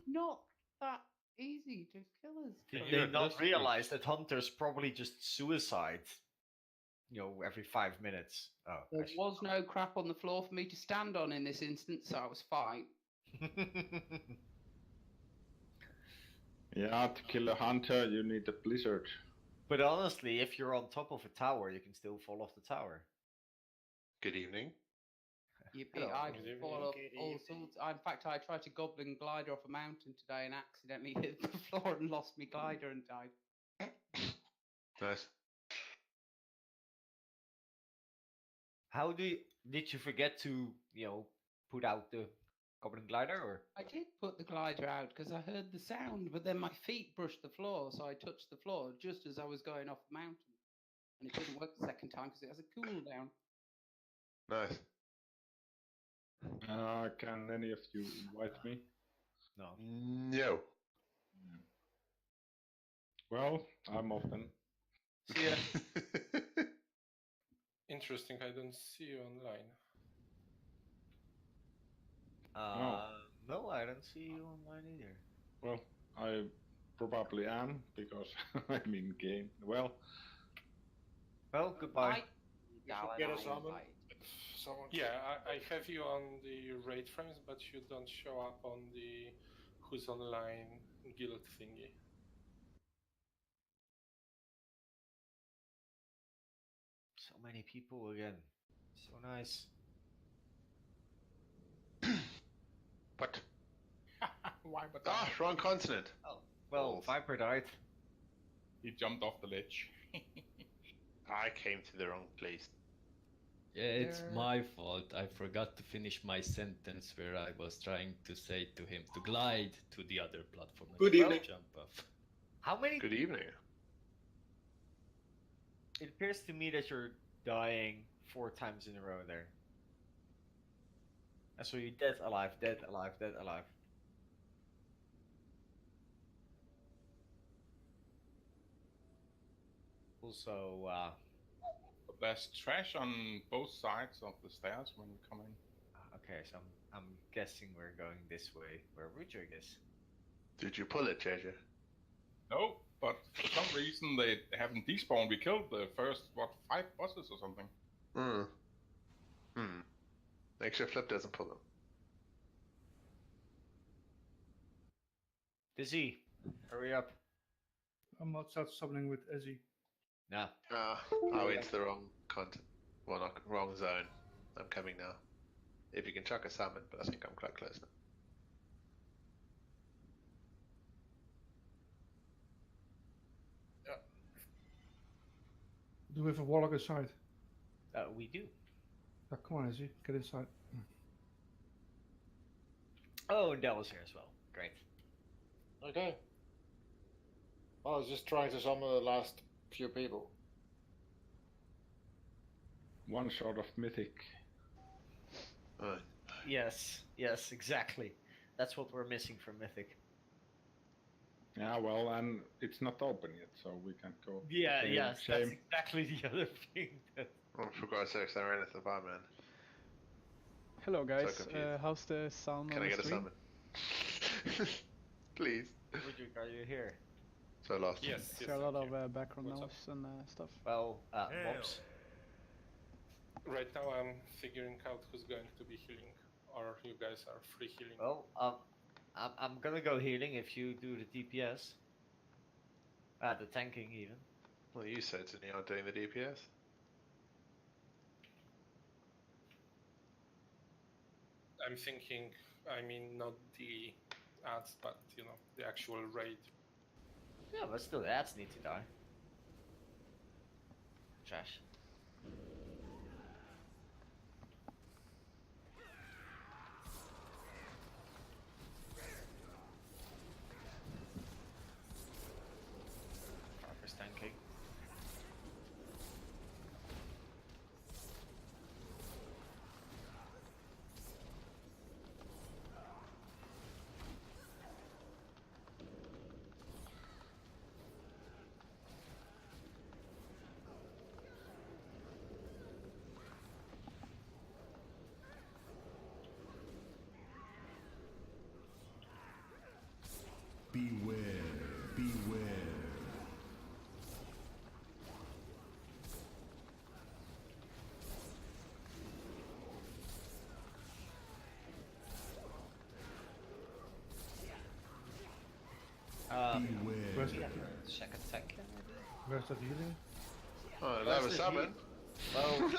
not that easy to kill us. Did Yeah, they not that's realize that hunters probably just suicide? Every 5 minutes. Oh, There was no crap on the floor for me to stand on in this instance, so I was fine. Yeah, to kill a hunter, you need a blizzard. But honestly, if you're on top of a tower, you can still fall off the tower. Good evening. Yippee, Hello. I Good evening. fall off all sorts. In fact, I tried to goblin glider off a mountain today and accidentally hit the floor and lost my glider and died. Nice. How did you forget to put out the goblin glider or? I did put the glider out because I heard the sound, but then my feet brushed the floor, so I touched the floor just as I was going off the mountain. And it didn't work the second time because it has a cooldown. Nice. Can any of you invite me? No. No. Well, I'm off then. See ya. Interesting, I don't see you online. No, I don't see you online either. Well, I probably am because I'm in game. Well, goodbye. You should get a summon. Someone Yeah, I have you on the raid frames, but you don't show up on the who's online guild thingy. So many people again. So nice. What? Why but Wrong continent. Oh, well, Balls. Viper died. he jumped off the ledge. I came to the wrong place. Yeah, it's my fault. I forgot to finish my sentence where I was trying to say to him to glide to the other platform. and Good evening. Jump off. How many? Good evening. It appears to me that you're dying 4 times in a row there. And so you're dead, alive, dead, alive, dead, alive. Also, But there's trash on both sides of the stairs when you come in. okay, so I'm guessing we're going this way. Where would you guess? Did you pull it, JJ? No, but for some reason they haven't despawned. We killed the first, 5 bosses or something. Make sure Flip doesn't pull them. Dizzy, hurry up. I'm outside summoning with Ezzy. Nah. I went to the wrong continent. Well, not wrong zone. I'm coming now. If you can chuck a summon, but I think I'm quite close now. Do we have a warlock inside? We do. Oh, come on, Ezzy, get inside. Oh, and Del is here as well. Great. Okay. Well, I was just trying to summon the last few people. One shot of mythic. Yes, exactly. That's what we're missing from Mythic. Yeah, well, and it's not open yet, so we can't go. Yeah, Shame, yes, shame. that's exactly the other thing. Oh, for God's sakes, I ran into the barman. Hello guys, confused. how's the sound Can on I the get a stream? summon? Please. Woodrick, are you here? So I lost. Yes, Is yes. there a lot I'm of here. background What's up? noise and stuff? Well, Bobs. Right now I'm figuring out who's going to be healing, or you guys are free healing. Well, I'm gonna go healing if you do the DPS. The tanking even. Well, you said to me I'm doing the DPS. I'm thinking, I mean, not the ads, but the actual raid. Yeah, but still, the ads need to die. Trash. Harper's tanking. Where's, Second tank. where's that healing? Oh, Where's that was the summon. Well,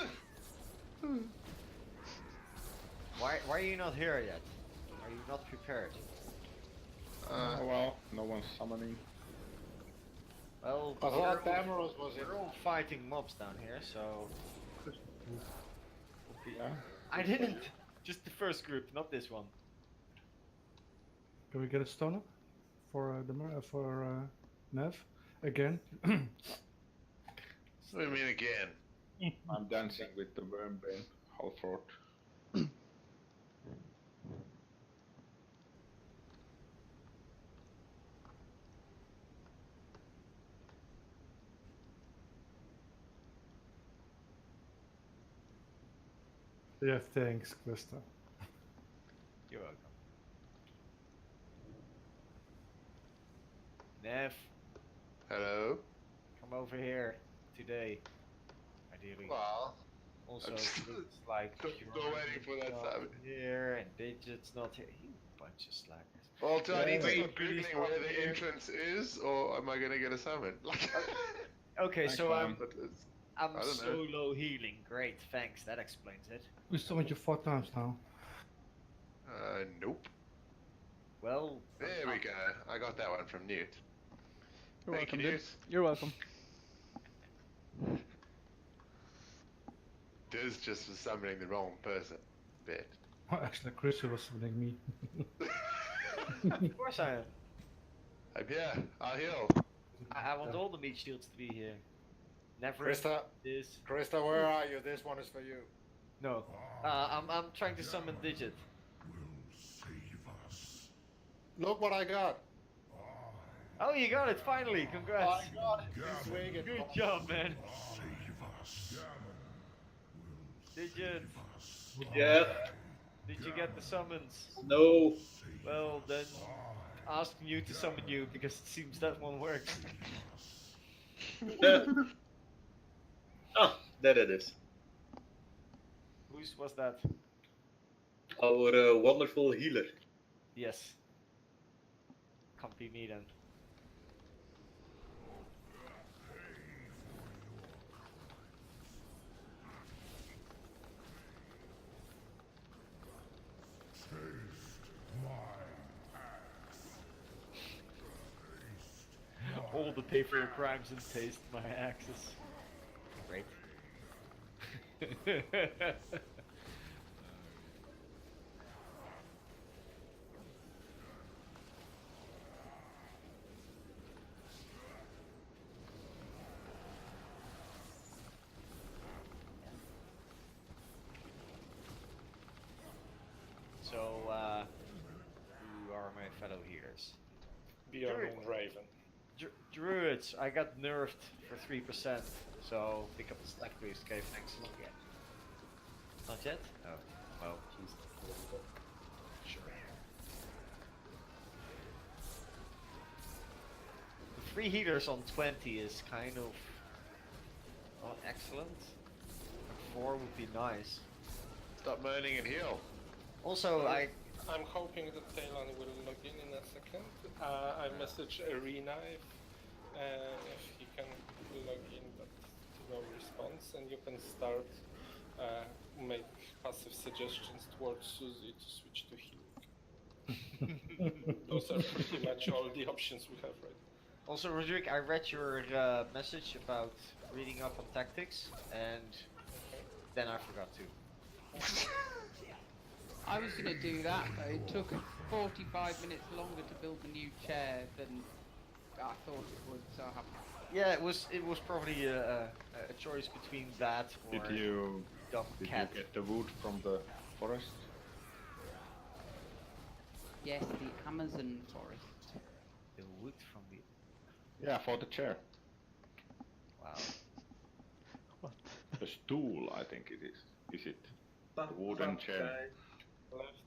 why are you not here yet? Are you not prepared? Oh well, no one's summoning. Well, I thought Damaros was in. we're all fighting mobs down here, so Yeah. I didn't. Just the first group, not this one. Can we get a stone up for Nev again? What do you mean again? I'm dancing with the Wormbane Halford. Yeah, thanks, Krista. You're welcome. Nev, Hello? come over here today. Ideally. Well, Also, I'm just- it's like still waiting for that not summon. here and Digit's not here. You bunch of slackers. Well, do I need to Wait, start googling where the here. entrance is, or am I gonna get a summon? Okay, Thanks, so man. But it's- I'm I don't know. solo healing. Great, thanks. That explains it. We summoned you 4 times now. Nope. Well, There we go. I got that one from Newt. You're Thank welcome, you, dude. Newt. You're welcome. Diz just was summoning the wrong person. Bit. Oh, actually, Chris was summoning me. of course I am. I'm here. I'll heal. I want all the meat shields to be here. Never Krista, is. Krista, where are you? This one is for you. No. I'm trying to summon Digit. Look what I got. Oh, you got it finally! Congrats. I got it. This way it Good comes. job, man. Digit, Yeah, did you get the summons? no. Well, then ask you to summon you because it seems that one works. Ah, there it is. Whose was that? Our wonderful healer. Yes. Can't be me then. All the pay for your crimes and taste my axes. Great. So, who are my fellow healers? Bjorn and Raven. Druids, I got nerfed for 3%, so pick up the stack boost. Okay, thanks. Not yet. Not yet? Oh, well, jeez. Sure. The 3 healers on 20 is kind of not excellent. 4 would be nice. Stop moaning and heal. Also, I'm hoping that Talon will log in a second. I messaged Arena if he can log in, but no response. And you can start make passive suggestions towards Suzy to switch to healing. Those are pretty much all the options we have right now. Also, Roderick, I read your message about reading up on tactics, and then I forgot to. I was going to do that, but it took 45 minutes longer to build the new chair than I thought it would, so I haven't. Yeah, it was probably a choice between that or Did you dumb cat. get the wood from the forest? Yes, the Amazon forest. The wood from the... Yeah, for the chair. Wow. What? The stool, I think it is. Is it? The wooden chair. Left.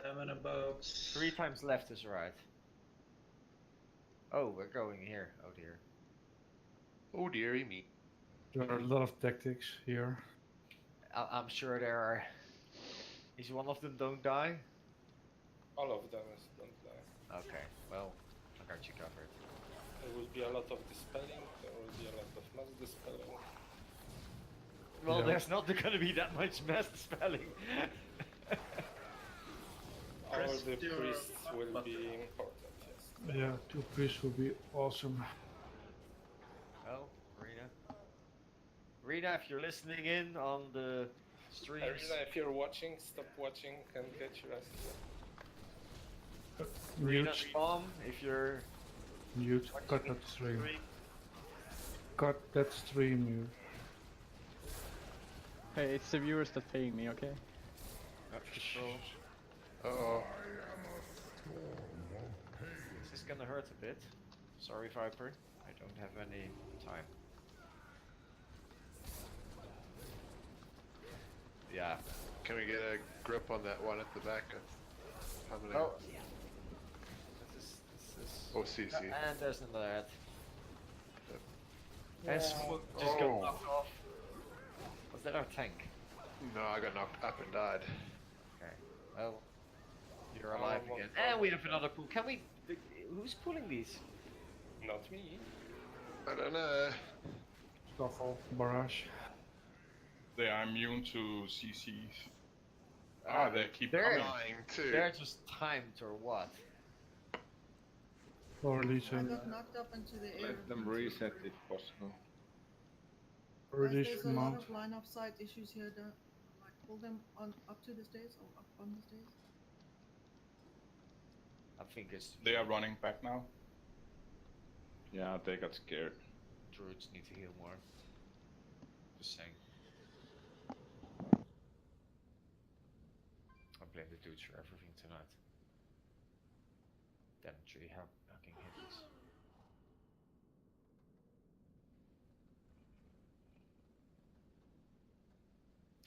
stamina box. 3 times left is right. Oh, we're going here. Oh dear. Oh dearie me. There are a lot of tactics here. I'm sure there are. Is one of them don't die? All of them is don't die. Okay, well, I got you covered. There will be a lot of dispelling, there will be a lot of mass dispelling. Well, Yeah. there's not gonna be that much mass spelling. All Press the your priests will button. be important, yes. Yeah, 2 priests will be awesome. Oh, Rena, if you're listening in on the streams, Arena, if you're watching, stop watching and get your ass. Rena Mute, Spawn, if you're mute, watching cut the that stream. stream. Cut that stream, mute. Hey, it's the viewers that paying me, okay? Uh-oh. This is gonna hurt a bit. Sorry, Viper. I don't have any time. Yeah. Can we get a grip on that one at the back? How many? Oh. This is. Oh, CC. And there's another ad. Yeah. And smoke just got knocked off. Was that our tank? No, I got knocked up and died. Okay. Well, you're alive again. And we have another pool. Can we? Who's pulling these? Not me. I don't know. Stoffel, barrage. They are immune to CCs. They keep They're coming. Dying too. They're just timed or what? Or I releasing. got knocked up into the air. Let them reset if possible. Release There's a lot command. of line of sight issues here. Like pull them on up to the stairs or up on the stairs. I think it's They are running back now. Yeah, they got scared. druids need to heal more. Just saying. I blame the dudes for everything tonight. Damage, how fucking hit this.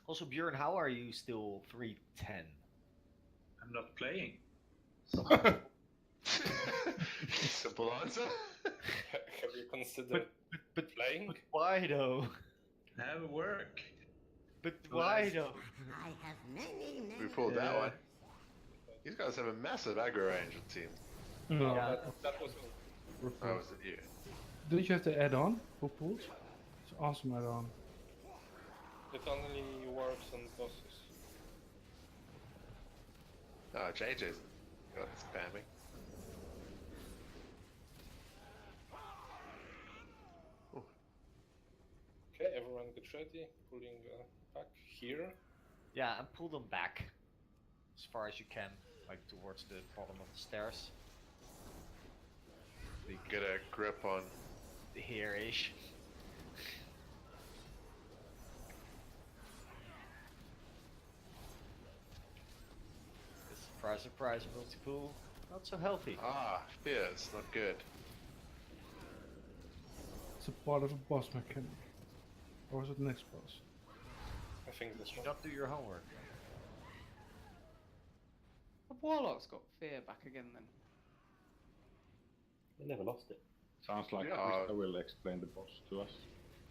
Also, Bjorn, how are you still 310? I'm not playing. Simple answer. Have you considered But playing? But why though? Have work. But why Nice. though? We pulled that Yeah. one. These guys have a massive aggro range of team. No. Yeah. That was Oh, was it you? Did you have the add-on? Who pulled? It's an awesome add-on. it only works on bosses. Oh, JJ's got spamming. Okay, everyone get ready. Pulling back here. Yeah, and pull them back as far as you can, like towards the bottom of the stairs. You can get a grip on. Here-ish. Surprise, surprise, multi-pool. Not so healthy. Ah, fears, not good. It's a part of a boss mechanic. Or is it next boss? I think this Did one. you not do your homework? The Warlock's got fear back again then. I never lost it. Sounds like Yeah. Krista will explain the boss to us.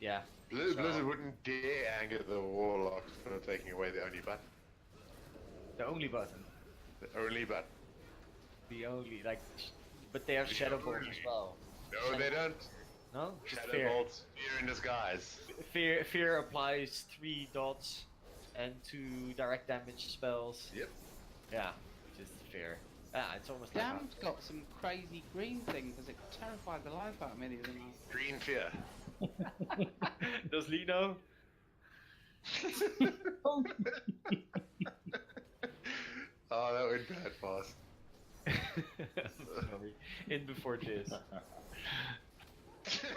Yeah. Blizzard wouldn't dare anger the Warlocks for taking away the only button. The only button. The only button. The only, like, but they have shadow balls as well. No, they don't. No? Just Shadow fear. bolts, fear in disguise. Fear applies 3 dots and 2 direct damage spells. Yep. Yeah, just fear. Ah, it's almost like Damn's got some crazy green thing because it terrified the life out of me the other night. Green fear. Does Lee know? Oh, that went bad fast. Sorry. In before this.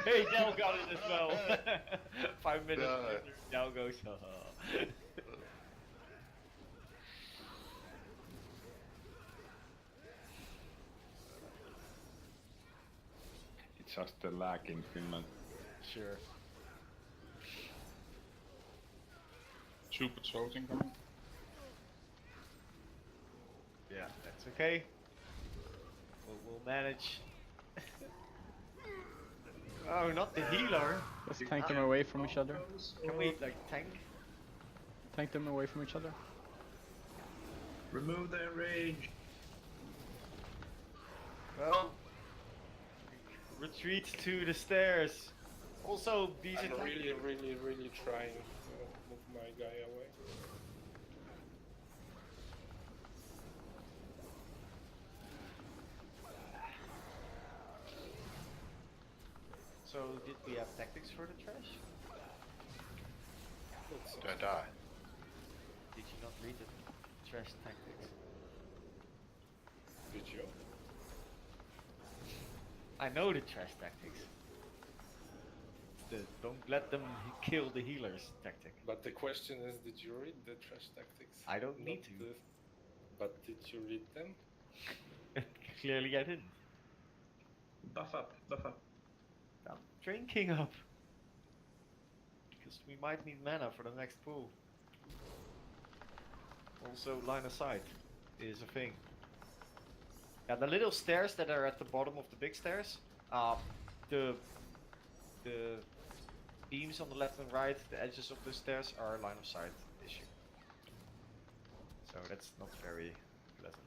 Hey, Del got it as well. 5 minutes No. later, Del goes, haha. It's just the lag in Finland. Sure. Super patrols incoming. Yeah. It's okay. We'll manage. Oh, not the healer. Let's tank them away from each other. Can we like tank? Tank them away from each other. Remove their rage. Well, retreat to the stairs. Also, these I'm attack- really trying to move my guy away. So, did we have tactics for the trash? Don't die. Did you not read the trash tactics? Did you? I know the trash tactics. It's the don't let them kill the healers tactic. But the question is, did you read the trash tactics? I don't need Not to. But did you read them? Clearly I didn't. Buff up, buff up. I'm drinking up. Because we might need mana for the next pool. Also, line of sight is a thing. Yeah, the little stairs that are at the bottom of the big stairs, the beams on the left and right, the edges of the stairs are a line of sight issue. So that's not very pleasant.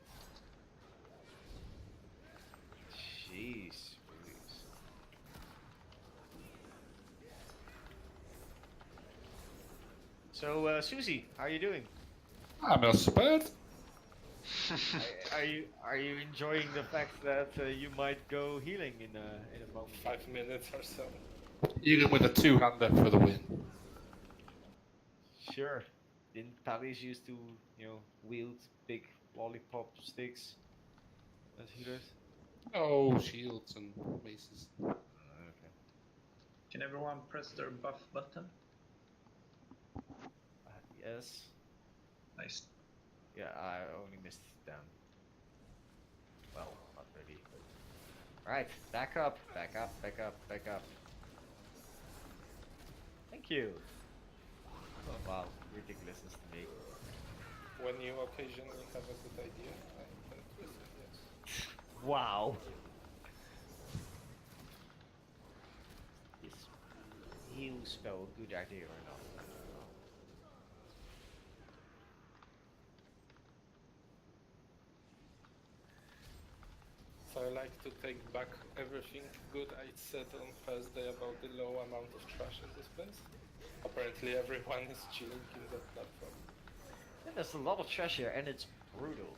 Jeez. Louise. So, Susie, how are you doing? I'm not so bad. Are you enjoying the fact that you might go healing in a moment? 5 minutes or so. Even with a two-hander for the win. Sure. Didn't Paris used to, wield big lollipop sticks as healers? Oh, shields and maces. Okay. Can everyone press their buff button? Yes. Nice. Yeah, I only missed them. Well, not really. Right, back up, back up, back up, back up. Thank you. Oh, wow, ridiculousness to me. When you occasionally have a good idea, I can twist it, yes. Wow. Is heal spell a good idea or not? So I like to take back everything good I said on Thursday about the low amount of trash in this place. Apparently everyone is chilling in that platform. Yeah, there's a lot of trash here and it's brutal.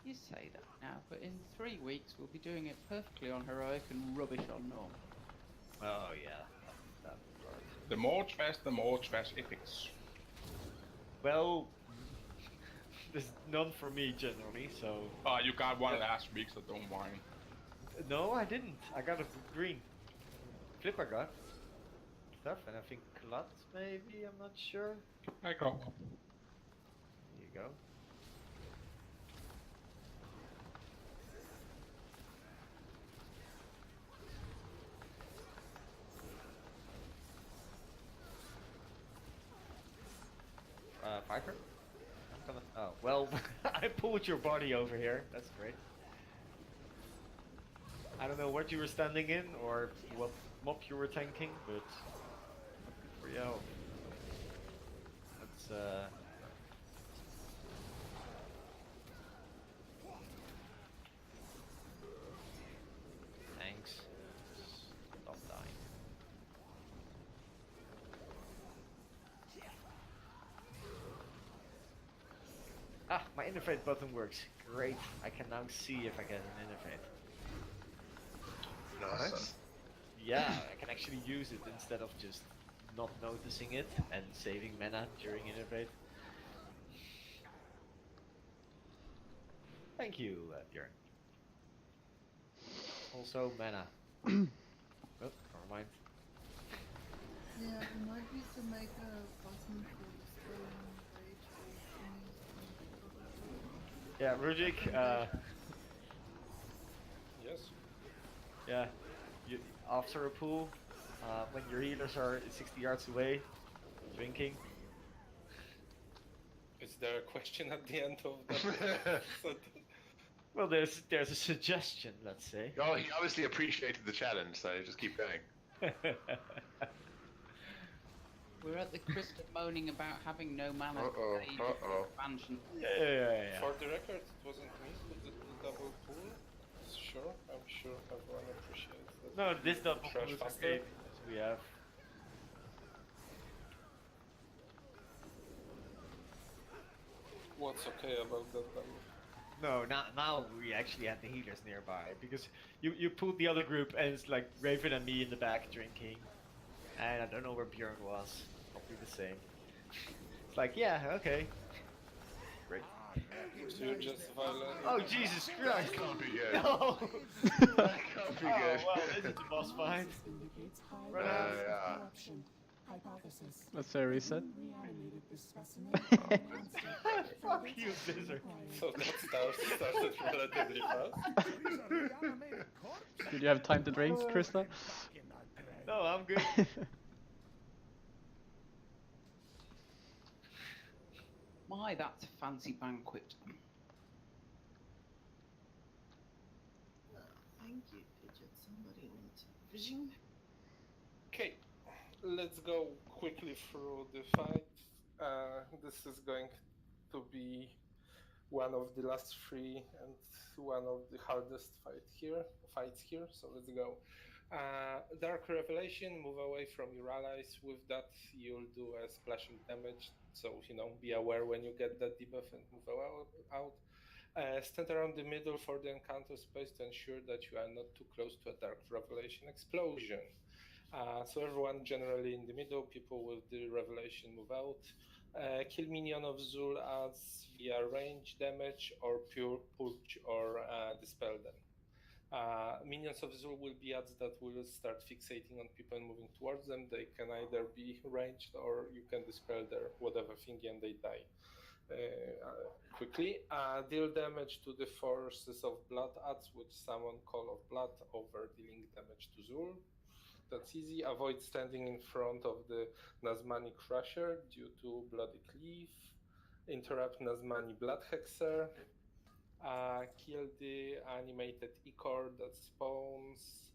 You say that now, but in 3 weeks we'll be doing it perfectly on heroic and rubbish on norm. Oh yeah. That part. The more trash epics. Well, there's none for me generally, so... You got one last week, so don't worry. No, I didn't. I got a green. Flipper got stuff, and I think Clut maybe, I'm not sure. I got one. There you go. Viper? I'm gonna... Oh, well, I pulled your body over here. That's great. I don't know what you were standing in, or what mob you were tanking, but... Good for you. Let's, Thanks. Stop dying. Ah, my innervate button works. Great. I can now see if I get an innervate. Nice. Yeah, I can actually use it instead of just not noticing it and saving mana during innervate. Thank you, Björn. Also mana. Oh, never mind. Yeah, it might be to make a button for the stolen rage or thingies. Yeah, Rujik, Yes? yeah, after a pool, when your healers are 60 yards away, drinking. Is there a question at the end of that? Well, there's a suggestion, let's say. Oh, he obviously appreciated the challenge, so just keep going. We're at the Krista moaning about having no mana Uh-oh, to save uh-oh. expansion. Yeah. For the record, it wasn't me who did the double pull. Sure, I'm sure everyone appreciates that. No, this double Trash is faster. okay because we have. What's okay about that double? No, now we actually have the healers nearby because you pulled the other group and it's like Raven and me in the back drinking, and I don't know where Bjorn was. Probably the same. It's like, yeah, okay. Great. So you're just violent. Oh, Jesus Christ! That can't be good. No! That can't be good. Oh, well, this is the boss fight. Yeah. Let's say reset. Fuck you, Blizzard. So that started relatively fast. Did you have time to drink, Krista? No, I'm good. My, that's a fancy banquet. Thank you, Fidget. Somebody wants vision. Okay, let's go quickly through the fight. This is going to be one of the last three and one of the hardest fights here. So let's go. Dark Revelation, move away from your allies. With that, you'll do a splashing damage. So, be aware when you get that debuff and move out. Stand around the middle for the encounter space to ensure that you are not too close to a Dark Revelation explosion. So everyone generally in the middle, people with the Revelation move out. Kill minion of Zul adds via range damage or pure purge or dispel them. Minions of Zul will be ads that will start fixating on people and moving towards them. They can either be ranged or you can dispel their whatever thingy and they die quickly. Deal damage to the forces of blood ads with summon Call of Blood over dealing damage to Zul. That's easy. Avoid standing in front of the Nazmani Crusher due to Bloody Cleave. Interrupt Nazmani Blood Hexer. Kill the animated Icor that spawns.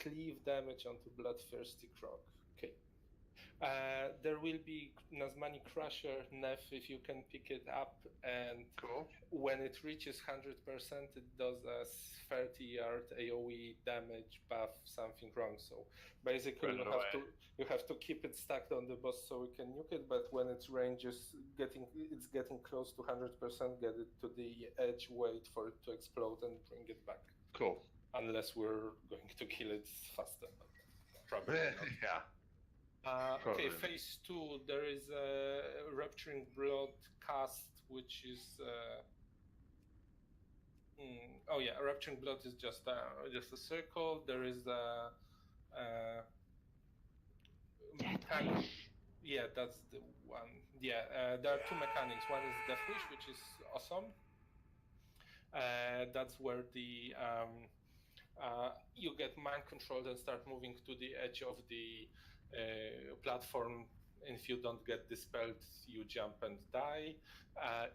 Cleave damage onto Bloodthirsty Croc. Okay. There will be Nazmani Crusher, Nef, if you can pick it up, and Cool. when it reaches 100%, it does a 30-yard AoE damage buff, something wrong. So basically, you have to keep it stacked on the boss so we can nuke it. But when its range is getting close to 100%, get it to the edge, wait for it to explode, and bring it back. Cool. Unless we're going to kill it faster. Probably not. Yeah. Okay, phase 2, there is a Rupturing Blood cast, which is... Rupturing Blood is just a circle. There is a... Yeah, that's the one. Yeah, there are two mechanics. One is Death Wish, which is awesome. That's where the... you get mind controlled and start moving to the edge of the platform. If you don't get dispelled, you jump and die.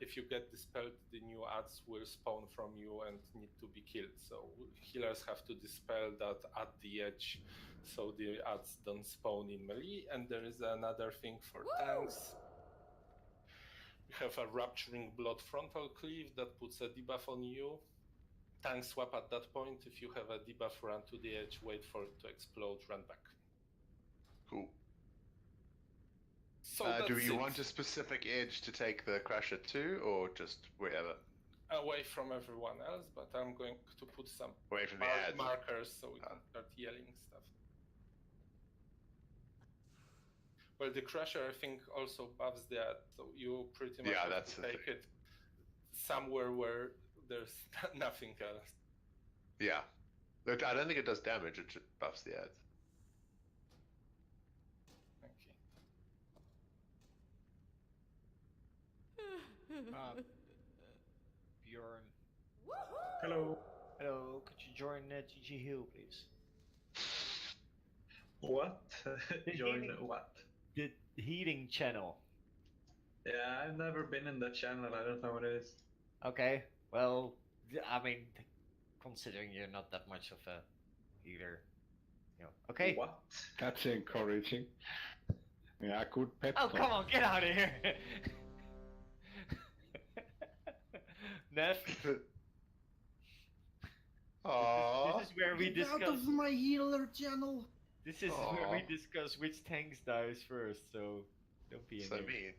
If you get dispelled, the new ads will spawn from you and need to be killed. So healers have to dispel that at the edge so the ads don't spawn in melee. And there is another thing for tanks. You have a Rupturing Blood frontal cleave that puts a debuff on you. Tank swap at that point. If you have a debuff, run to the edge, wait for it to explode, run back. Cool. So do you it. want a specific edge to take the Crusher to, or just wherever? Away from everyone else, but I'm going to put some Away from the ads. markers so we can start yelling stuff. Well, the Crusher, I think, also buffs the ad, so you pretty much have to take it somewhere where there's nothing else. Yeah. Look, I don't think it does damage, it just buffs the ads. Bjorn. Hello. Hello, could you join GG Hill, please? What? Join what? The heating channel. Yeah, I've never been in that channel. I don't know what it is. Okay, well, I mean, considering you're not that much of a healer, you know. Okay. What? That's encouraging. Yeah, good pet. Oh, come on, get out of here! Neff, Aww. this is where we Get out discuss. of my healer channel. This is where we Aw. discuss which tanks dies first. So don't be in So here. mean.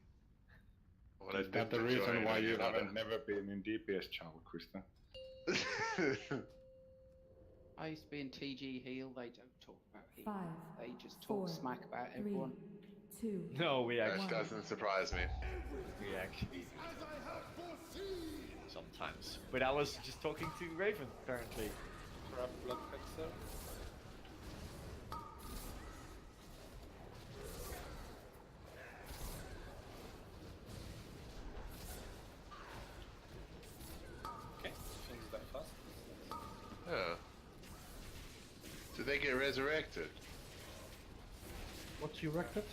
What Is that the reason why you haven't never been in DPS channel, Krista? I used to be in TG heal. They don't talk about heal. 5, They just talk 4, smack about 3, everyone. 2. No, we That actually, doesn't surprise me. sometimes. But I was just talking to Raven apparently. Grab blood hexer. Okay, things that fast. Oh. Do they get resurrected? What's erected?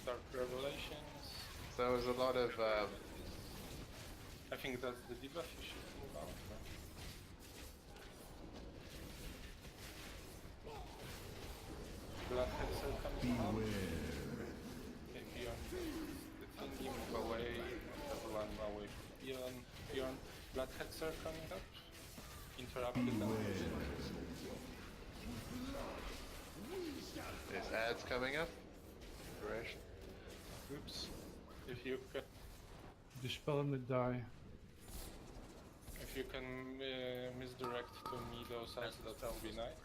Dark Revelations. So there was a lot of I think that's the debuff you should move out. Blood hexer comes out. Okay, Bjorn. The thingy move away. Everyone away from Bjorn. Bjorn. Blood hexer coming up. Interrupted them. there's ads coming up. Duration. Oops. If you can, Dispel him with die. if you can misdirect to me those ads, that will be nice.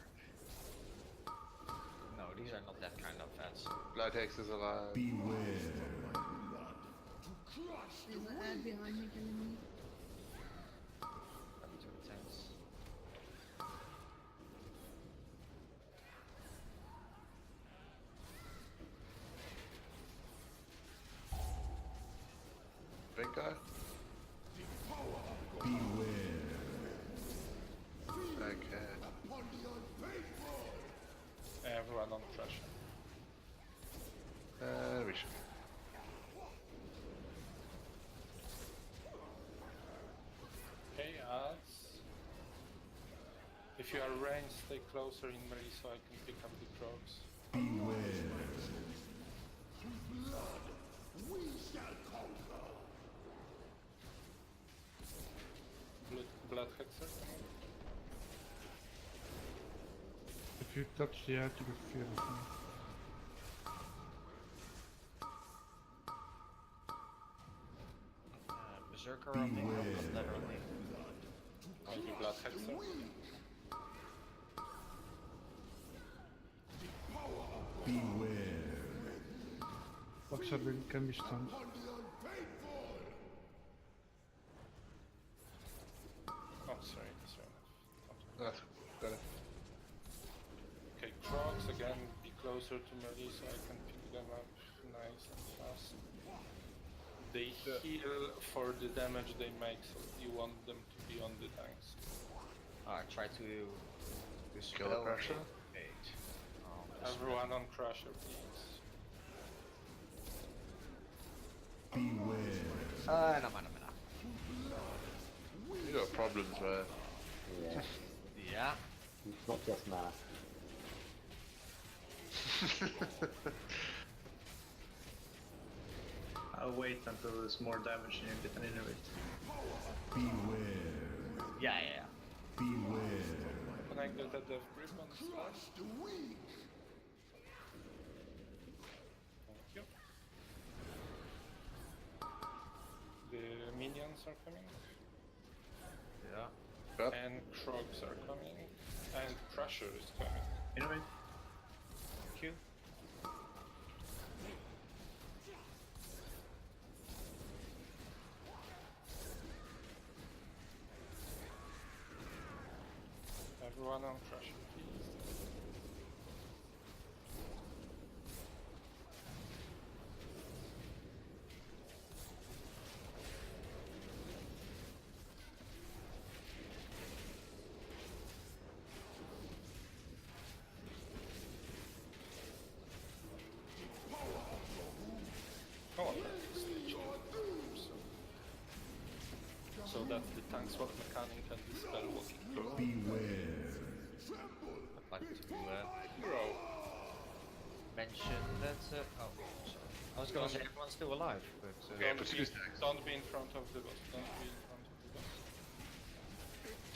No, these are not that kind of ads. Blood Hex is alive. There's an ad behind me killing me. Come to the tanks. Big guy? Okay. Everyone on pressure. We should. Okay, ads. If you are ranged, stay closer in melee so I can pick up the procs. Blood hexer. If you touch the edge, you get fear of him. Berserker on me. That on me. Maybe blood hexer. Boxer can be stunned. Oh, sorry, that's right. That's better. Okay, Crocs again, be closer to melee so I can pick them up nice and fast. They heal for the damage they make, so you want them to be on the tanks. Alright, try to Kill the Crusher? Everyone on Crusher, please. No mana. You got problems, man. Yeah, Yeah. it's not just mana. I'll wait until there's more damage and you get an innovate. Yeah. Can I get a death grip on this one? Thank you. The minions are coming. Yeah. Yep. And Krogs are coming. And Crusher is coming. Innovate. Thank you. Everyone on Crusher, please. tank swap mechanic and dispel walking. I'd like to Bro. mention that. Oh, sorry. I was gonna say everyone's still alive, but. Don't be in front of the boss. Don't be in front of the boss.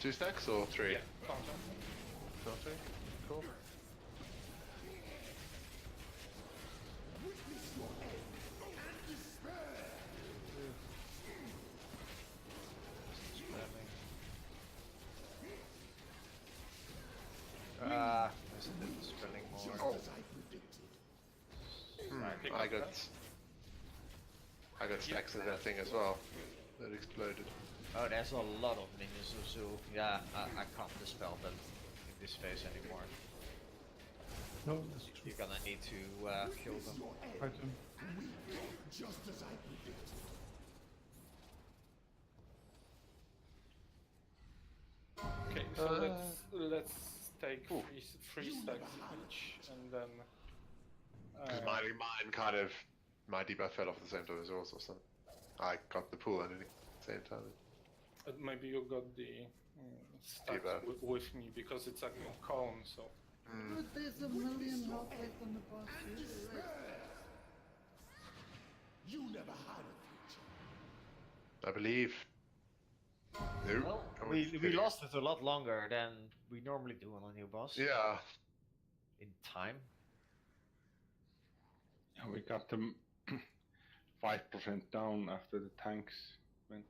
2 stacks or 3? Yeah, counter. Cool. Spelling more. I got stacks of that thing as well. That exploded. Oh, there's a lot of minions of Zoo. Yeah, I can't dispel them in this phase anymore. No, that's true. You're gonna need to kill them. Fight them. Okay, so let's take three stacks each, and then. Because mine kind of, my debuff fell off at the same time as yours or something. I got the pool underneath at the same time. Maybe you got the stacks with me because it's a cone, so. But there's a million health left on the boss. You never had a future. I believe. Well, we lost it a lot longer than we normally do on a new boss. Yeah. In time. Yeah, we got them 5% down after the tanks went.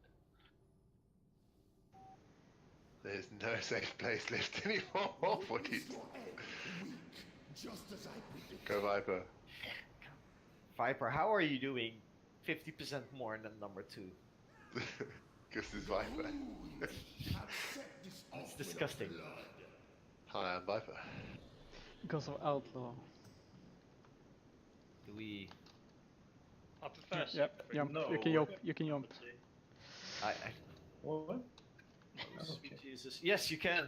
There's no safe place left anymore for these. Go Viper. Viper, how are you doing 50% more than number 2? Because it's Viper. It's disgusting. Hi, I'm Viper. Because of Outlaw. Do we... Up to first? Yep, jump. No. You can jump. What? Sweet Jesus. Yes, you can.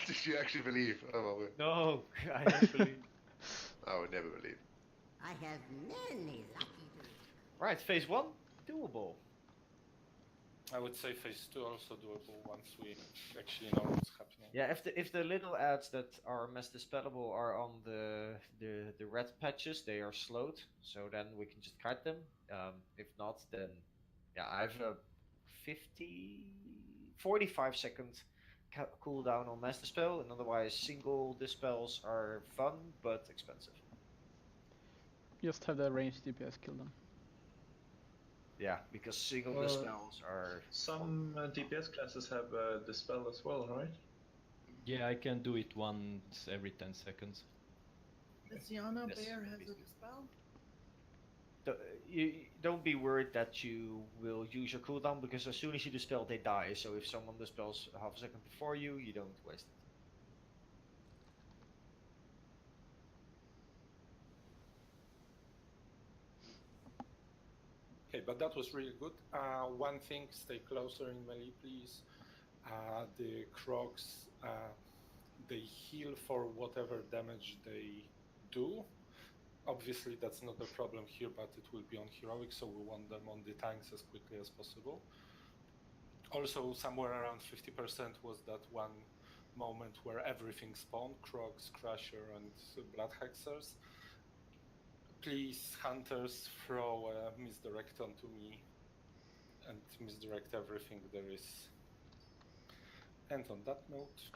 Did you actually believe? Oh my word. No, I don't believe. I would never believe. I have many lucky days. Right, phase 1, doable. I would say phase 2 also doable once we actually know what's happening. Yeah, if the little ads that are mass dispellable are on the red patches, they are slowed, so then we can just kite them. If not, then yeah, I have a 45 second cooldown on mass dispel, and otherwise single dispels are fun but expensive. Just have the ranged DPS kill them. Yeah, because single dispels are... Some DPS classes have dispel as well, right? Yeah, I can do it once every 10 seconds. Does Yana Yes, Bear has a basically. dispel? You don't be worried that you will use your cooldown, because as soon as you dispel, they die. So if someone dispels half a second before you, you don't waste it. Okay, but that was really good. One thing, stay closer in melee, please. The Crocs, they heal for whatever damage they do. Obviously, that's not a problem here, but it will be on heroic, so we want them on the tanks as quickly as possible. Also, somewhere around 50% was that one moment where everything spawned, Crocs, Crusher, and Blood Hexers. Please, hunters, throw a misdirect onto me and misdirect everything there is. And on that note...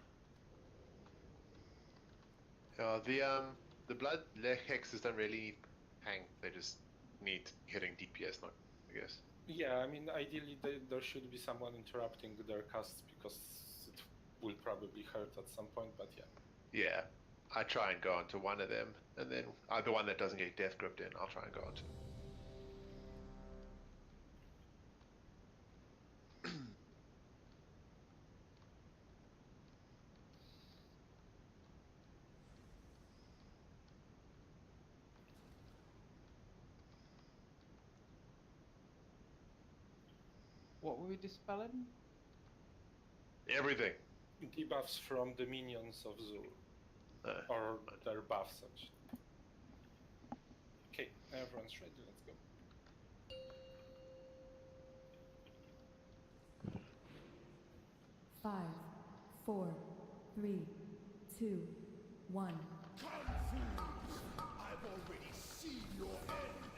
The blood hexes don't really need tank, they just need hitting DPS, not, I guess. Yeah, I mean, ideally there should be someone interrupting their casts, because it will probably hurt at some point, but yeah. Yeah, I try and go onto one of them, and then the one that doesn't get death gripped in, I'll try and go onto. What were we dispelling? Everything. Debuffs from the minions of Zul. Or their buffs, actually. Okay, everyone's ready, let's go. 5, 4, 3, 2, 1. I've already seen your end.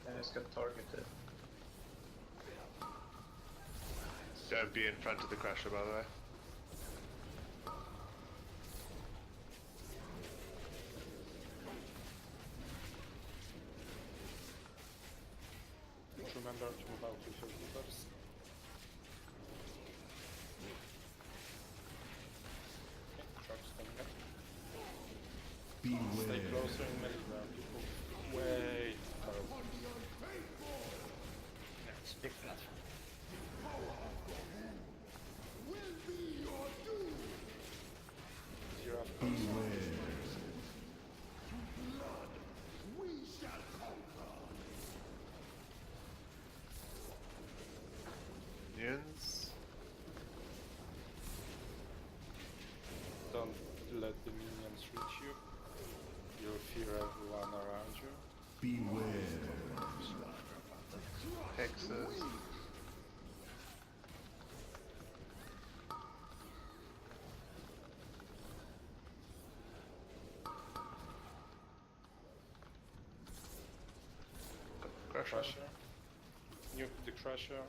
And it's got targeted. Don't be in front of the crusher, by the way. Just remember to move out with your looters. Okay, trucks coming up. Stay closer in melee round. Wait. Yeah, it's a big platform. Zero up. Minions. Don't let the minions reach you. You'll fear everyone around you. Hexes. Crusher. Nuke the crusher.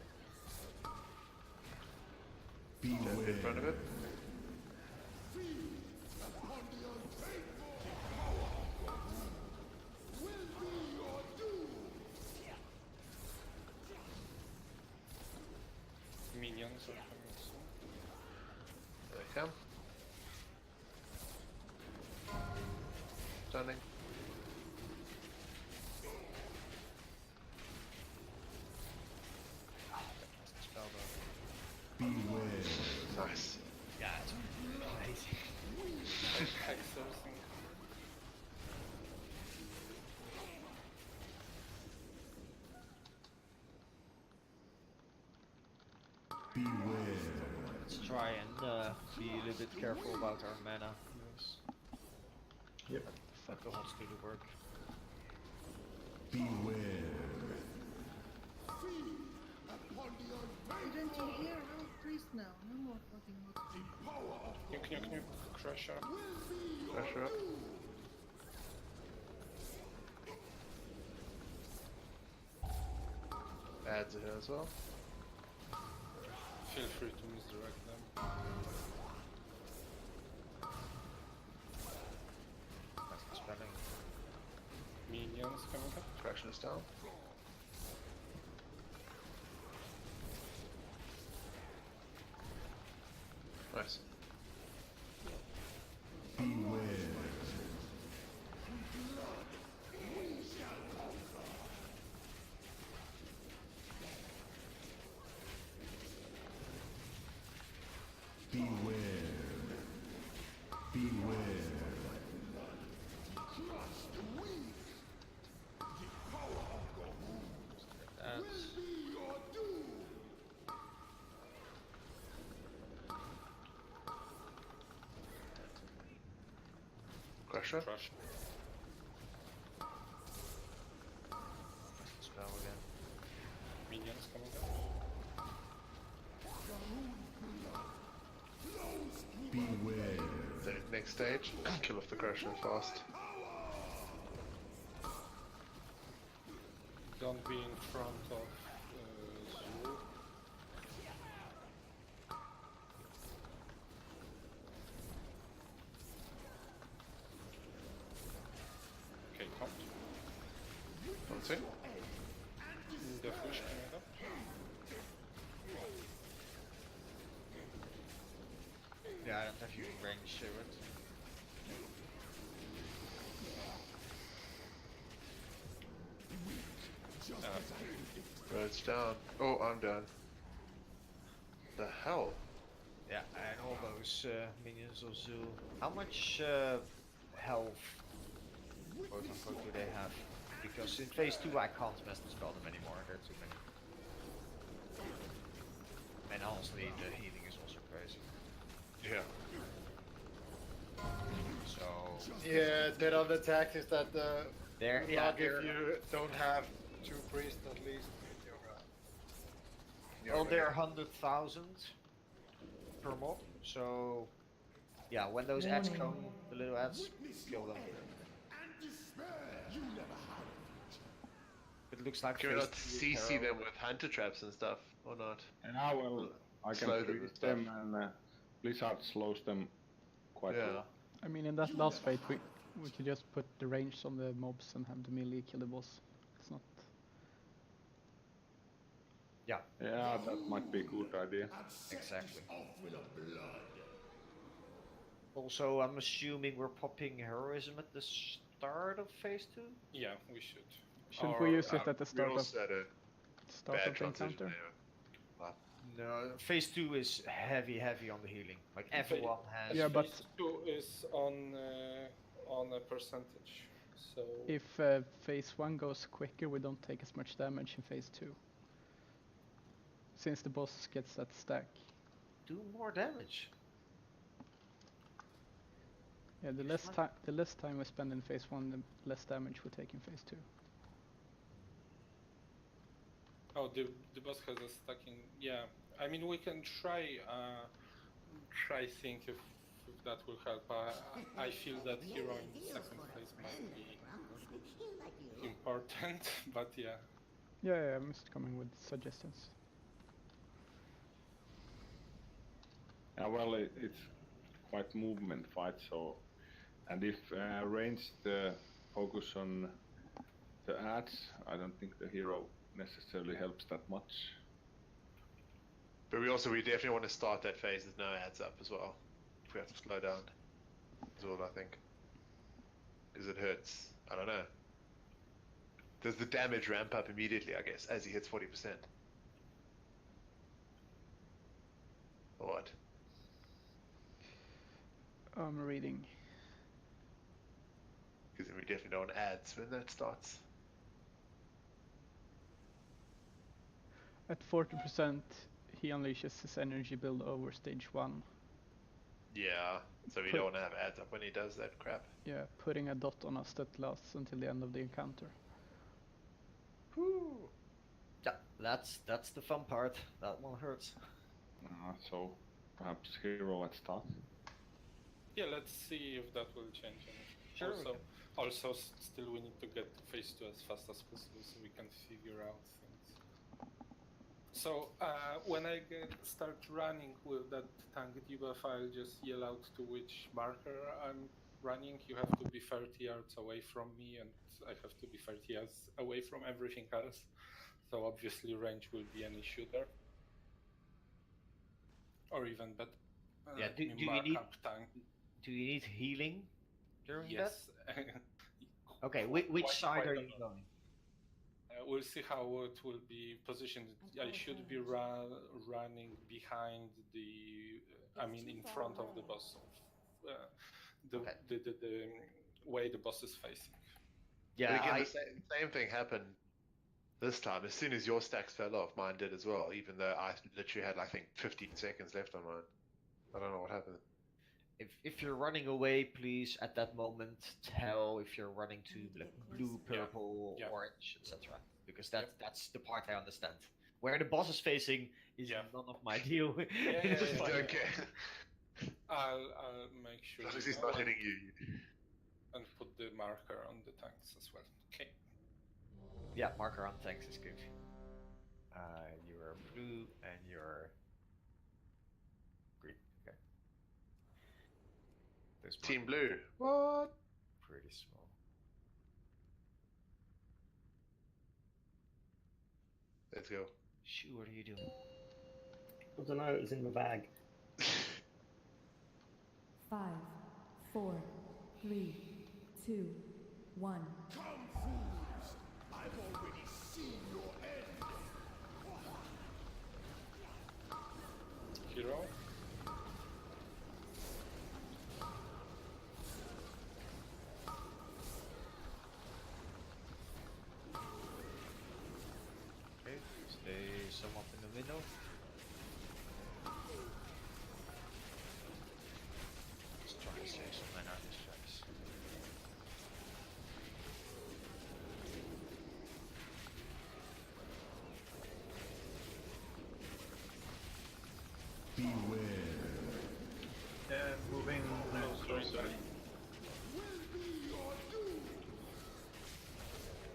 Stand in front of it. Minions are coming soon. There they come. Stunning. Nice. Yeah, it's amazing. Hexers and Let's try and be a little bit careful about our mana. Yes. Yep. Fuck the wants to do the work. Didn't you hear? No priest now. No more fucking nuke, nuke, nuke. Crusher. Pressure up. Ads are here as well. Feel free to misdirect them. That's the spelling. Minions coming up. Crusher's down. Nice. Crusher. Crush. Spell again. Minions coming up. The next stage, kill off the Crusher fast. Don't be in front of Zoo. Okay, come. One thing. The fish coming up. Yeah, I don't have you in range, shit. Road's down. Oh, I'm down. The hell? Yeah, and all those minions of Zoo. How much health, quote unquote, do they have? Because in phase 2 I can't mess to spell them anymore, there are too many. And honestly, the healing is also crazy. Yeah. So... Yeah, bit of the tax is that There, Good yeah. luck if you don't have 2 priests at least. Well, they're 100,000 per mob, so yeah, when those ads Warning. come, the little ads, kill them. And despair. You never had It looks like Can we not phase CC two them with hunter traps and stuff, or not? And well, I can Slow them and freeze stuff. them, and Blizzard slows them quite a Yeah. lot. I mean, in that last fight, we could just put the range on the mobs and have the melee kill the boss. It's not. Yeah. Yeah, that might be a good idea. Exactly. off with a blood. Also, I'm assuming we're popping heroism at the start of phase 2? Yeah, we should. Shouldn't we use it at the We start of also had a start bad of the transition encounter? there. No, phase 2 is heavy on the healing. Like everyone has. Yeah, but Phase 2 is on a percentage. So if phase 1 goes quicker, we don't take as much damage in phase 2. Since the boss gets that stack. Do more damage. Yeah, the less time we spend in phase 1, the less damage we take in phase 2. oh, the boss has a stacking. Yeah, I mean we can try think if that will help. I feel that hero in the second phase might be important, but yeah. Yeah, I'm just coming with suggestions. Yeah, well, it's quite movement fight, so, and if ranged focus on the ads, I don't think the hero necessarily helps that much. But we definitely want to start that phase with no ads up as well. If we have to slow down, is all I think. Because it hurts. I don't know. Does the damage ramp up immediately, I guess, as he hits 40%? Or what? I'm reading. Because then we definitely don't want ads when that starts. At 40%, he unleashes his energy build over stage 1. Yeah, so we don't want to have ads up when he does that crap. Yeah, putting a dot on us that lasts until the end of the encounter. Whew. Yeah, that's the fun part. That one hurts. So perhaps hero at start. Yeah, let's see if that will change anything. Sure. Also, still we need to get to phase 2 as fast as possible so we can figure out things. So when I start running with that tank debuff, I'll just yell out to which marker I'm running. You have to be 30 yards away from me, and I have to be 30 yards away from everything else. So obviously range will be an issue there. Or even better. Yeah, do you need healing during that? Yes. Okay, which side are you going? We'll see how it will be positioned. I should be running behind in front of the boss, the way the boss is facing. Yeah, but again, the same thing happened this time. As soon as your stacks fell off, mine did as well, even though I literally had, I think, 15 seconds left on mine. I don't know what happened. If you're running away, please at that moment tell if you're running to like blue, purple, orange, etc. Because that's the part I understand. Where the boss is facing is none of my deal. Okay. I'll make sure. As long as he's not hitting you. And put the marker on the tanks as well. Okay. Yeah, marker on tanks is good. You're blue and you're green. Okay. Team blue. What? Pretty small. Let's go. Shoo, what are you doing? I don't know, it was in my bag. 5, 4, 3, 2, 1. Come, fools! I've already seen your end. Hero. Okay, stay somewhat in the middle. Just try to save some mana distracts. Yeah, moving closer.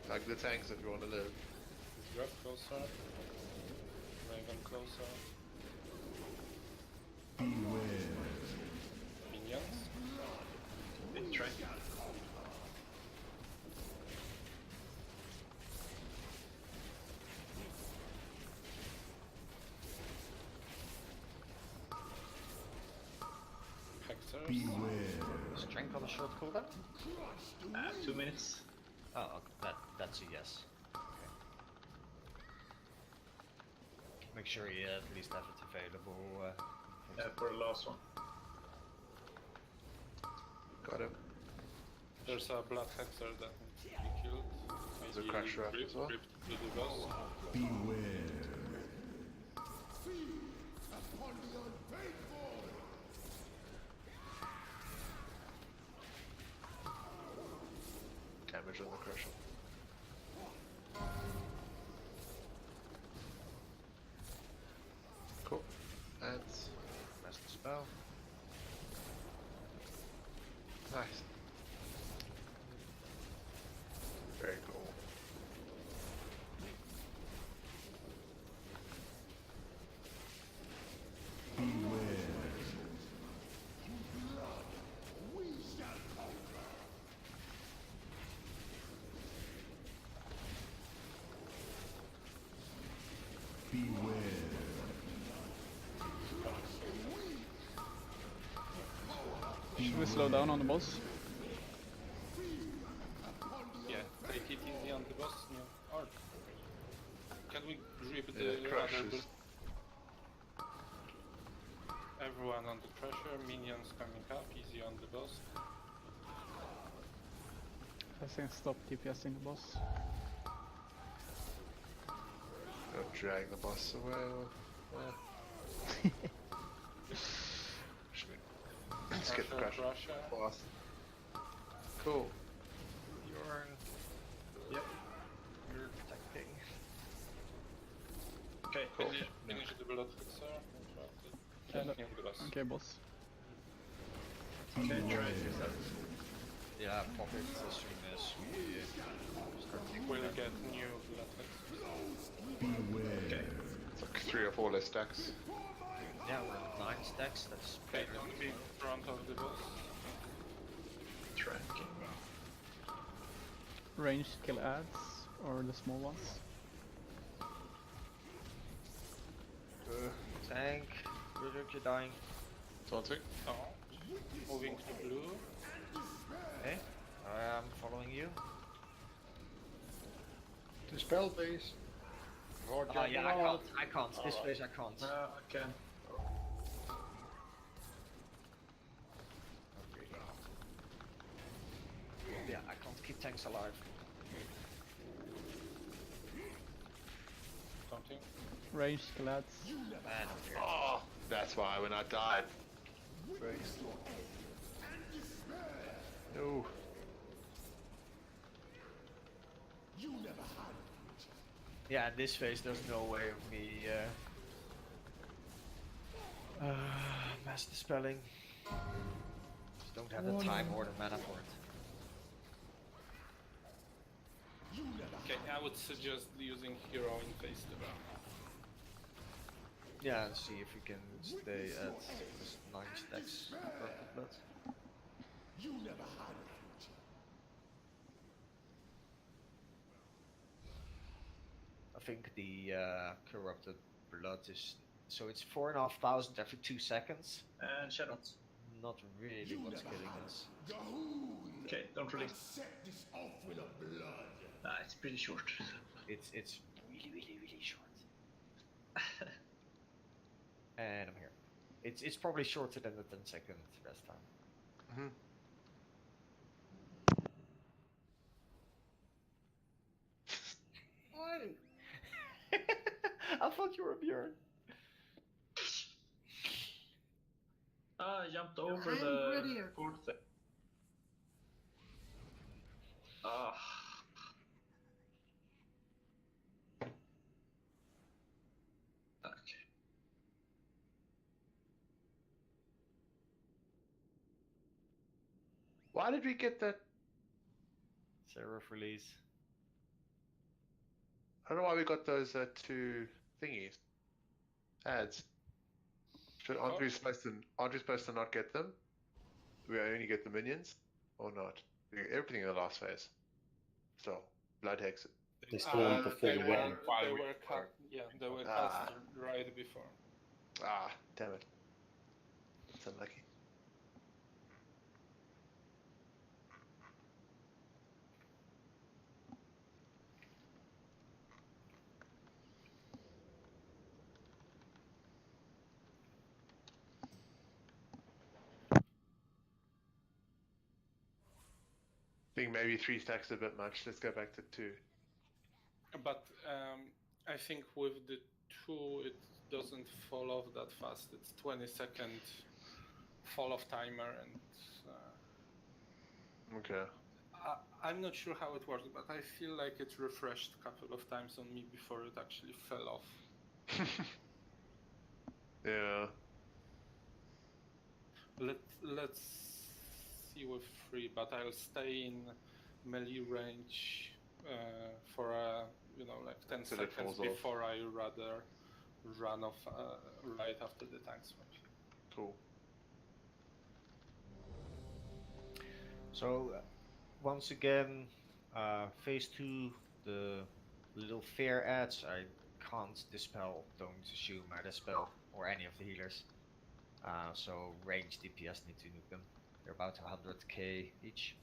Like the tanks if you want to live. Grab closer. Raven closer. Minions. Big train. Hexers. Strength on a short cooldown? 2 minutes. Oh, okay. That's a yes. Okay. Make sure you at least have it available. For the last one. Got him. There's a blood hexer that needs to be killed. There's a Maybe crash trap as well. ripped to the boss. Upon the unfaithful! Damage on the crusher. Cool. And That's the spell. nice. Very cool. We shall conquer! Should we slow down on the boss? Yeah, take it easy on the boss. No. Or can we rip the Yeah, other crushes. build? Everyone on the crusher, minions coming up, easy on the boss. I think stop DPSing the boss. Don't drag the boss away. Should we skip the Crusher, crash? crusher. Boss. Cool. Yep. You're protecting. Okay, Cool. Finish the blood hexer. Yeah, And kill the boss. Okay, boss. Okay, try it yourself. Yeah, pop it as soon as we start We'll get new blood hexers. Okay. It's like 3 or 4 less stacks. Yeah, we're 9 stacks. That's Okay, better. don't be in front of the boss. Tracking. Ranged kill ads or the small ones? Tank. Ruder, you're dying. Taunting. Oh. Moving to blue. Okay. I'm following you. Dispel, please. Lord Yeah, I can't. This phase I can't. I can. Yeah, I can't keep tanks alive. Something. Ranged kill ads. Man, I'm here. Oh, that's why when I died. No. You never had it. Yeah, in this phase there's no way of me mass dispelling. Just don't have the time or the mana for it. Okay, I would suggest using hero in phase 2. Yeah, and see if we can stay at just 9 stacks purple blood. You never had a future. I think the corrupted blood is so it's 4,500 every 2 seconds. And shadows. Not really what's killing us. Gahoon! Okay, don't release. Set this off with a blood. Nah, it's pretty short. It's really short. And I'm here. It's probably shorter than the 10-second rest time. What? I thought you were Bjorn. I jumped over I'm the prettier. fourth thing. Ah. Okay. Why did we get that? Seraph release. I don't know why we got those two thingies. Ads. Aren't we supposed to not get them? We only get the minions, or not? We get everything in the last phase. Still, blood hex. They spawned before they the were, wedding. they were cut. Yeah, they were cast right before. Ah, damn it. That's unlucky. I think maybe 3 stacks a bit much. Let's go back to 2. But I think with the 2, it doesn't fall off that fast. It's 20-second fall off timer, and Okay. I'm not sure how it works, but I feel like it refreshed a couple of times on me before it actually fell off. Yeah. Let's see with 3, but I'll stay in melee range for like 10 Till it seconds falls off. before I rather run off right after the tank swap. Cool. So, once again, phase 2, the little fair ads, I can't dispel, don't assume I dispel, or any of the healers. So range DPS need to nuke them. They're about 100k each.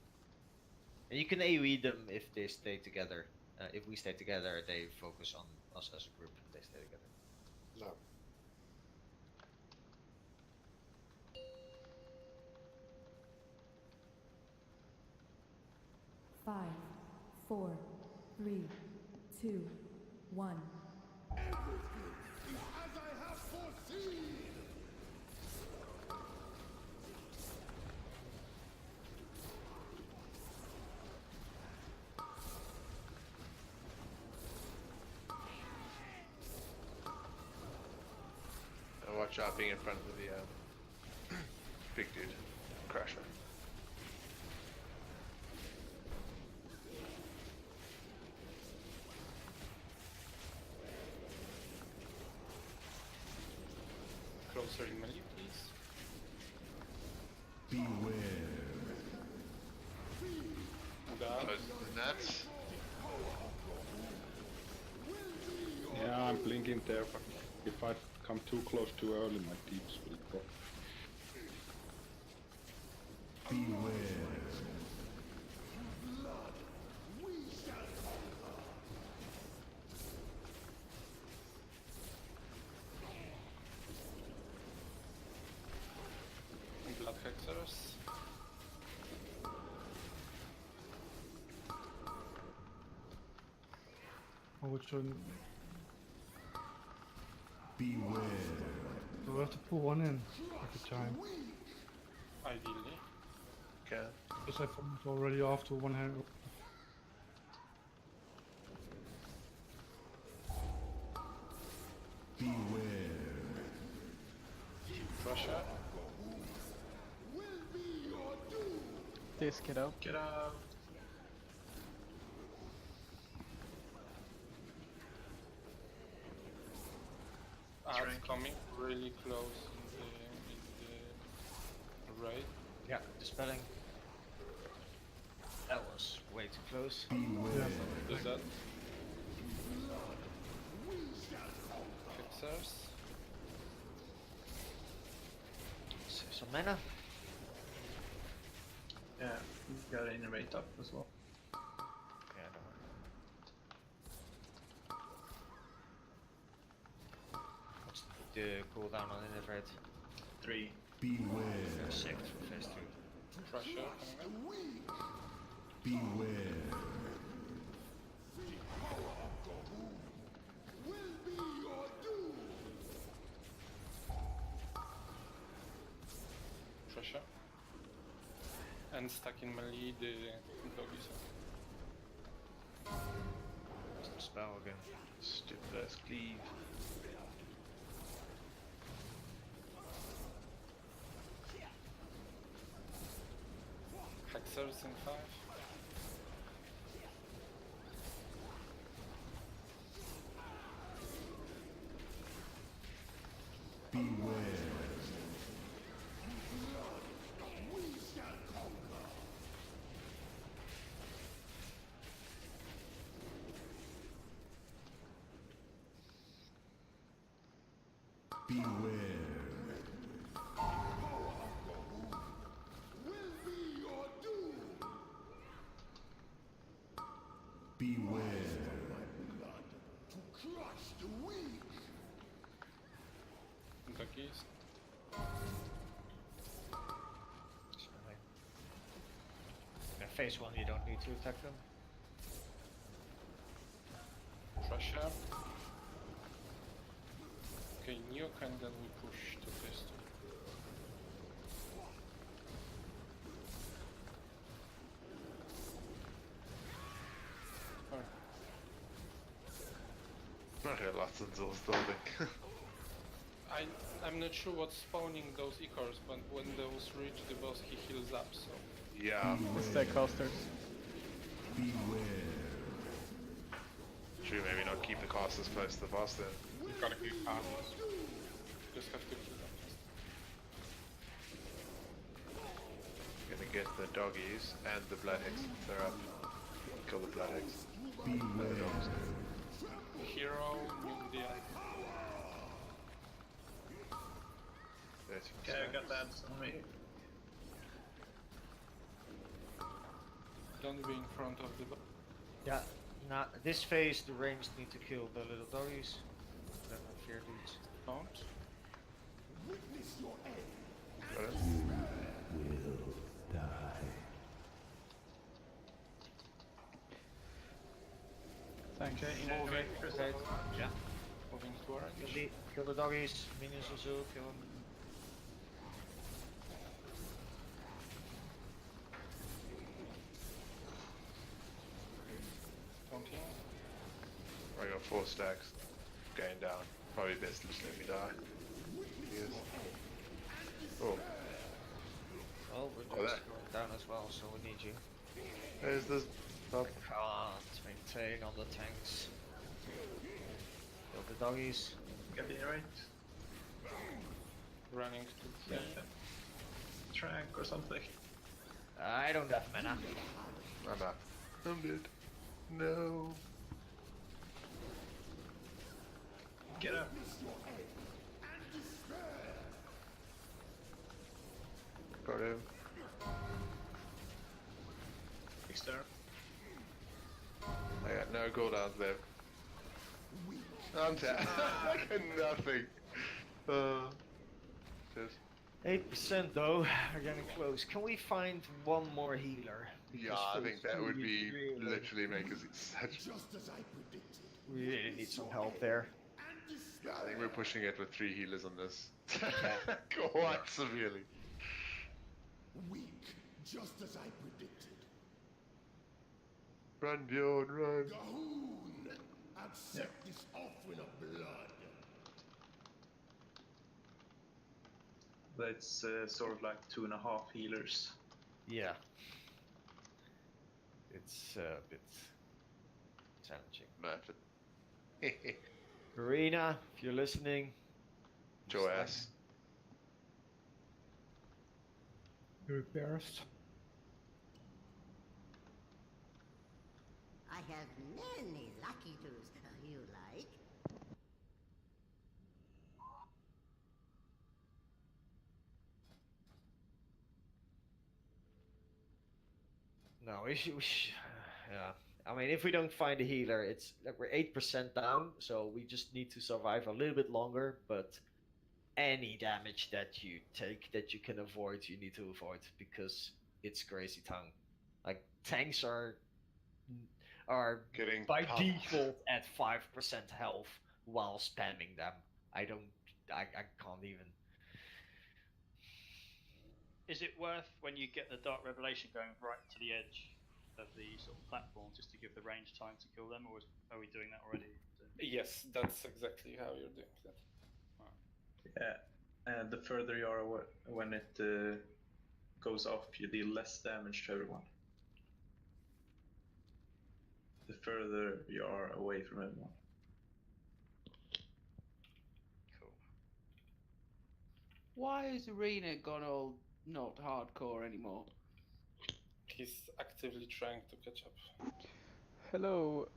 And you can AoE them if they stay together. If we stay together, they focus on us as a group, they stay together. No. Five, 4, 3, 2, 1. Everything is as I have foreseen. And watch out being in front of the big dude. Crusher. Closer in melee, please. Beware. Close to the nets. Yeah, I'm blinking there, but if I come too close too early, my deeps will drop. Beware. Blood. We shall Blood hexers. Oh, it shouldn't. beware. We'll have to pull one in at the time. Ideally. Okay. Because I found it already off to one hand. Beware. Pressure. Will be your doom. This, get out. Get out. It's coming really close in the raid. Yeah, dispelling. That was way too close. Beware. Does that? We shall Fixers. Save some mana. Yeah, you got to innovate up as well. Yeah, don't worry. What's the cooldown on Innerate? 3. beware. 6 for phase 2. Pressure. Beware. Will be your doom. Pressure. And stuck in melee, the doggies. What's the spell again? Stupid ass cleave. Lancers in 5. Beware. Beware. Will be your doom. Beware. My blood to crush the weak. Doggies. In phase 1 you don't need to attack them. Pressure. Okay, nuke and then we push to phase 2. Not here, Latzen's building. I'm not sure what's spawning those Icors, but when those reach the boss he heals up, so... Yeah. The stack casters. Beware. Should we maybe not keep the casters close to the boss then? You gotta keep casters. Just have to kill them. Gonna get the doggies and the bloodheads. They're up. Kill the bloodheads. Beware. Hero, nuke the end. Okay, I got that on me. Don't be in front of the boss. Yeah, now this phase the ranged need to kill the little doggies. Don't fear these. Don't. Witness your end. Got it? Will die. Thanks. Okay, Okay, okay. Yeah. Moving to orange. Kill the doggies, minions also, kill them. I got 4 stacks. Going down. Probably best to just let me die. Yes. Oh. Oh, we're Oh, just there. going down as well, so we need you. There's this. Oh. Can't maintain on the tanks. Kill the doggies. Get the right. Running to Yeah. Trank or something. I don't have mana. I'm up. I'm dead. No. Get up. Got him. Fix there. I got no cooldowns left. I'm tapped. I got nothing. Just. 8% though, we're getting close. Can we find one more healer? Yeah, I think that would be literally make us such. Just as I predicted. We really need some help there. Yeah, I think we're pushing it with 3 healers on this. Quite severely. Weak, just as I predicted. Run, Bjorn, run. Gahoon! Accept this offering of blood. That's sort of like 2.5 healers. Yeah. It's a bit challenging. Murphy. Karina, if you're listening. Joe ass. Repairs. I have many lucky tools you like. No, yeah. I mean, if we don't find a healer, it's like we're 8% down, so we just need to survive a little bit longer. But any damage that you take that you can avoid, you need to avoid because it's crazy tongue. Like tanks are Getting by pumped. default at 5% health while spamming them. I can't even. Is it worth when you get the Dark Revelation going right to the edge of the sort of platform just to give the range time to kill them, or are we doing that already? Yes, that's exactly how you're doing that. Yeah, and the further you are when it goes off, you deal less damage to everyone. The further you are away from everyone. Cool. Why has Arena gone all not hardcore anymore? He's actively trying to catch up. Hello,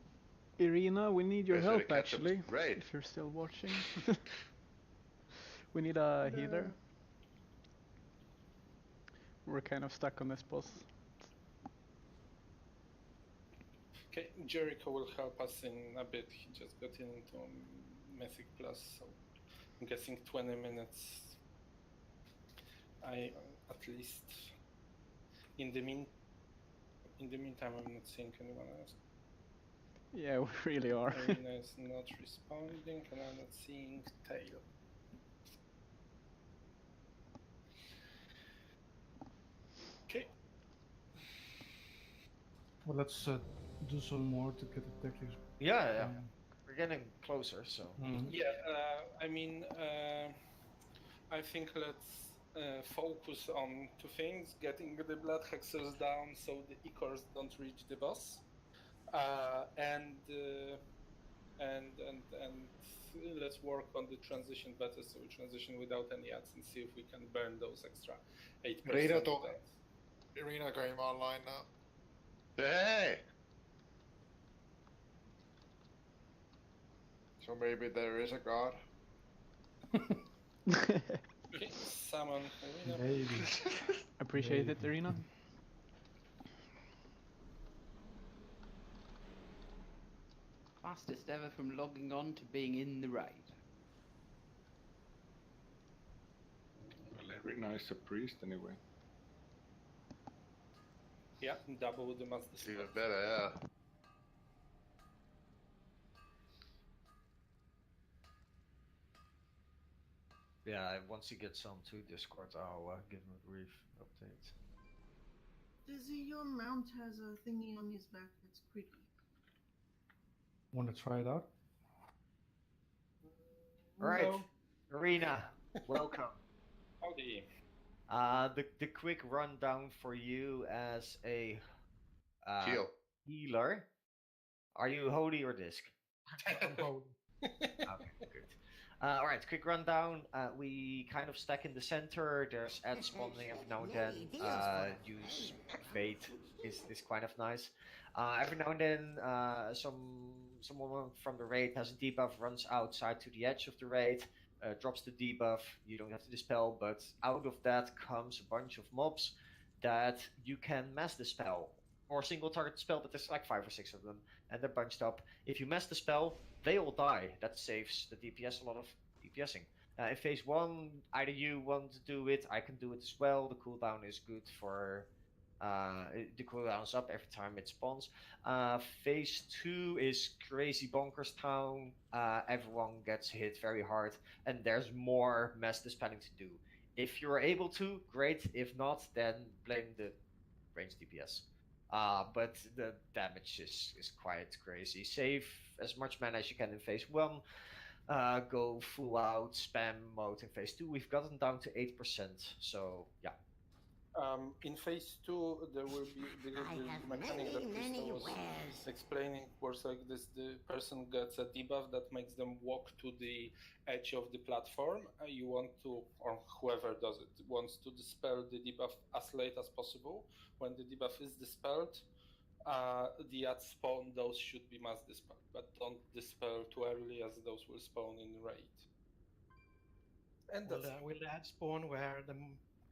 Irina. We need your Guys ready help to catch up actually. raid? If you're still watching, we need a healer. We're kind of stuck on this boss. Okay, Jericho will help us in a bit. He just got into Mythic Plus, so I'm guessing 20 minutes. At least. In the meantime, I'm not seeing anyone else. Yeah, we really are. Arena is not responding, and I'm not seeing Tail. Okay. Well, let's do some more to get the tech. Yeah. We're getting closer, so. Yeah, I mean, I think let's focus on two things: getting the blood hexers down so the Icors don't reach the boss, and let's work on the transition better, so we transition without any ads and see if we can burn those extra 8%. Arena going online now. Hey! So maybe there is a god. Okay, summon Arena. Maybe. Appreciate it, Irina. Fastest ever from logging on to being in the raid. Well, Irina is a priest anyway. Yeah, double the master. It's even better, yeah. Yeah, once he gets onto Discord, I'll give him a brief update. Dizzy, your mount has a thingy on his back that's creepy. Want to try it out? Alright, No. Arena, welcome. Howdy. The quick rundown for you as a healer. Are you holy or disc? I'm holy. Okay, good. Alright, quick rundown. We kind of stack in the center. There's ads spawning every now and then. Use Fate is kind of nice. Every now and then, someone from the raid has a debuff, runs outside to the edge of the raid, drops the debuff. You don't have to dispel, but out of that comes a bunch of mobs that you can mass dispel. Or single target spell, but there's like 5 or 6 of them, and they're bunched up. If you mass the spell, they all die. That saves the DPS a lot of DPSing. In phase 1, either you want to do it, I can do it as well. The cooldown is good for... the cooldown's up every time it spawns. Phase 2 is crazy bonkers town. Everyone gets hit very hard, and there's more mass dispelling to do. If you're able to, great. If not, then blame the range DPS. But the damage is quite crazy. Save as much mana as you can in phase 1. Go full out spam mode in phase 2. We've gotten down to 8%, so yeah. In phase 2, there will be the mechanic that Krista was explaining works like this. The person gets a debuff that makes them walk to the edge of the platform. You want to, or whoever does it, wants to dispel the debuff as late as possible. When the debuff is dispelled, the ads spawn, those should be mass dispelled, but don't dispel too early as those will spawn in raid. And will the ad spawn where the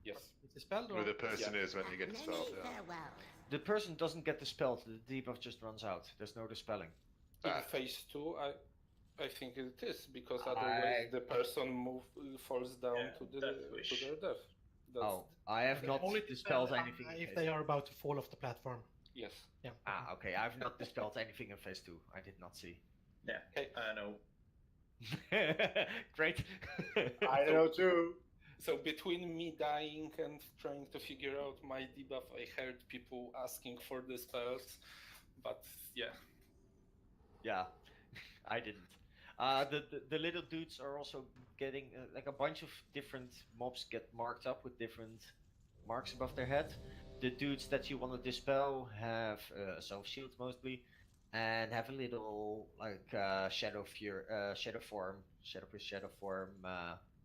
yes it's dispelled? Where the person is when you get dispelled, yeah. The person doesn't get dispelled, the debuff just runs out. There's no dispelling. In phase 2, I think it is, because otherwise the person falls down to their death. I have not only dispelled anything in if phase they 2. are about to fall off the platform. Yes. Yeah. Okay. I've not dispelled anything in phase 2. I did not see. Yeah, I know. Great. I know too. So between me dying and trying to figure out my debuff, I heard people asking for the spells, but yeah. Yeah, I didn't. The little dudes are also getting like a bunch of different mobs get marked up with different marks above their head. The dudes that you want to dispel have self shield mostly, and have a little like shadow form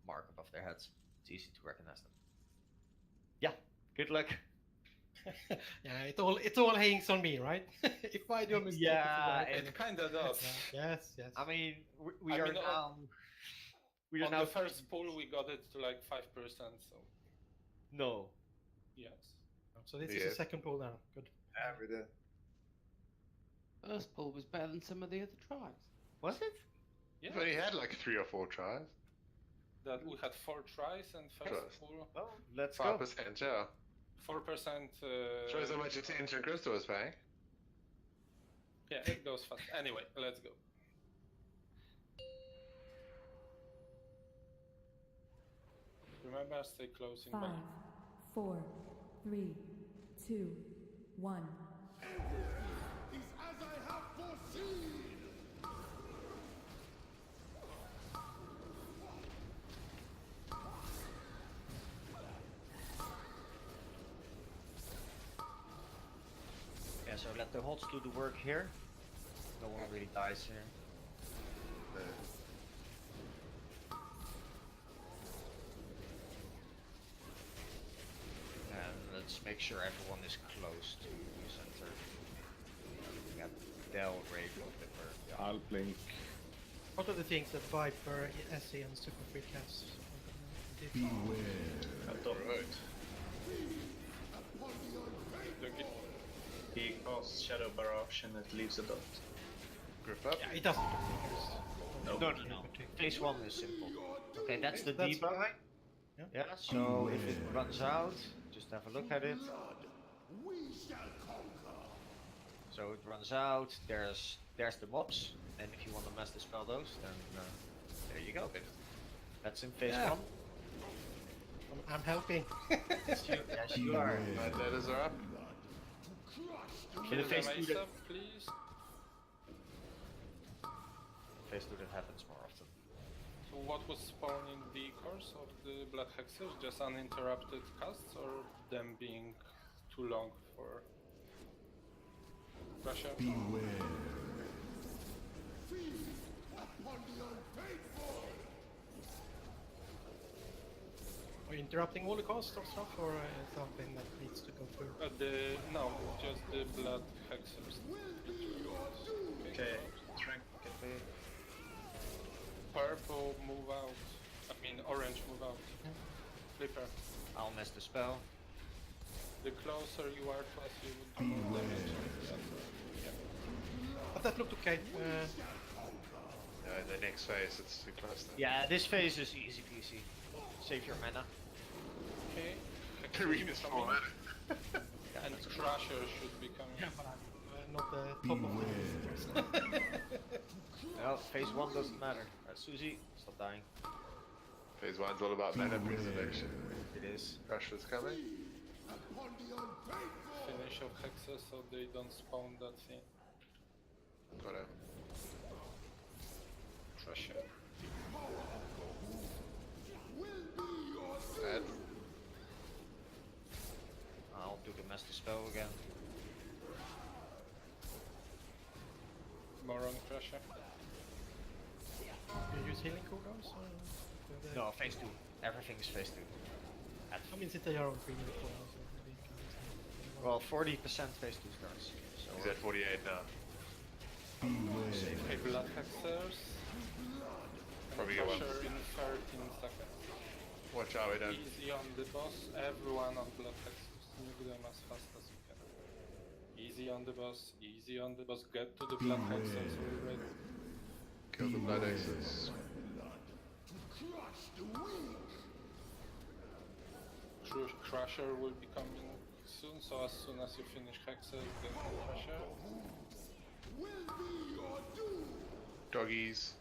mark above their heads. It's easy to recognize them. Yeah, good luck. Yeah, it all hangs on me, right? If I do a mistake, Yeah, It kinda does. Yes, yes. I mean, we I are mean, now. We are on now the first pull, we got it to like 5%, so No. yes. So this is the second pull now. Good. Yeah, we did. First pull was better than some of the other tries. Was it? Yeah. We've only had like 3 or 4 tries. That we had 4 tries and first First. pull Well, let's 5%, yeah. 4%. Shows how much attention Crystal was paying. Yeah, it goes fast. Anyway, let's go. Remember, stay close in 5, back. 4, 3, 2, 1. Is as I have foreseen. Yeah, so let the HOTS do the work here. No one really dies here. And let's make sure everyone is close to the center. We got Del, Raven, Clipper. I'll blink. What are the things that Viper, SE, and Super Freak has? He casts Shadow Barrage and it leaves a dot. Grip up. Yeah, it doesn't. No. Phase 1 is simple. Okay, that's the That's debuff. fine. Yeah, so if it runs out, just have a look at it. We shall conquer. So it runs out, there's the mobs, and if you want to mass dispel those, then there you go. That's in phase 1. I'm helping. Yes, you are. My letters are up. In the phase 2 that, please. phase 2 that happens more often. So what was spawning the course of the Blood Hexers? Just uninterrupted casts or them being too long for Russia? Beware. Feed upon the unfaithful. Are you interrupting all the costs of stuff, or something that needs to go through? No, just the Blood Hexers. Okay, Trank. Purple, move out. I mean, orange, move out. Flipper. I'll mass dispel. The closer you are to us, you would do more damage. Yeah. But that looked okay. No, in the next phase, it's too close now. Yeah, this phase is easy peasy. Save your mana. Okay. Kareem is 4 mana. And Crusher should be coming. Yeah, but I'm not the top of the list. Well, phase 1 doesn't matter. Susie, stop dying. Phase 1's all about mana preservation. It is. Crusher's coming. Upon the unfaithful. Finish of Hexes so they don't spawn that thing. Got it. Crusher. Bad. I'll do the mass dispel again. More on Crusher. You use healing cooldowns? Or No, phase 2. Everything is phase 2. I mean, since they are on premium cooldowns. Well, 40% phase 2 starts. So He's at 48 now. Okay, Blood Hexers. Probably get one. Crusher in 13 seconds. Watch out, we don't. Easy on the boss. Everyone on Blood Hexers. Nuke them as fast as you can. Easy on the boss. Easy on the boss. Get to the Blood Hexers already. Kill the blood axes. Crush the weak. Crusher will be coming soon, so as soon as you finish Hexer, get the Crusher. Will be your doom. Doggies.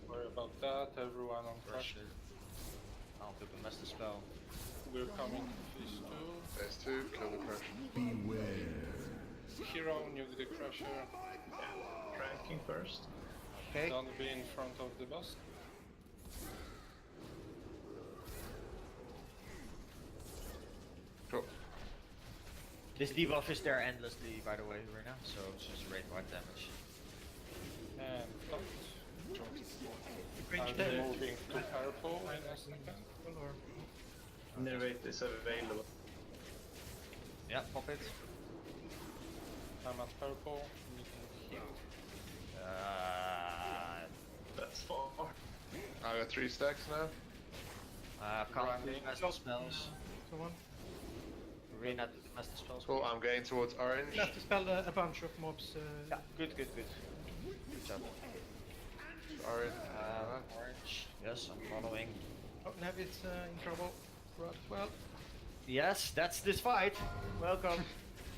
Worry about that, everyone on Crusher. I'll do the mass dispel. We're coming to phase 2. Phase 2, kill the Crusher. Beware. Hero, nuke the Crusher. Tranking first. Okay. Don't be in front of the boss. This debuff is there endlessly, by the way, right now, so it's just rate 1 damage. And close. Range Are there. they moving to purple in a second? Or Nervate is available. Yeah, pop it. I'm at purple, meeting him. That's far. I got 3 stacks now. Can't do master spells. someone. Arena did the master spells. Cool, I'm going towards orange. Left to spell a bunch of mobs. Yeah, good. Good job. Orange. Orange. Yes, I'm following. Oh, Nav is in trouble. Right, well. Yes, that's this fight. Welcome.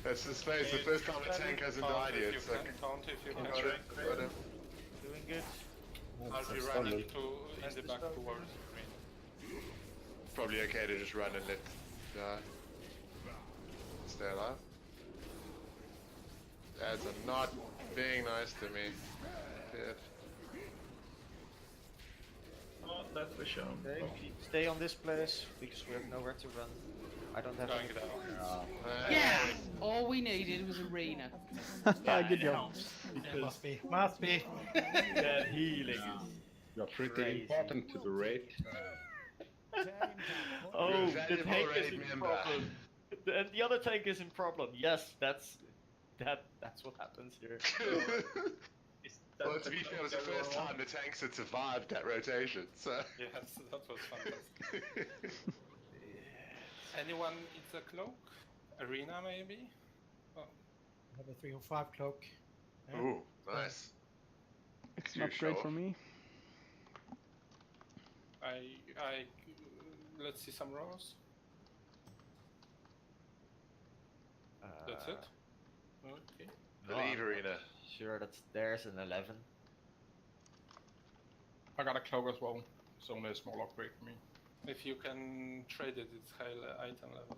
That's the space. The first time a tank hasn't died yet. So Taunt if you can. got it. Got him. Doing good. I'll be running in the back towards green. Probably okay to just run and let stay alive. Ads are not being nice to me. Shit. Oh, that was shown. Okay, stay on this place because we have nowhere to run. I don't have Going any. down. Yeah! All we needed was arena. Good job. Yeah, must be. Must be. That healing. You're pretty Crazy. important to the raid. Oh, the Valuable tank is raid in member. problem. And the other tank is in problem. Yes, that's what happens here. Well, to be fair, it was the first time the tanks had survived that rotation, so... Yes, that was fantastic. Anyone needs a cloak? Arena maybe? Oh. Have a 305 cloak. Yeah. Ooh, nice. It's You not great show for off. me. Let's see some rows. That's it? Okay. Believe arena. Sure, there's an 11. I got a cloak as well. It's only a small upgrade for me. If you can trade it, it's high item level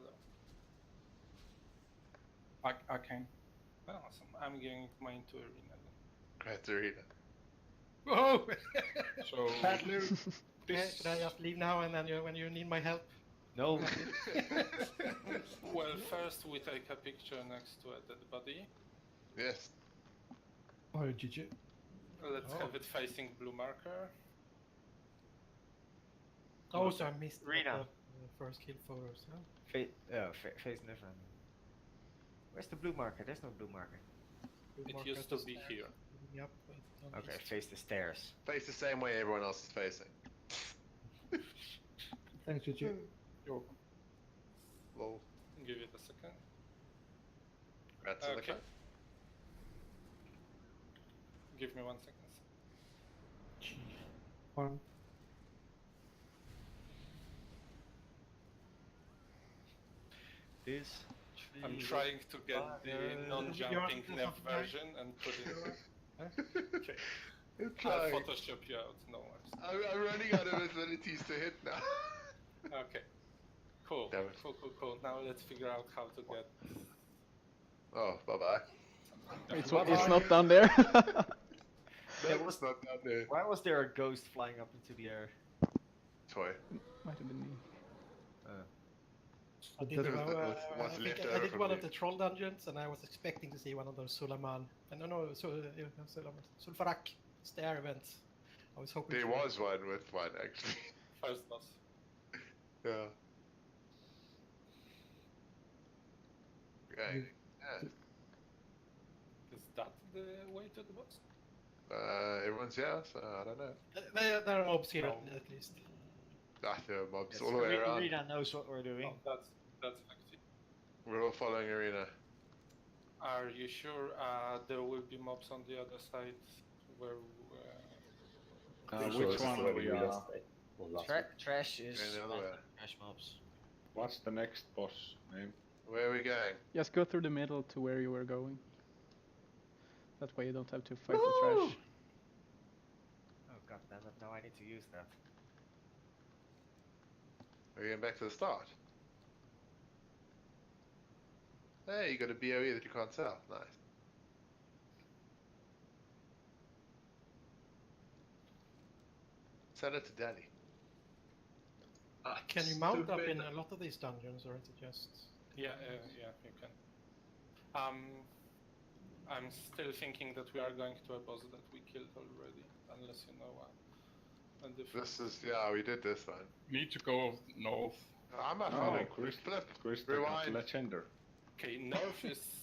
though. I can. Awesome. I'm giving mine to arena then. Great arena. Whoa! So Bad news. Can I just leave now and then when you need my help? No. Well, first we take a picture next to a dead body. Yes. Oh, GG. Let's have it facing blue marker. Oh, so I missed Arena. the first kill photos. Huh? Face different. Where's the blue marker? There's no blue marker. Blue It marker used to just be there. here. Yep. Okay, face the stairs. Face the same way everyone else is facing. Thanks, GG. Yo, Lol. Give it a second. Rats in the Okay. cut. Give me 1 second. One. This I'm trying to get the non-jumping you're- Nev version and put it. Okay. I'm I'll trying. Photoshop you out. No worries. I'm running out of abilities to hit now. Okay. Cool. Damn it. Cool. Now let's figure out how to get. Oh, bye-bye. It's not down there. That was not down there. Why was there a ghost flying up into the air? Toy. Might have been me. I did, What's I think left I over did from one you? of the troll dungeons, and I was expecting to see one of those Sulaman. No, Sulfarak stair events. I was hoping. There for- was one with one, actually. First boss. Yeah. Okay. Yeah. Is that the way to the boss? Everyone's here, so I don't know. There are mobs here at least. Ah, there are mobs Yes, all the way around. Arena knows what we're doing. Oh, that's active. We're all following arena. Are you sure there will be mobs on the other side where? Which one are we Trash is Going the other way. trash mobs. What's the next boss name? Where are we going? Just go through the middle to where you were going. That way you don't have to fight the trash. Oh god damn it, now I need to use that. We're going back to the start. Hey, you got a BOE that you can't sell. Nice. Sell it to Danny. Can you mount up in a lot of these dungeons, or is it just? Yeah, you can. I'm still thinking that we are going to a boss that we killed already, unless you know a different. This is, yeah, we did this one. Need to go north. I'm not Oh, following. Krista got Rewind. Legender. Okay, north is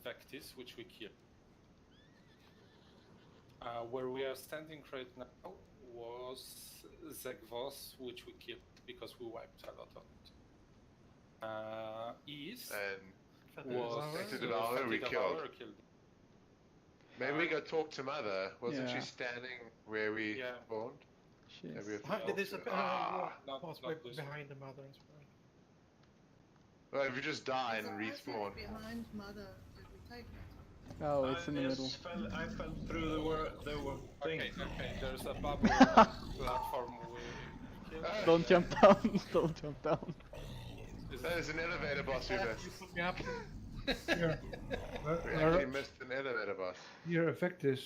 Vectis, which we killed. Where we are standing right now was Zegvos, which we killed because we wiped a lot on it. East was Devour, we killed. Maybe we go talk to Mother. Wasn't she standing where we spawned? Maybe we have to talk There's to a her. boss way behind the mother as well. Well, if you just die and There's a respawn. passage behind Mother. Did we take that? Oh, it's in the middle. I fell through the thing. Okay, there's a bubble platform we killed. Don't jump down. Don't jump down. There's an elevator boss we missed. Here. We actually missed an elevator boss. Here, Effectis.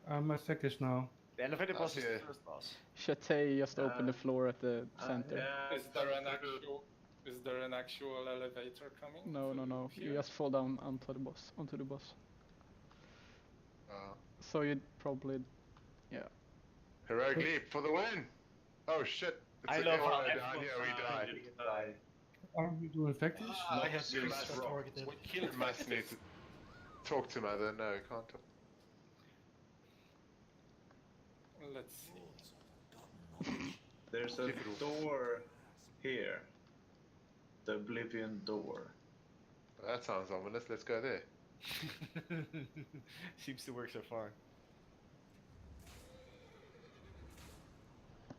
I'm Effectis now. The elevator boss is the first boss. Chate just opened the floor at the center. Is there an actual elevator coming? No. You just fall down onto the boss. So you'd probably, Heroic leap for the win! Oh shit! It's I a love game how where everyone's down here we die. Are we doing Effectis? I have Krista targeted. You must need to talk to Mother. No, you can't talk. Let's see. There's a door here. The Oblivion door. Well, that sounds ominous. Let's go there. Seems to work so far.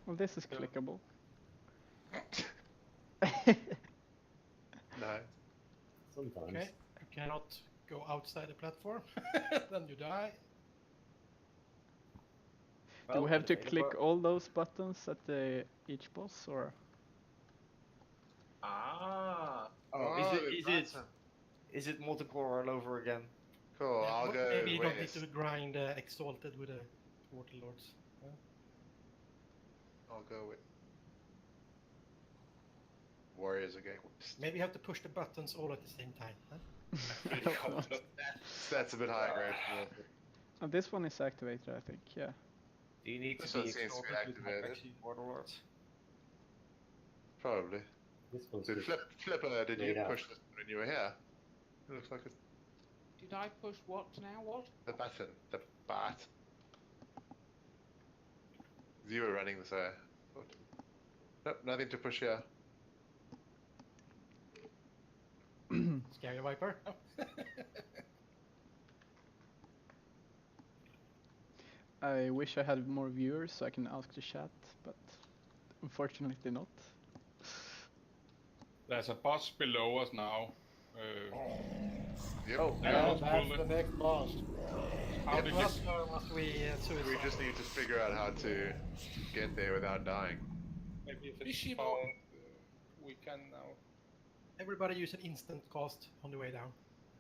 Well, this is clickable. No. Sometimes. Okay, you cannot go outside the platform, then you die. Do we have to click all those buttons at each boss, or? Ah. Is it multicore all over again? Cool. I'll go. Maybe you don't need west. to grind Exalted with the Water Lords. I'll go with Warriors again. Maybe you have to push the buttons all at the same time. Huh? That's a bit high grade. Oh, this one is activated, I think. Yeah. Do you need This to one be seems to be exalted with activated. actually Warlords? Probably. This one's Did just Flipper, did you laid out. push this when you were here? It looks like it's Did I push what now? What? the button. The bat. You were running this way. Nope, nothing to push here. Scary Viper. I wish I had more viewers so I can ask the chat, but unfortunately not. There's a boss below us now. Yep. Oh, that's the next boss. How did this? We just need to figure out how to get there without dying. Maybe if it's spawned, we can now. Everybody use an instant cast on the way down.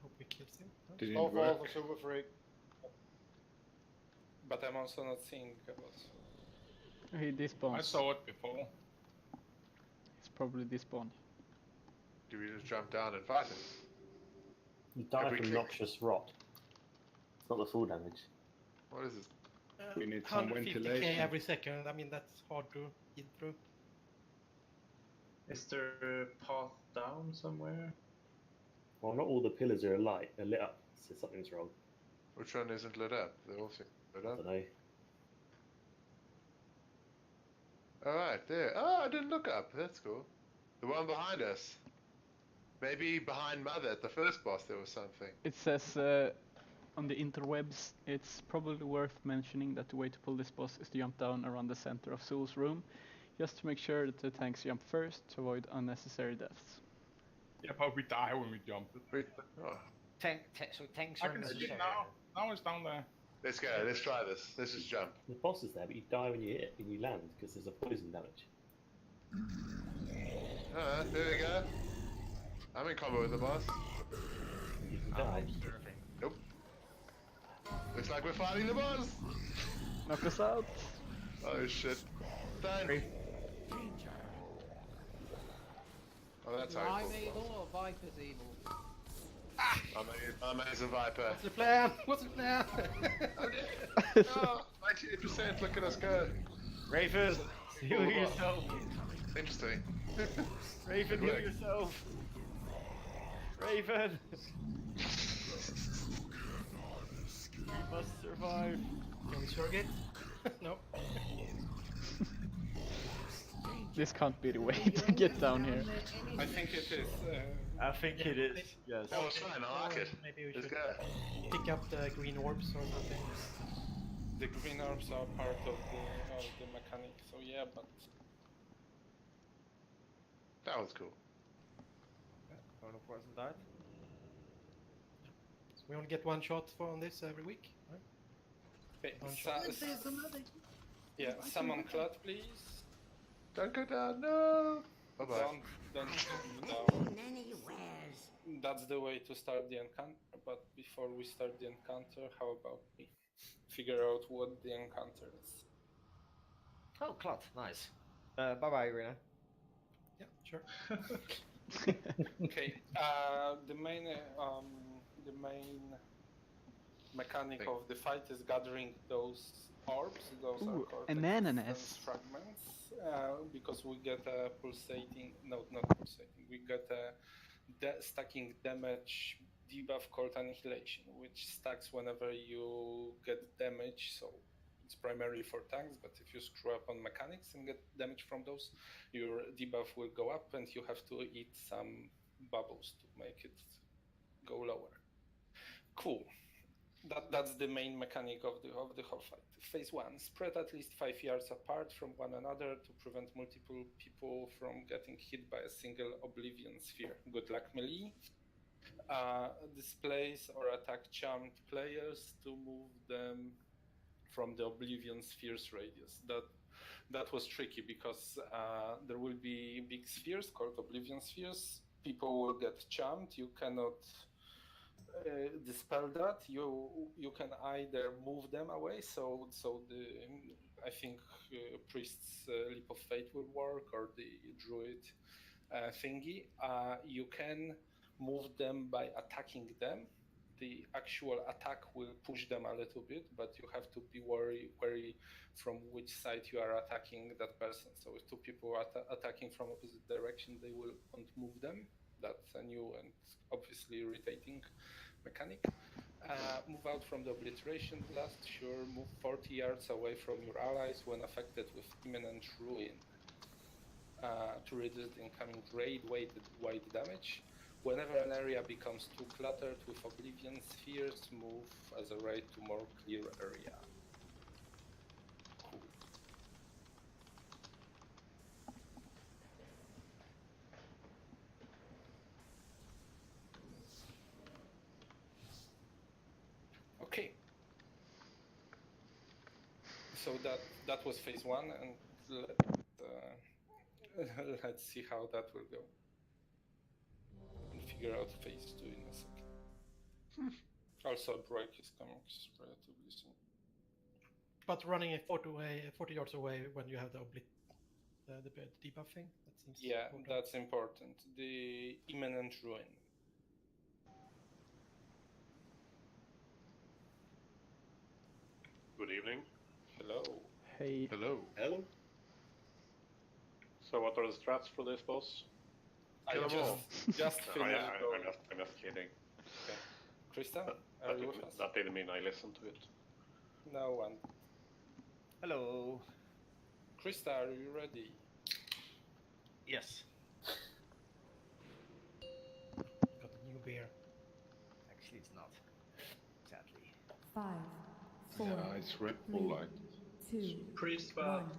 Hope we kills him. Snowfall for Super Freak. But I'm also not seeing boss. He despawns. I saw it before. It's probably despawned. Do we just jump down and fight him? You die If we from click- noxious rot. It's not the full damage. What is this? We need some 150k ventilation. every second. I mean, that's hard to get through. Is there a path down somewhere? Well, not all the pillars are lit up, so something's wrong. Which one isn't lit up? They all seem lit I up. don't know. Alright, there. Oh, I didn't look up. That's cool. The one behind us. Maybe behind Mother at the first boss there was something. It says on the interwebs, it's probably worth mentioning that the way to pull this boss is to jump down around the center of Zul's room, just to make sure that the tanks jump first to avoid unnecessary deaths. Yeah, but we die when we jump. Oh. So tanks I are can see it necessary. now. Now it's down there. Let's go, let's try this. Let's just jump. The boss is there, but you die when you hit, when you land, because there's a poison damage. Alright, there we go. I'm in combo with the boss. You can die. Nope. Looks like we're fighting the boss! Knock us out! Oh shit. Done. Oh, that's I'm hopeful. evil or Viper's evil? I'm a Viper. What's the plan? What's the plan? Oh, 98%, look at us go. Raven, heal yourself. Interesting. Raven, heal yourself. Raven. You must survive. Can we surrogate? No. This can't be the way to get down here. I think it is. I think it is, yes. That was fine, I like it. Maybe we Let's should go. pick up the green orbs or something. The green orbs are part of the mechanic, so yeah, but That was cool. One person died. So we only get one shot on this every week, right? okay, One shot. yeah, summon Clut, please. Don't go down, no! Bye-bye. Don't go down. That's the way to start the encounter, but before we start the encounter, how about we figure out what the encounter is? Oh, Clot, nice. Bye-bye, Irina. Yeah, sure. Okay, the main mechanic of the fight is gathering those orbs. Those are called an existence ananas. fragments, because we get a pulsating. No, not pulsating. We get a stacking damage debuff called Annihilation, which stacks whenever you get damage. So it's primarily for tanks, but if you screw up on mechanics and get damage from those, your debuff will go up, and you have to eat some bubbles to make it go lower. Cool. That's the main mechanic of the whole fight. Phase 1, spread at least 5 yards apart from one another to prevent multiple people from getting hit by a single Oblivion Sphere. Good luck, melee. Displace or attack charmed players to move them from the Oblivion Sphere's radius. That was tricky because there will be big spheres called Oblivion Spheres. People will get charmed. You cannot dispel that. You can either move them away, so I think Priest's Leap of Fate will work, or the Druid thingy. You can move them by attacking them. The actual attack will push them a little bit, but you have to be wary from which side you are attacking that person. So if two people are attacking from opposite direction, they will not move them. That's a new and obviously irritating mechanic. Move out from the obliteration blast. Sure, move 40 yards away from your allies when affected with imminent ruin to reduce the incoming raid-wide damage. Whenever an area becomes too cluttered with Oblivion Spheres, move as a raid to more clear area. Cool. Okay. So that was phase 1, and let's see how that will go. And figure out phase 2 in a second. Also, break is coming relatively soon. But running 40 yards away when you have the debuff thing, that seems important. That's important. The imminent ruin. Good evening. Hello. Hey. Hello. Hello. So what are the strats for this boss? I Kill 'em all. just Oh, finished. yeah, I'm just kidding. Okay. Krista, are you with us? That didn't mean I listened to it. No one. Hello. Krista, are you ready? Yes. Got a new beer. Actually, it's not. Sadly. 5, 4, Yeah, it's Red Bull like. 2, Priest 1.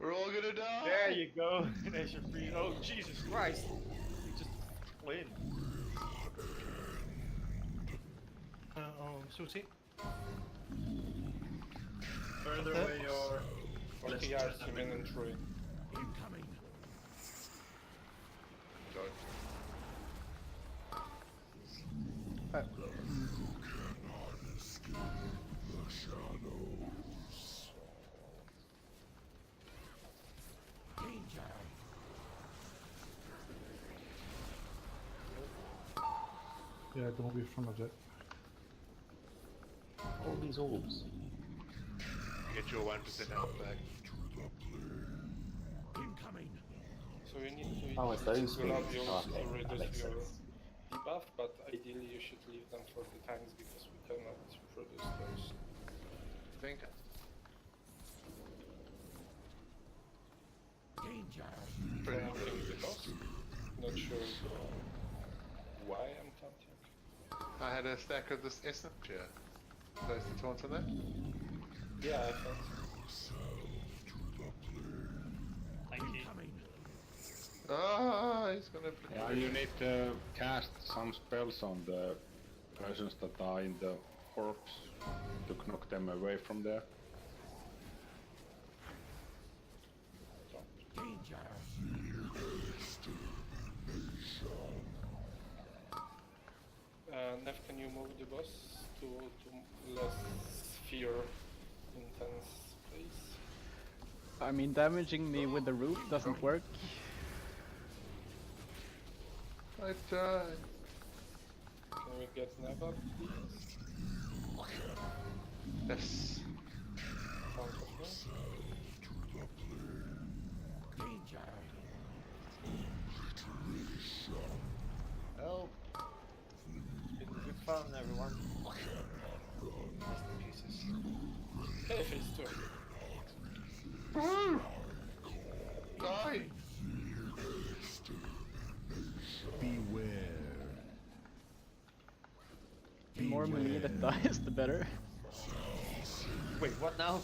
We're all gonna die! There you go. There's your free. Oh, Jesus Christ. You just win. Susie? Further away or 40 yards, imminent ruin. Incoming. Yeah, don't be in front of it. All these orbs. Get your 1% health back. Incoming. So you need to Oh, it's those globules things. Oh, okay, to that reduce makes your sense. debuff, but ideally you should leave them for the tanks because we cannot produce those. Think. Danger. Counting the boss. Not sure why I'm counting. I had a stack of this essence here. Close to taunt on that. Yeah, I thought so. Thank you. Ah, he's gonna. Yeah, you need to cast some spells on the persons that are in the orbs to knock them away from there. Danger. Nev, can you move the boss to less sphere intense place? I mean, damaging me with the roof doesn't work. I tried. Can we get Nev up, please? Yes. Front of me. Danger. Well, it's been good fun, everyone. Rest in pieces. Hey, phase 2. Die! Beware. The more melee that dies, the better. Wait, what now?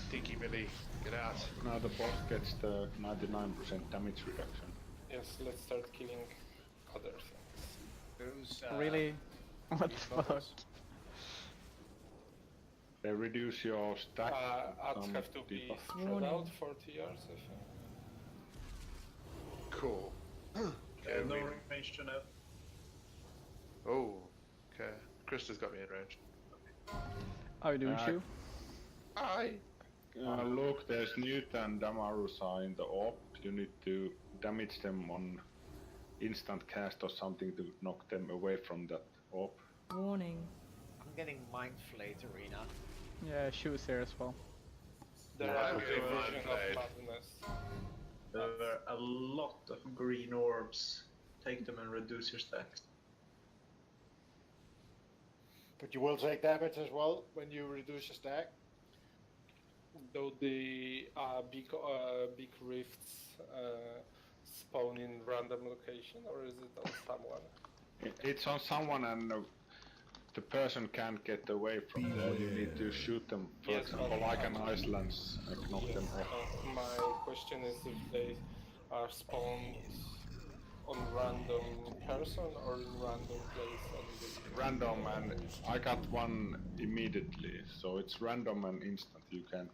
Stinky Billy, get out. Now the boss gets the 99% damage reduction. Yes, let's start killing other things. Who's, Really? What the fuck? They reduce your stack. Ads some have to be debuff. spread out 40 yards, I think. Cool. Okay, No we- range to Nev. Oh, okay. Krista's got me in range. How you doing, Shu? Hi! Look, there's Newt and Damarus are in the orb. You need to damage them on instant cast or something to knock them away from that orb. Warning. I'm getting mind flayed, Arena. Yeah, Shu is here as well. There Yeah, are okay, division mind of flayed. madness. There are a lot of green orbs. Take them and reduce your stacks. But you will take damage as well when you reduce your stack. Though the big rifts spawn in random location, or is it on someone? It's on someone and the person can't get away from there. You need to shoot them, for Yes, example, but- like an Iceland's, and knock them off. My question is if they are spawned on random person or in random place on the Random, and I got one immediately, so it's random and instant. You can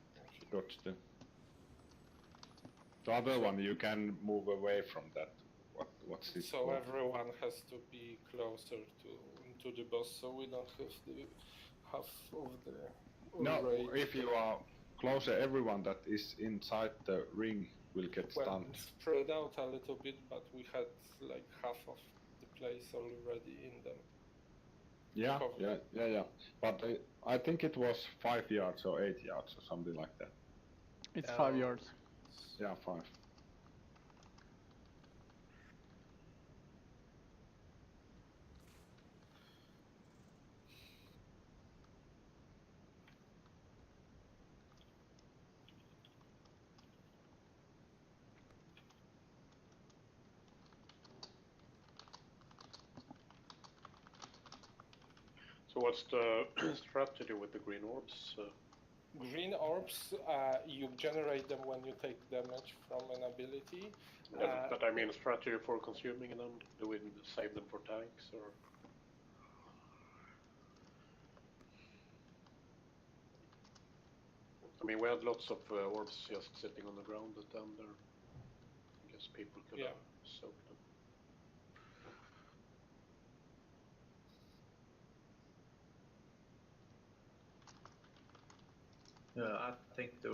dodge them. The other one you can move away from that. What's this So called? everyone has to be closer to the boss, so we don't have the half of the No, raid. if you are closer, everyone that is inside the ring will get Well, stunned. spread out a little bit, but we had like half of the place already in them. Yeah, cover. yeah. But I think it was 5 yards or 8 yards or something like that. It's 5 yards. Yeah, 5. So what's the strategy with the green orbs? Green orbs, you generate them when you take damage from an ability. But I mean strategy for consuming them? Do we save them for tanks or? I mean, we had lots of orbs just sitting on the ground down there. I guess people could have soaked them. Yeah, I think there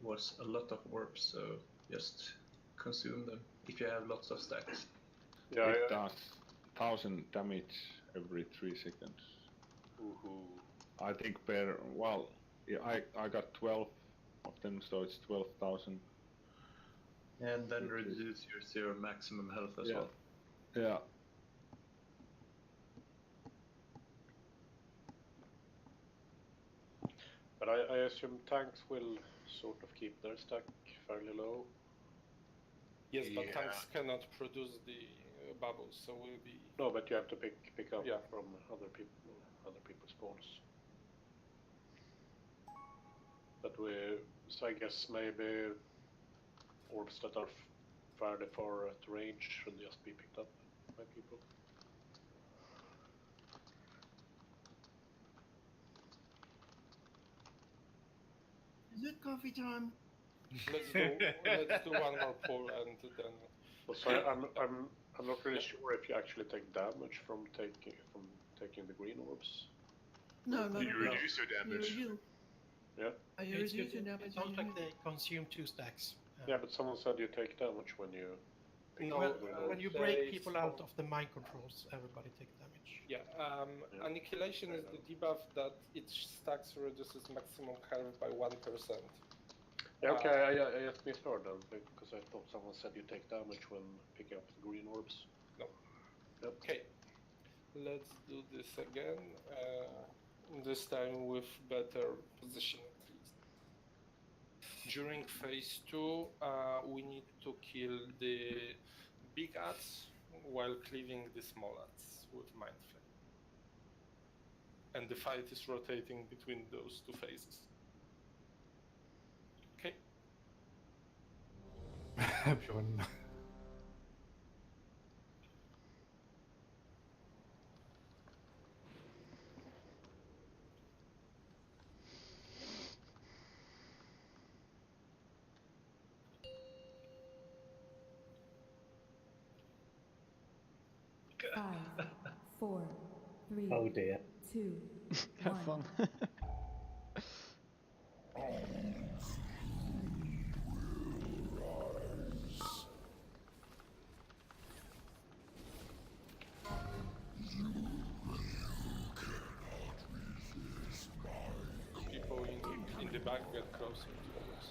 was a lot of orbs, so just consume them if you have lots of stacks. Yeah, It does. 1000 damage every 3 seconds. Woohoo. I think well, yeah, I got 12 of them, so it's 12,000. And then reduce your maximum health as well. Yeah. But I assume tanks will sort of keep their stack fairly low. Yes, but tanks cannot produce the bubbles, so we'll be. No, but you have to pick up from other people's spawns. But so I guess maybe orbs that are fairly far at range should just be picked up by people. Is it coffee time? Let's do one more pull and then. Well, so I'm not really sure if you actually take damage from taking the green orbs. No. You reduce your damage. Yeah. You reduce your damage. It sounds like they consume 2 stacks. Yeah, but someone said you take damage when you. When you break people out of the mind controls, everybody takes damage. Yeah, Annihilation is the debuff that each stacks reduces maximum health by 1%. Yeah, okay, I just misheard them, because I thought someone said you take damage when picking up the green orbs. No. Yep. Okay, let's do this again, this time with better positioning. During phase 2, we need to kill the big ads while cleaving the small ads with Mind Flame. And the fight is rotating between those 2 phases. Okay. Bjorn. Five, 4, 3, Oh dear. 2, Have 1. fun. People in the back get closer to us.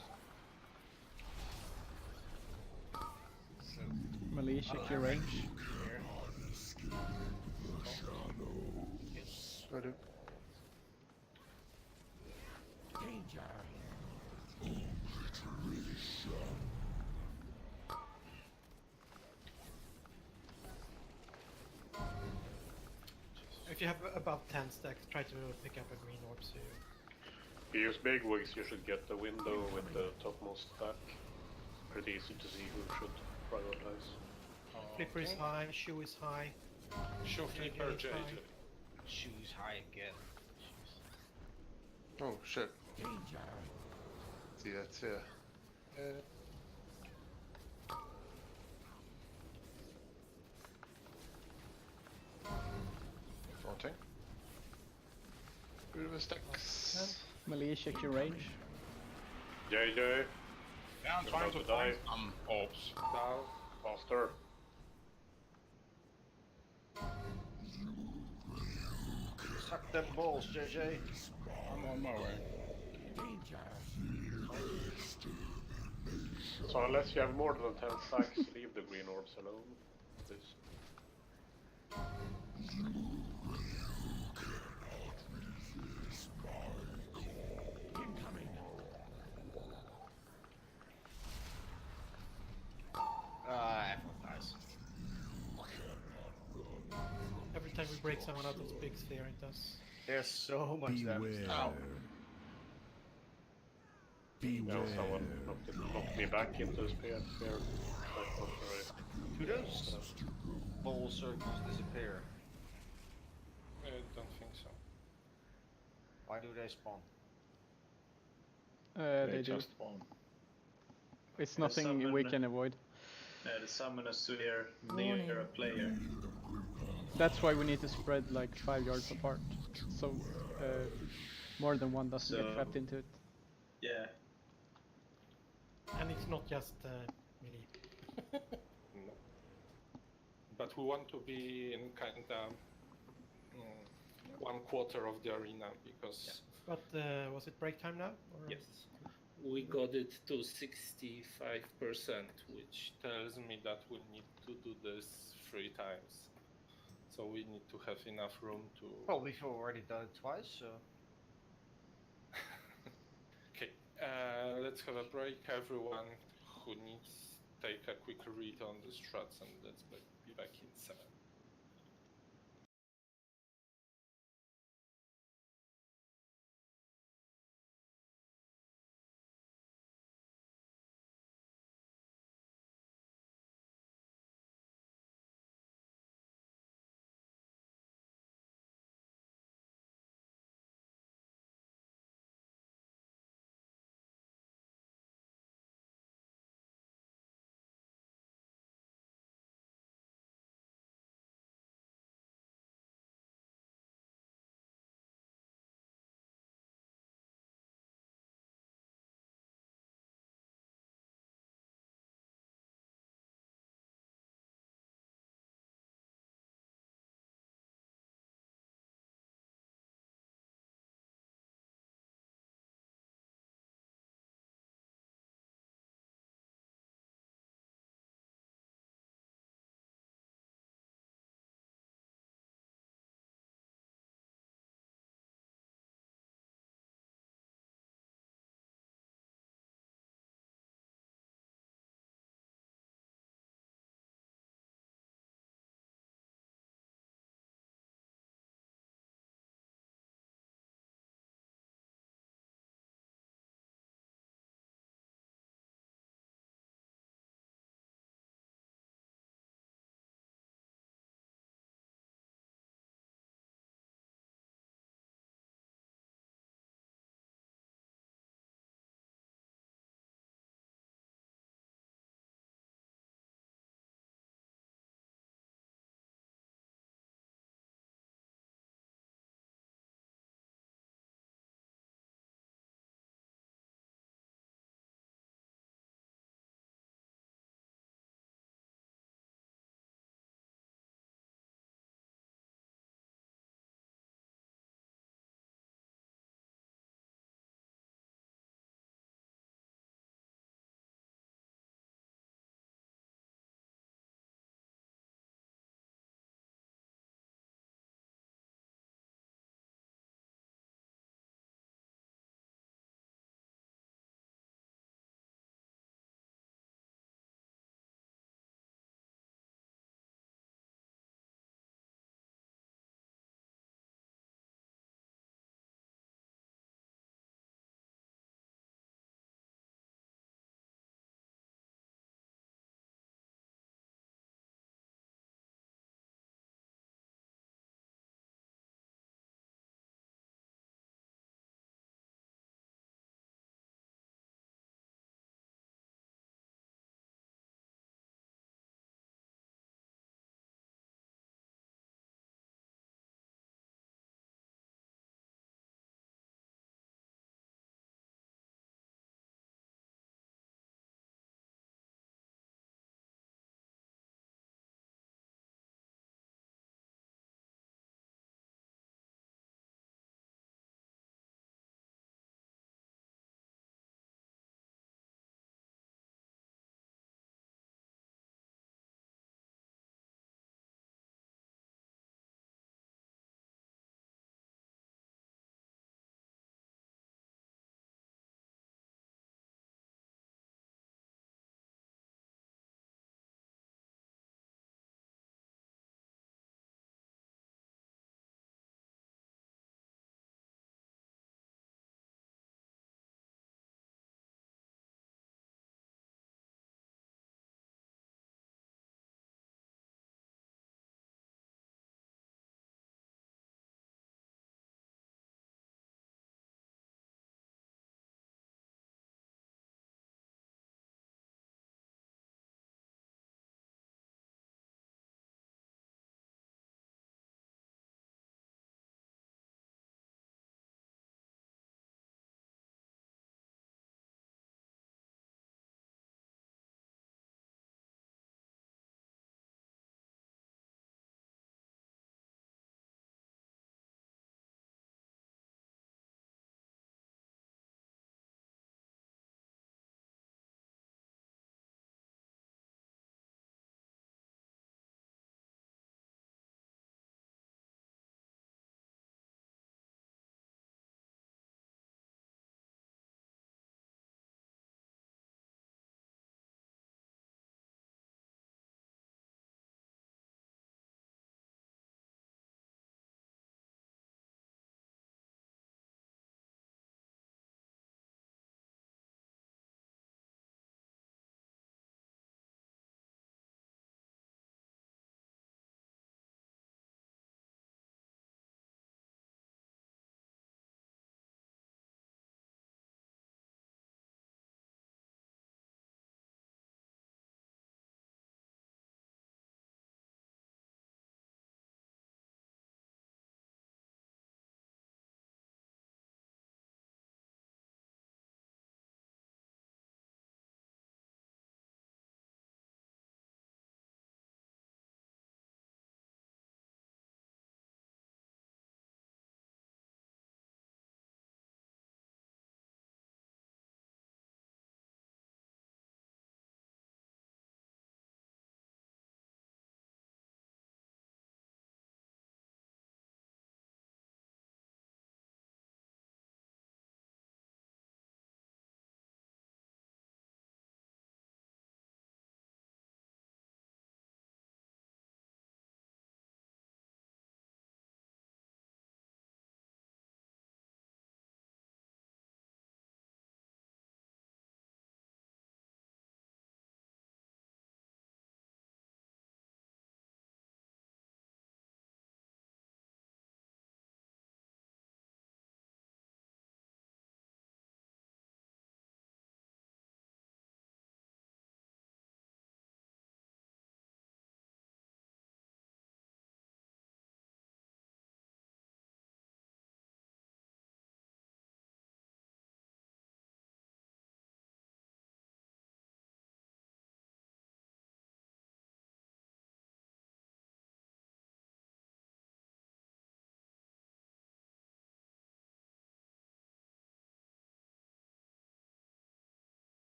Melee, check your range. I do. If you have about 10 stacks, try to pick up a green orb. So If you use big wigs, you should get the window with the topmost stack. Pretty easy to see who should prioritize. Flipper is high, shoe is high. Shoe flipper, JJ. Shoes high again. Oh shit. See, that's here. Fronting. River stacks. Melee, check your range. JJ. Yeah, I'm trying to find some orbs. Down. Faster. Suck them balls, JJ. I'm on my way. So unless you have more than 10 stacks, leave the green orbs alone, please. Nice. Every time we break someone out of this big sphere, it does. There's so much damage. Beware. Now someone knocked me back into the spear. Do those ball circles disappear? I don't think so. Why do they spawn? They do. just spawn. It's nothing we can avoid. The summon a sphere near a player. That's why we need to spread like 5 yards apart, so more than one doesn't get trapped into it. Yeah. And it's not just melee. No. But but we want to be in kind of 1/4 of the arena because. But was it break time now? Or? Yes. We got it to 65%, which tells me that we need to do this 3 times. So we need to have enough room to. Well, we've already done it twice, so. Okay, let's have a break. Everyone who needs, take a quick read on the strats, and let's be back in 7.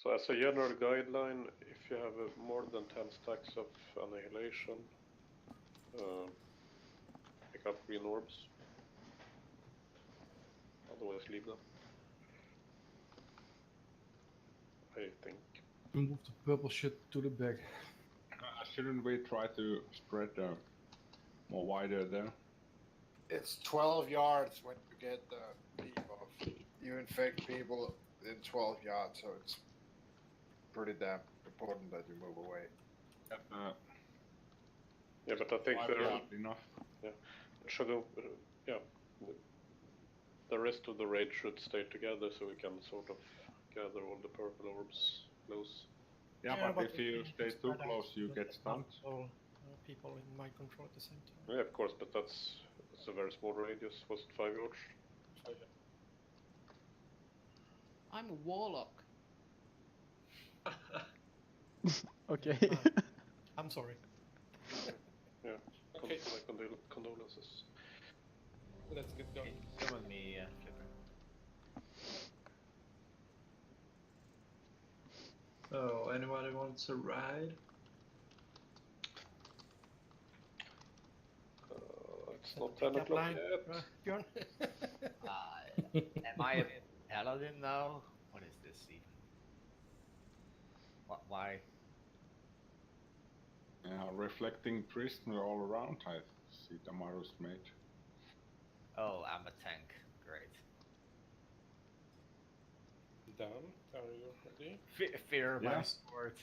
So as a general guideline, if you have more than 10 stacks of annihilation, pick up green orbs. Otherwise leave them. I think. Move the purple shit to the back. Shouldn't we try to spread more wider there? It's 12 yards when you get the POV. You infect people in 12 yards, so it's pretty damn important that you move away. Yeah, but I think enough. Yeah, it should go. Yeah, the rest of the raid should stay together, so we can sort of gather all the purple orbs close. Yeah, but if you stay too close, you get stunned. All people in my control at the same time. Yeah, of course, but that's a very small radius. Was it 5 yards? 5. I'm a warlock. Okay. I'm sorry. Yeah. Okay. My condolences. Let's get going. Come with me, Flipper. So, anybody wants a ride? It's not 10 o'clock yet. Bjorn? Am I a paladin now? What is this even? Why? Reflecting prisoner all around, I see Damaru's mate. Oh, I'm a tank. Great. Dan, are you ready? Fear my Yeah. sword.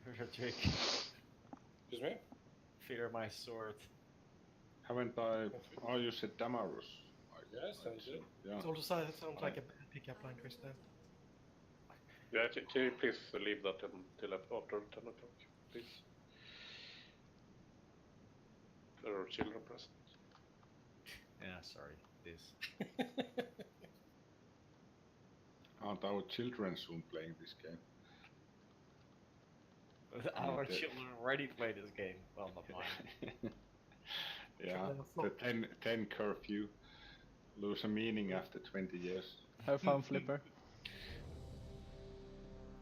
Roderick. Excuse me? Fear my sword. Haven't I? Oh, you said Damarus. Yes, I did. Yeah. It also sounds like a pickup line, Kristen. Yeah, can you please leave that until after 10 o'clock, please? There are children present. Yeah, sorry. This. Aren't our children soon playing this game? Our children already play this game. Well, not mine. Yeah, the 10 curfew lose a meaning after 20 years. Have fun, Flipper.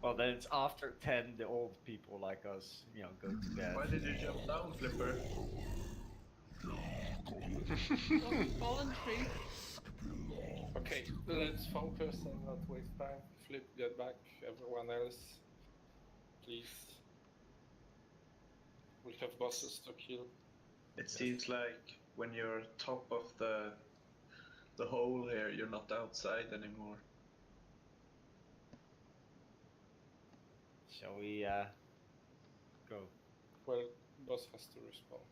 Well, then it's after 10, the old people like us, go to bed. Why did you jump down, Flipper? Voluntary. Okay, let's focus and not waste time. Flip, get back. Everyone else, please. We have bosses to kill. It seems like when you're top of the hole here, you're not outside anymore. Shall we go? Well, boss has to respawn.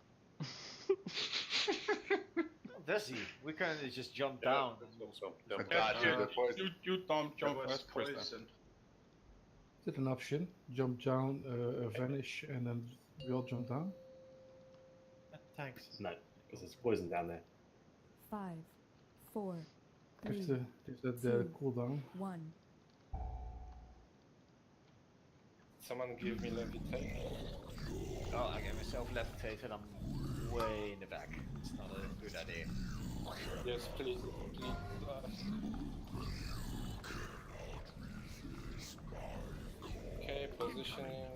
Does he? We can just jump down. You don't jump There was first, Kristen. poison. Is it an option? Jump down, vanish, and then we all jump down? Thanks. No, because there's poison down there. 5, 4, 3, Is that cooldown? 1. Someone give me levitate. Oh, I get myself levitated. I'm way in the back. It's not a good idea. Yes, please. Okay, positioning.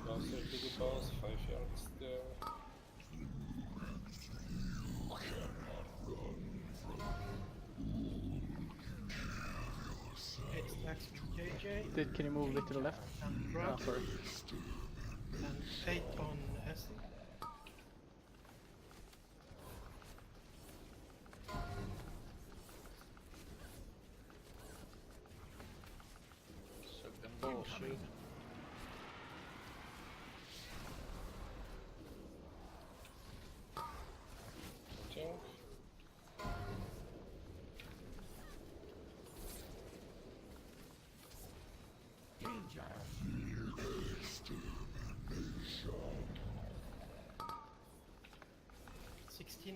Closer to the boss, 5 yards there. Eight stacks from JJ. Can you move a bit to the left? And Ah, Brad. sorry. And 8 on Essie. Suck them bullshit. Junk.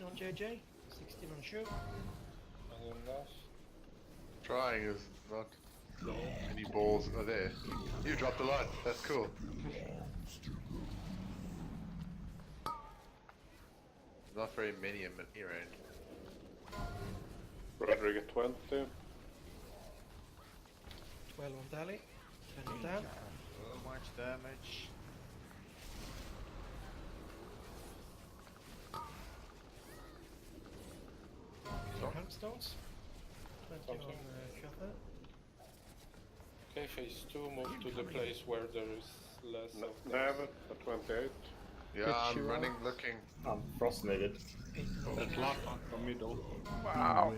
On JJ, 16 on Shoe. Enough. Trying is not any balls are there. You dropped a lot. That's cool. Not very many around. Roderick at 20. 12 on Dally. 10 on Dan. So much damage. Helmstones. 20 on Kjotve. Okay, phase 2, move to the place where there is less of Nav at 28. Yeah, I'm running, looking. I'm frostmated. There's a lot on the middle. Wow.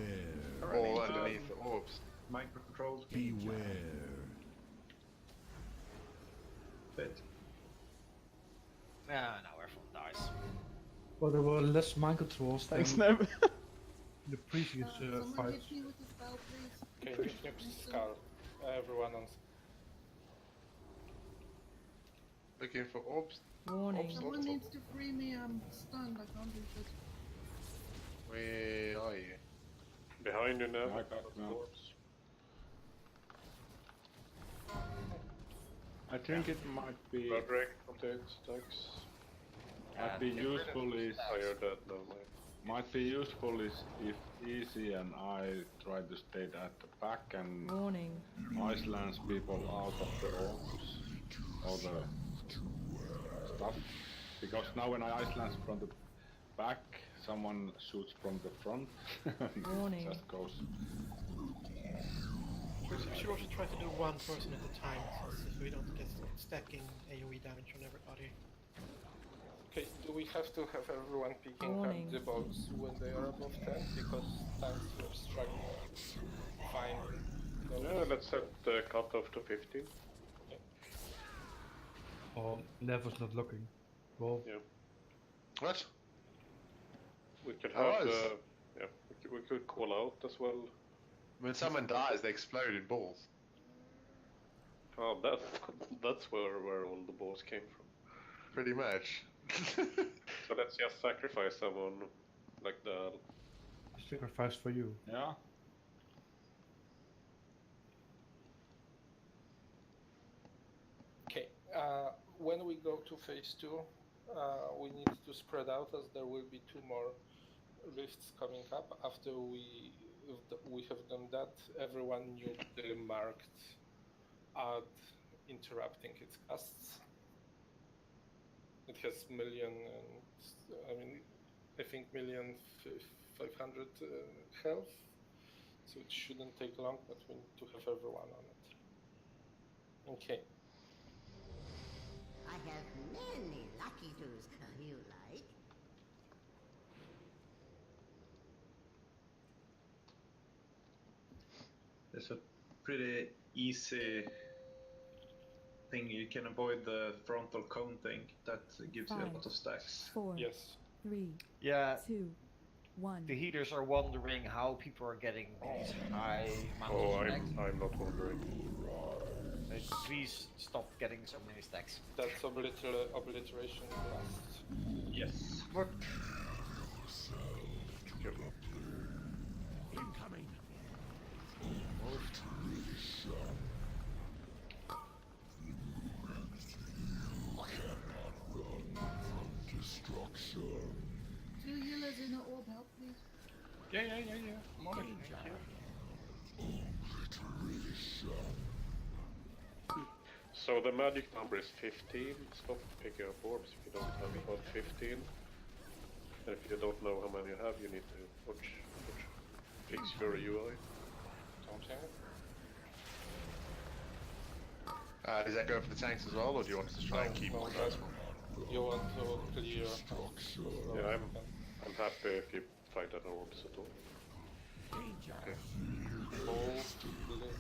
All underneath the orbs. Micro control. Beware. Bit. Ah, now everyone dies. Well, there were less mind controls than Thanks, Neb. the previous Someone fights. hit me with a spell, please. Okay, nuke Scar. Everyone on. Looking for orbs. Warning. Someone needs to free me. I'm stunned. I can't do shit. Where are you? Behind you now. I got now. I think it might be Roderick, 28 stacks. might be useful is Higher dead now, mate. might be useful is if Easy and I try to stay at the back and Warning. Iceland's people out of the orbs or the stuff. Because now when I Iceland's from the back, someone shoots from the front. Warning. Just goes. We should also try to do one person at a time, so we don't get stacking AoE damage on everybody. Okay, do we have to have everyone picking Warning. up the bolts when they are above 10? Because tanks were struggling finding those. Yeah, let's set the cutoff to 15. Oh, Never's not looking. Well, Yeah. What? We could Oh, have is- yeah, we could call out as well. When someone dies, they explode in balls. Oh, that's where all the balls came from. Pretty much. So let's just sacrifice someone like that. sacrifice for you. Yeah. Okay, when we go to phase 2, we need to spread out as there will be 2 more rifts coming up. After we have done that, everyone knew the marked ad interrupting its casts. It has I think 1,500,000 health, so it shouldn't take long, but we need to have everyone on it. Okay. I have many lucky twos you like. There's a pretty easy thing. You can avoid the frontal cone thing. That gives you a lot of stacks. 4, Yes. 3, Yeah. 2, 1. The healers are wondering how people are getting these high amounts Oh, of stacks. I'm not wondering. Please stop getting so many stacks. That's obliteration blast. Yes. What? Incoming. Two healers in an orb, help please. Yeah. I'm on it. So the magic number is 15. Stop picking up orbs if you don't have about 15. And if you don't know how many you have, you need to fix your UI. Something. Does that go for the tanks as well, or do you want us to try and keep No, on that- those one? You want to clear. Yeah, I'm happy if you fight at orbs at all. Okay.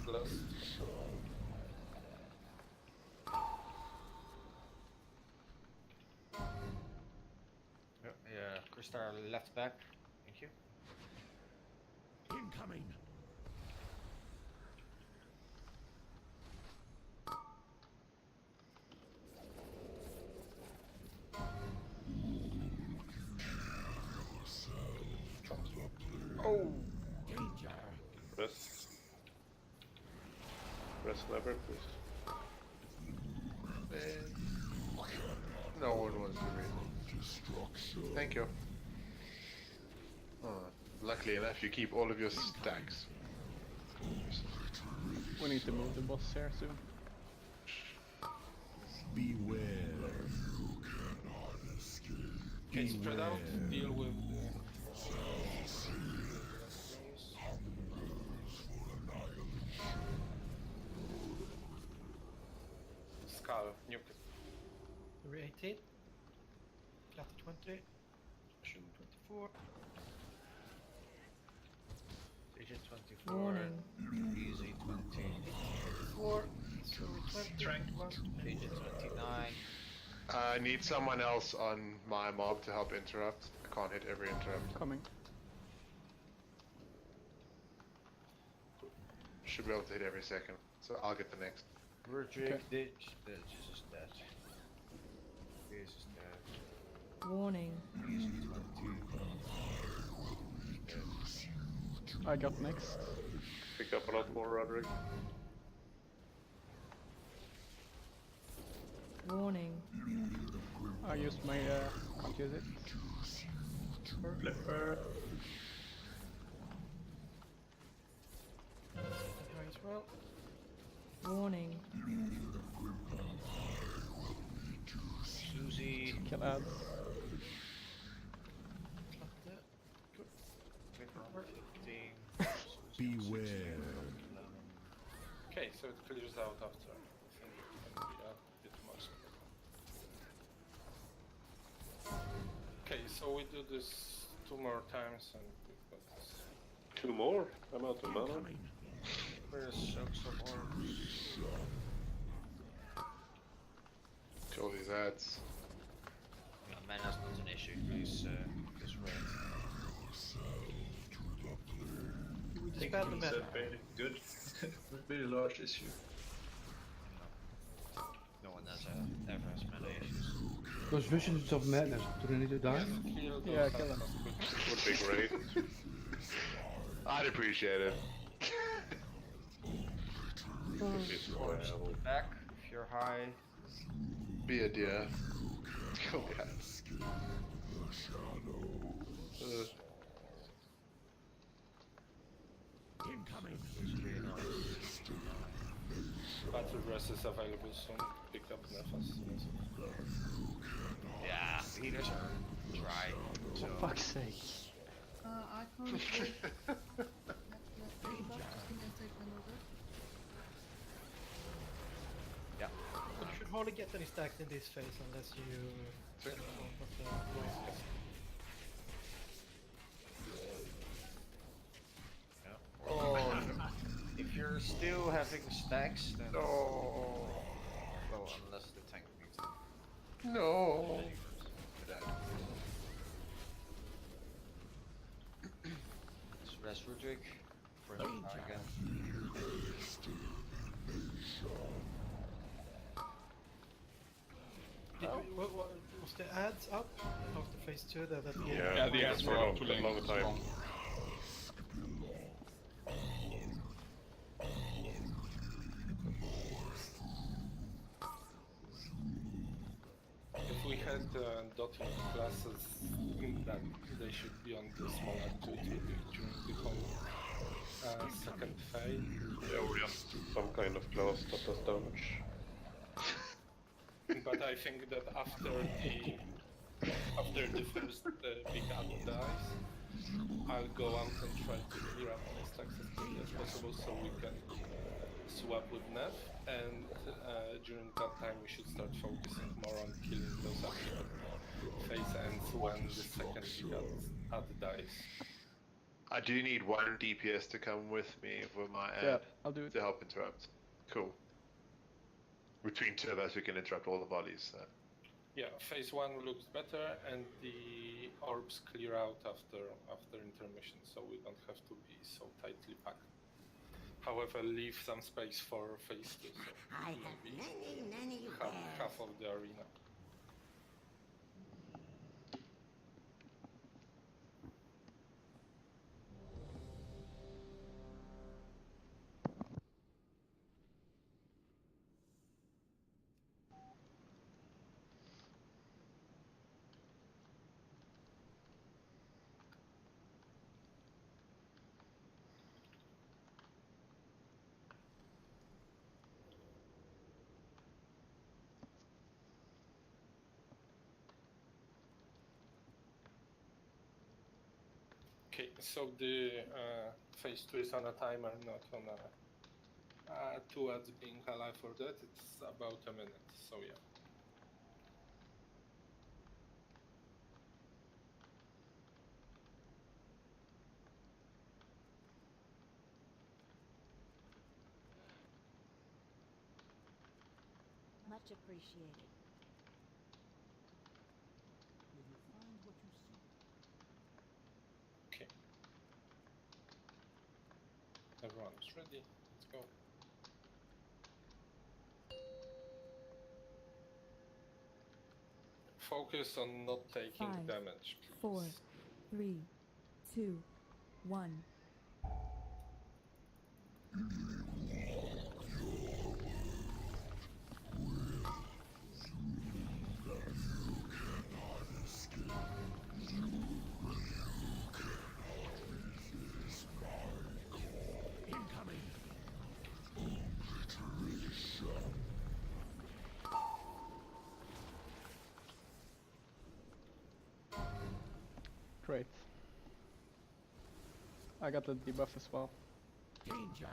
Blast. Yeah, Kristar left back. Thank you. Incoming. Oh! Danger. Rest lever, please. No one wants to read. Thank you. Oh, luckily enough, you keep all of your stacks. We need to move the boss here soon. Beware. Okay, spread out, deal with Skull, nuke it. 18. Flat 20. Vision 24. Vision 24. Warning. Easy 20. 4. So 20. Strength. 1. Vision 29. I need someone else on my mob to help interrupt. I can't hit every interrupt. Coming. Should be able to hit every second, so I'll get the next. Roderick, ditch. This is dead. This is dead. Warning. Easy 20. I got next. Pick up a lot more, Roderick. Warning. I used my can't use it. Flipper. As well. Warning. Susie. Kill ads. Beware. Okay, so it clears out after. I think it can be a bit much. Okay, so we do this 2 more times and we've got this. 2 more? I'm out of mana. Where's some orbs? Kill these ads. Yeah, mana's not an issue. He's red. I think Dispel the he's mana. a very good, very large issue. No one has ever has mana issues. Those visions of madness, do they need to die? Yeah, kill them. Would be great. I'd appreciate it. Orbs back if you're high. Be a dear. Kill the ads. Incoming. Battle dress is available soon. Pick up Nefas. Yeah, the healers are dry. So. For fuck's sake. I can't wait. Just give me a second over. Yeah. You should hardly get any stacks in this phase unless you set up the voice. Oh, if you're still having stacks, then No. well, unless the tank needs them. No. Let's rest Roderick for him again. Was the ads up after phase 2 that gave? Yeah, the ads were up too late. long time. If we had dotting classes, then they should be on the small activity during the whole second phase. Yeah, or just some kind of class that does damage. But I think that after the first big ad dies, I'll go out and try to clear up my stacks as quickly as possible so we can swap with Nev, and during that time we should start focusing more on killing those after phase ends when the second big ad dies. I do need 1 DPS to come with me for my ad Yeah, I'll do it. to help interrupt. Cool. Between 2 of us, we can interrupt all the volleys. So. Yeah, phase 1 looks better, and the orbs clear out after intermission, so we don't have to be so tightly packed. However, leave some space for phase 2, so I have maybe many half of the arena. Okay, so the phase 2 is on a timer, not on a 2 ads being alive for that. It's about a minute, so yeah. Much appreciated. May you find what you seek. Okay. Everyone is ready. Let's go. Focus on not taking 5, damage, please. 4, 3, 2, 1. Incoming. Great. I got the debuff as well. Danger.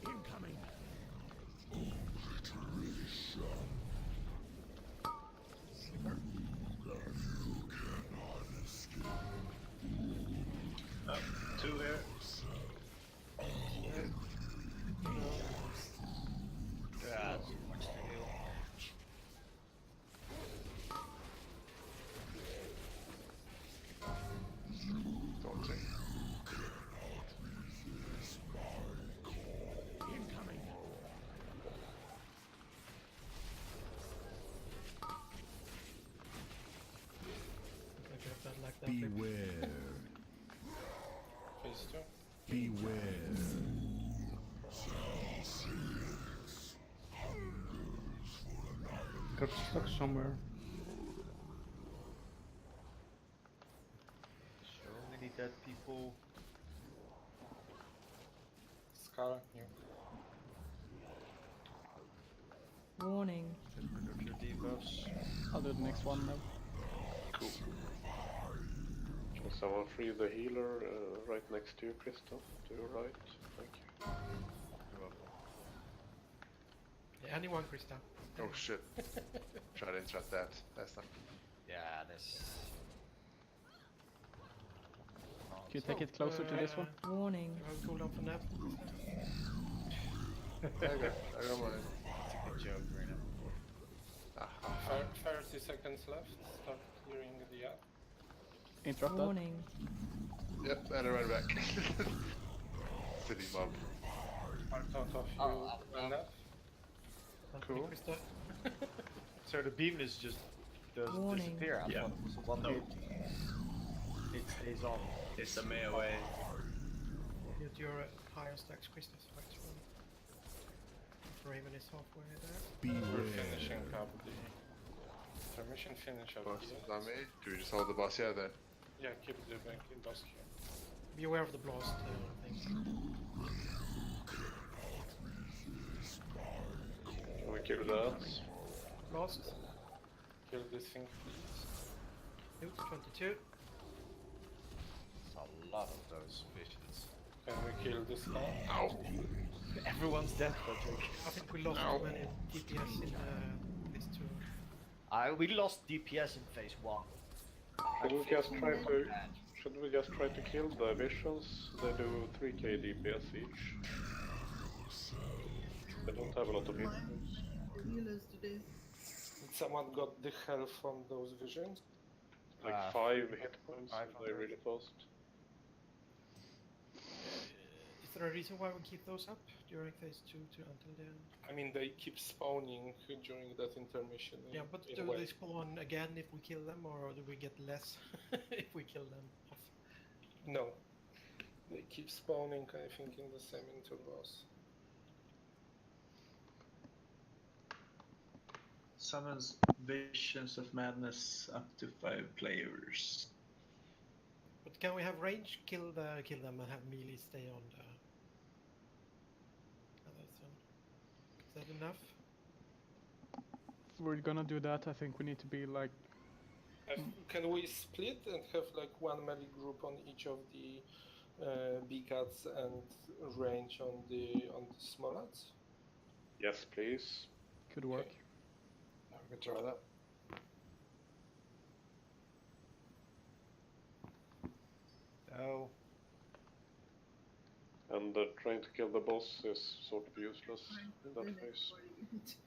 Incoming. Incoming. Two here. Yeah, too much to heal. Daunting. Incoming. I could have done like that. Beware. Phase 2. Beware. Got stuck somewhere. So many dead people. Scar, you. Warning. Your debuffs. I'll do the next one now. Cool. Can someone free the healer right next to you, Christoph? To your right. Thank you. You're welcome. Yeah, anyone, Krista. Oh shit. Try to interrupt that. That's not. Yeah, this. Can you take it closer to this one? Warning. You have cooldown for nap. I got mine. It's a good joke, Rena. 30 seconds left. Start clearing the app. Interrupt that. Warning. Yep, and I ran back. Silly mob. Part out of you and that. Cool. So the beam is just doesn't Warning. disappear. I thought it was a one hit. It stays on. It's a melee. Use your higher stacks, Krista. So actually, Raven is halfway there. We're Beware. finishing up the intermission finish of Boss the is on me. Do we just hold the boss here then? Yeah, keep the boss here. Be aware of the blast thing. Can we kill that? Blast. Kill this thing, please. Loot 22. It's a lot of those visions. Can we kill this guy? Ow! Everyone's dead, Patrick. I think we lost Ow. many DPS in this two. We lost DPS in phase 1. Shouldn't we just try to kill the visions? They do 3k DPS each. They don't have a lot of hit points. Healers today. Did someone got the health from those visions? Like 5 hit points, 500. they're really fast. there a reason why we keep those up during phase 2 to until the end? I mean, they keep spawning during that intermission. Yeah, but in do a way. they spawn again if we kill them, or do we get less if we kill them off? No. They keep spawning, I think, in the same intervals. Summons Visions of Madness up to 5 players. But can we have range kill them and have melee stay on the other zone? Is that enough? If we're gonna do that, I think we need to be like. Can we split and have like one melee group on each of the B-cats and range on the small ads? Yes, please. Could work. We can try that. Oh. And trying to kill the boss is sort of useless in that phase.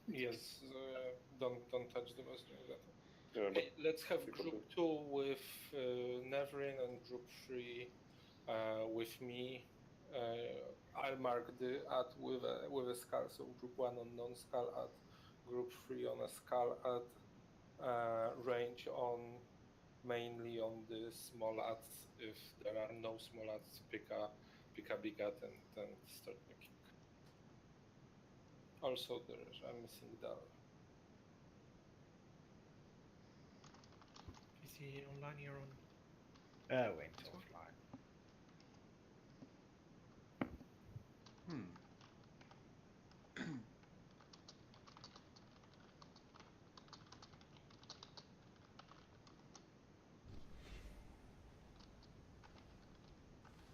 Yes, don't touch the boss during that. Yeah, Okay, let's have people group 2 with Neverin and group 3 with me. I'll mark the ad with a skull, so group 1 on non-skull ad, group 3 on a skull ad, range on mainly on the small ads. If there are no small ads, pick a big ad and start picking. Also, I'm missing Dal. Is he online here on? Went offline.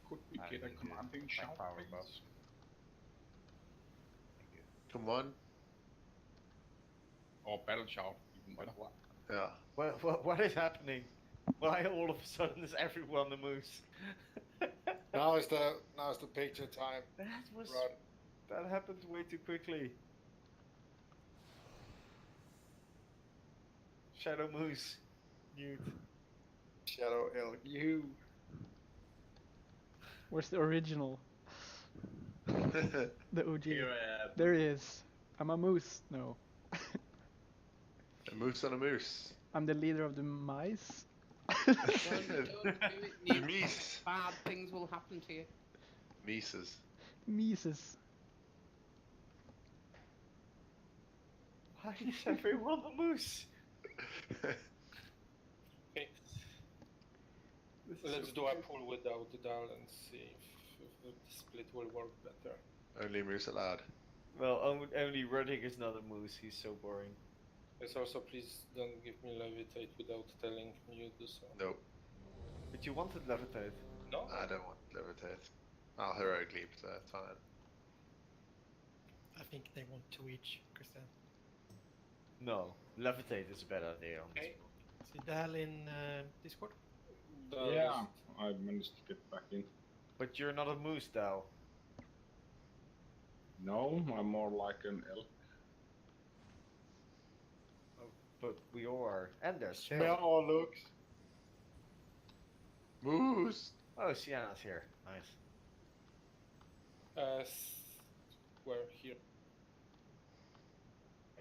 Could we get a commanding shout, please? Come on. Or battle shout, even better. Yeah. What is happening? Why all of a sudden is everyone a moose? Now is the picture time. That happened way too quickly. Shadow Moose. Newt. Shadow Elk. You. Where's the original? The OG. Here I am. There he is. I'm a moose. No. A moose on a moose. I'm the leader of the mice. Don't do it, The Newt. meese. Bad things will happen to you. Mises. Mises. Why is everyone a moose? Okay. Let's do a poll without Dal and see if the split will work better. Only moose allowed. Well, only Ruddick is not a moose. He's so boring. Yes, also please don't give me levitate without telling me you do so. Nope. But you wanted levitate. No? I don't want levitate. I'll heroic leap to fine. I think they want 2 each, Christian. No, levitate is a better idea on Okay. this. Is Dal in Discord? Yeah, I managed to get back in. But you're not a moose, Dal. No, I'm more like an elk. But we all are. And there's Smell all looks. Moose! Oh, Sienna's here. Nice. Where? Here.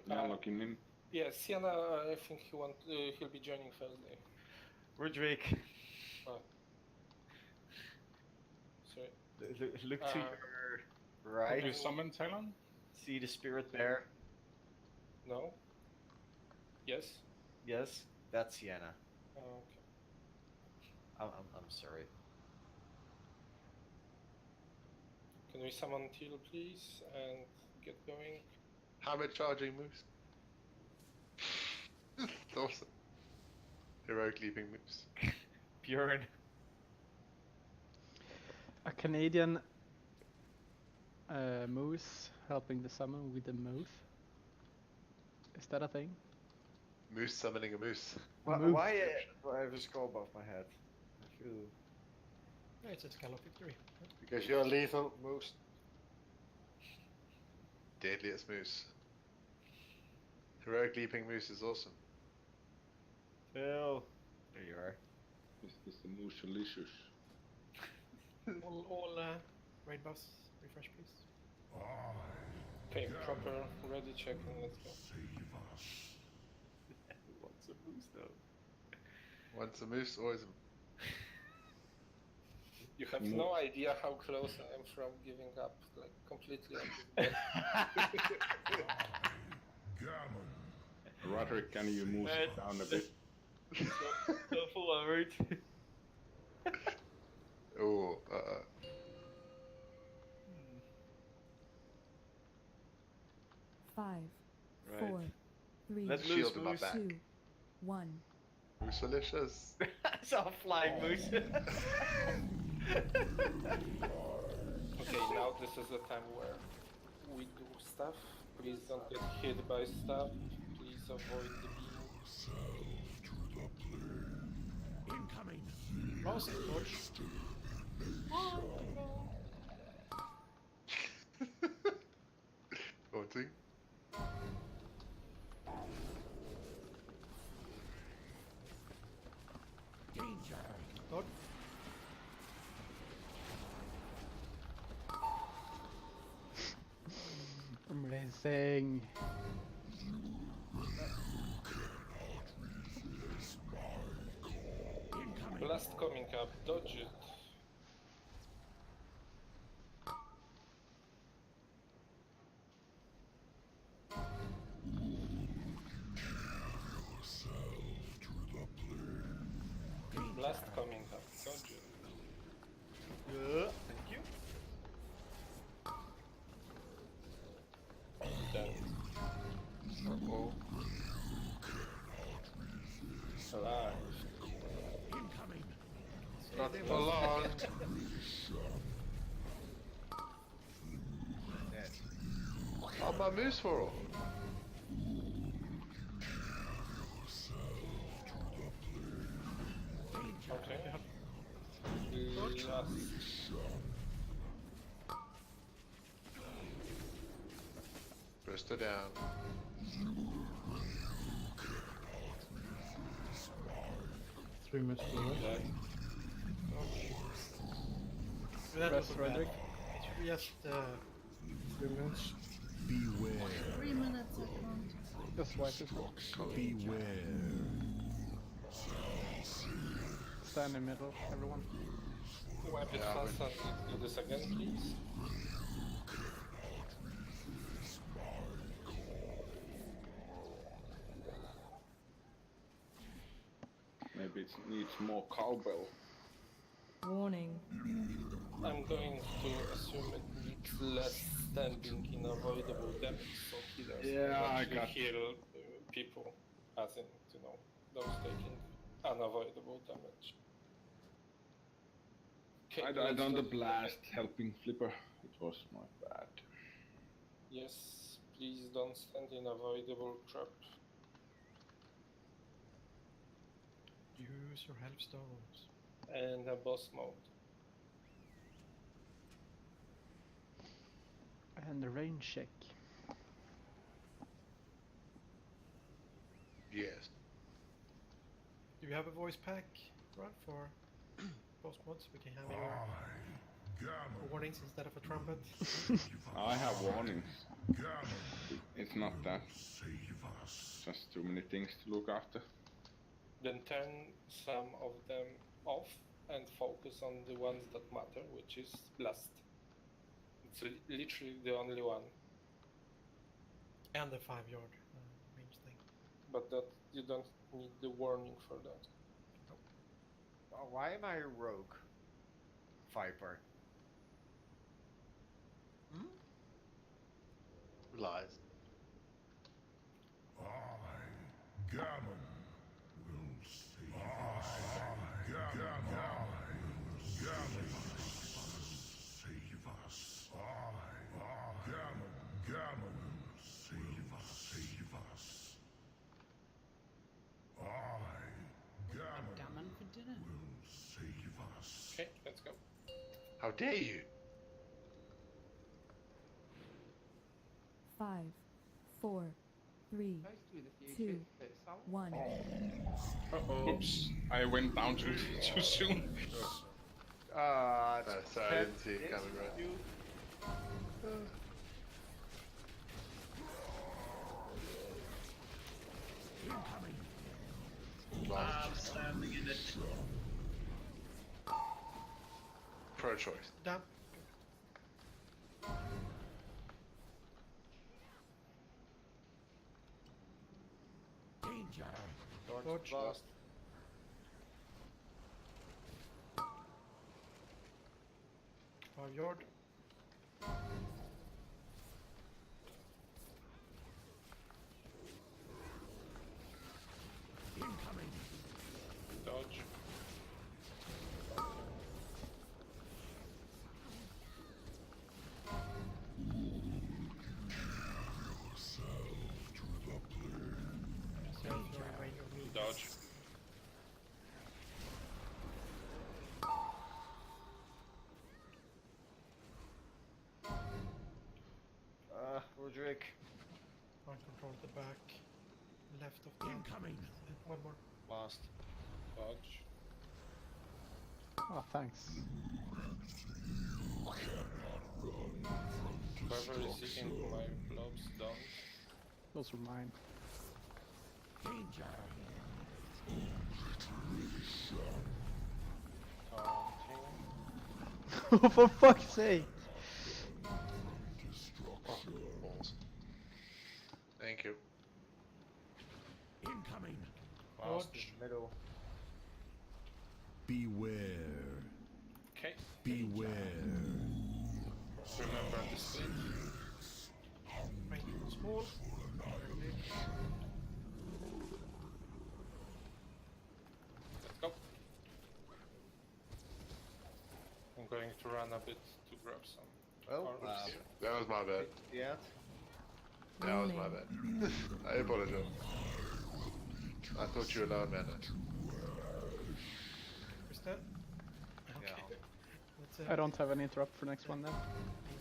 Now looking in. Yeah, Sienna, I think he'll be joining Thursday. Roderick. Oh. Sorry. Look to your right. Could you summon Talon? See the spirit bear? No? Yes? Yes, that's Sienna. Oh, okay. I'm sorry. Can we summon Teal, please, and get going? Hammer charging moose. Awesome. Heroic leaping moose. Bjorn. A Canadian moose helping the summon with a mouth. Is that a thing? Moose summoning a moose. Why do I have a skull above my head? I feel... Yeah, it's a scallop victory. Because you're lethal, moose. Deadliest moose. Heroic leaping moose is awesome. Phil. There you are. This is the moose delicious. all raid buffs refresh, please. Okay, proper ready check and let's go. What's a moose though? Once a moose, always a... You have no idea how close I am from giving up, like completely on this ball. Roderick, can you move down a bit? So full on route. Oh, 5, Right. 4, 3, Let's shield moose, him up moose. back. 2, 1. Moose-alicious. I saw a flying moose. Okay, now this is the time where we do stuff. Please don't get hit by stuff. Please avoid the beams. Incoming. Mouse and torch. Taunting. Danger. Torch. Amazing. Blast coming up, dodge it. Blast coming up, dodge it. Yeah, thank you. Done. Uh-oh. Alive. Incoming. Not for long. Dead. Oh, my moose for all. Okay. Last. Burst her down. Three minutes to rest. That Rest, was Roderick. It should be just 3 minutes. Beware. 3 minutes I can't. Just wipe it. Beware. Stand in the middle, everyone. Wipe it fast and do this again, please. Maybe it needs more cowbell. Warning. I'm going to assume it needs less standing in avoidable damage, so healers Yeah, will I actually got- heal people, as in, those taking unavoidable damage. Okay, I let's done the do- blast helping Flipper. It was my bad. Yes, please don't stand in avoidable trap. use your help stones. And a boss mode. And the range check. Yes. Do you have a voice pack, Rod, for boss mods? We can have your warnings instead of a trumpet. I have warnings. It's not that. Just too many things to look after. Then turn some of them off and focus on the ones that matter, which is blast. It's literally the only one. And the 5-yard range thing. But that you don't need the warning for that. Why am I a rogue? Viper. Lies. Gammon will save us. Gammon save us. Gammon save us. Gammon for dinner. Will save us. Okay, let's go. How dare you? 5, 4, 3, 2, 1. Oops, I went down too soon. No, sorry, I didn't see it coming right. I'm standing in it. Pro choice. Down. Danger. Dodge. Blast. Yard. Incoming. Dodge. Dodge. Roderick. I control the back. Left of the Incoming. One more. Blast. Dodge. Oh, thanks. Whoever is seeking my blobs down. Those are mine. Danger. Oh, for fuck's sake! Thank you. Incoming. Blast. Middle. Beware. Okay. Beware. Remember the split. Right. Small. Let's go. I'm going to run a bit to grab some. Oh, arrows. That was my bad. Yeah. That was my bad. I apologize. I thought you were alone, man. Krista? Yeah. That's I don't have any interrupt for next one then.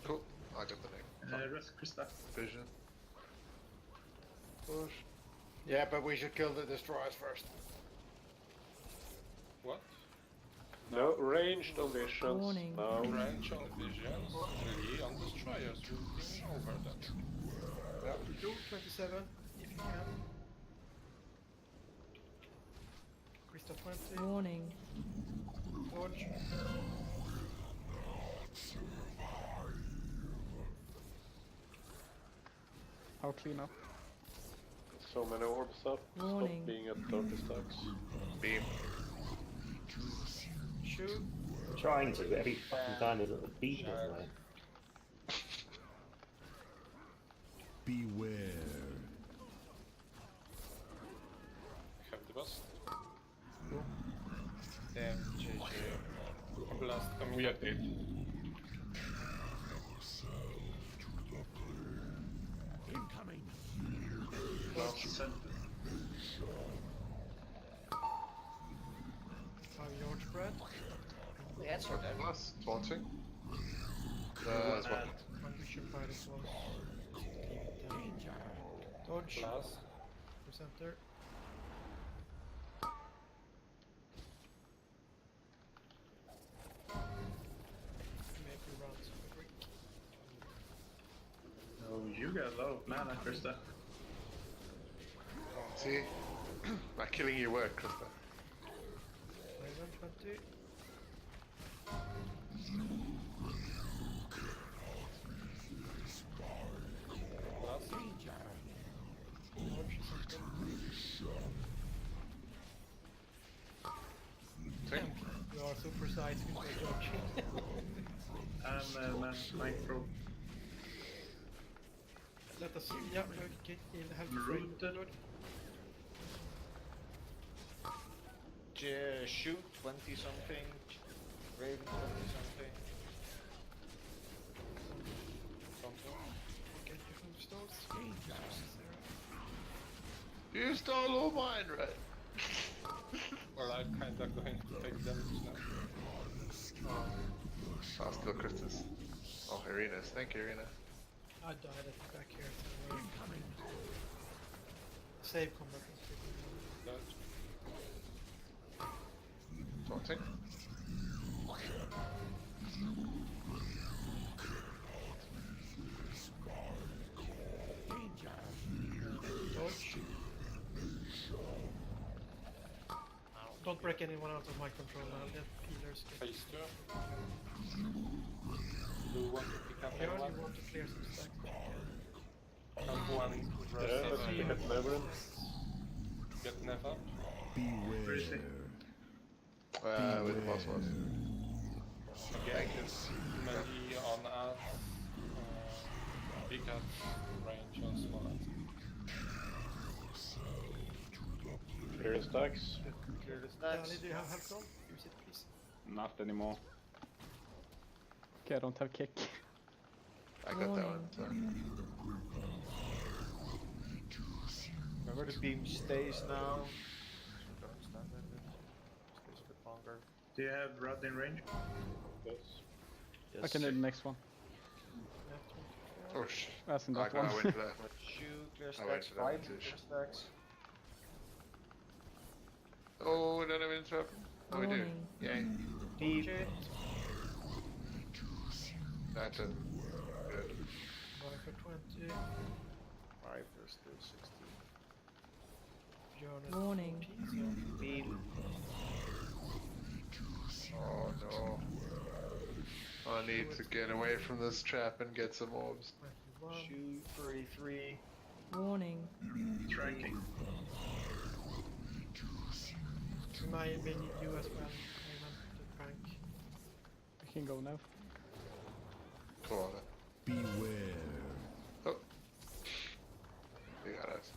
Cool. I got the name. Rest Krista. Vision. Push. Yeah, but we should kill the destroyers first. What? No, ranged on visions. Warning. No. Range on visions, melee on destroyers. Routing over them. Yeah. Do 27 if you can. Krista 20. Warning. Dodge. I'll clean up. So many orbs up. Warning. Stop being at 30 stacks. Beam. Shoot. Trying to, but every fucking time there's a beat doesn't work. Beware. Have the bus. Damn, GG. Blast coming. We are up. dead. Incoming. Center. 5 yard spread. The heads are dead. Plus, taunting. That's one. Ambition pilot was. Danger. Dodge. Blast. Center. Maybe run some quick. Oh, you got low mana, Krista. See? By killing your work, Krista. 20. Blast. Dodge something. Take. You are super sized with your dodging. I'm micro. Let us see. Yeah, okay. In help frame. Rooted. Shoot 20 something. Raven 20 something. Get your food stores. You stole all mine, right? Well, I'm kinda going to take damage now. I'll steal Krista's. Oh, Irina's. Thank you, Irina. I died at the back here. Save combat. Dodge. Taunting. Don't break anyone out of my control now. Let healers get... Phase 2. Do you want to pick up Bjorn, anyone? you want to clear some stacks? Have one Yeah, let's pick up Nevern. Get Nev up. Where is he? With the boss was. Again, melee on us. Pick up range on SWAT. Clear the stacks. Clear the stacks. Dali, do you have health roll? Use it, please. Not anymore. Okay, I don't have kick. I got that one. So. Remember the beam stays now. Don't stand in it. Stays a bit longer. Do you have rod in range? Yes. I can do the next one. Oh shit. That's in I that one. went for that. Shoot, clear I went stacks, for that one 5 too. clear stacks. Oh, we don't have any trap. Oh, we do. Warning. Yay. Beam. That's it. Good. 5 for 20. 5, there's still 16. Bjorn is Warning. 14, so... Beam. Oh no. I need to get away from this trap and get some orbs. 21. Shoot, 33. Warning. Tracking. We may need you as well, Ayman, to prank. I can go now. Come on. Beware. Oh. You got it.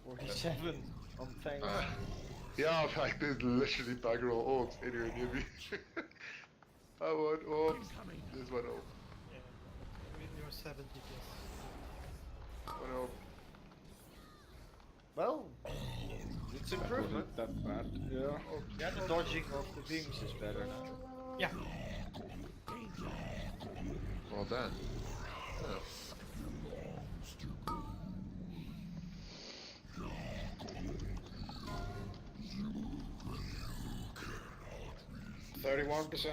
47 on tank. Yeah, I'm like, there's literally bugger all orbs anywhere near me. I want orbs. There's one orb. Yeah. With your 70 plus. One orb. Well, it's improvement. That bad. Yeah. Yeah, the dodging of the beams is better now. Yeah. Well done. Oh. 31%.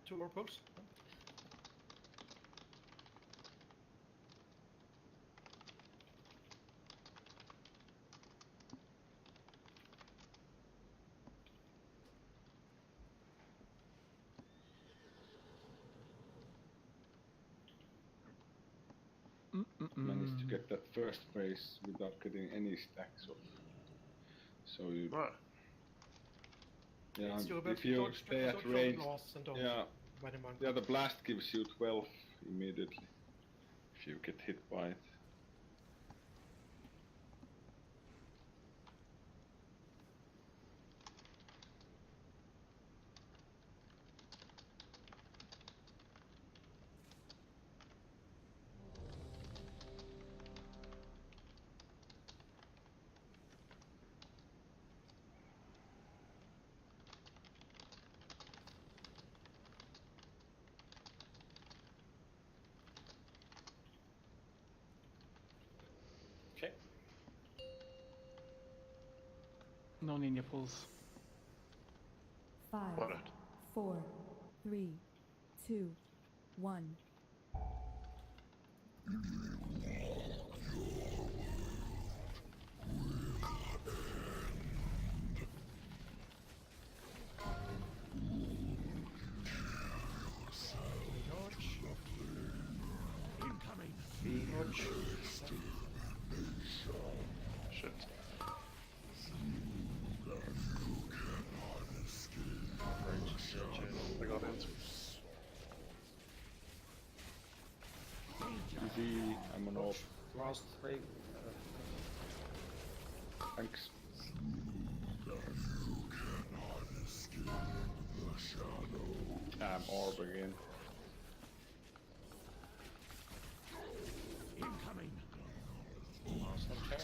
2 more pulls. Managed to get that first phase without getting any stacks off. So you... Right. Yeah, It's doable. if you Dodge- stay at dodge range, blasts and dodge yeah, when in one yeah, the blast gives you 12 immediately if you get hit by it. Okay. No ninja pulls. 5, 4, 3, 2, 1. Shit. I got it. Easy, I'm on off. Last 3. Thanks. I'm orb again. Last one chain.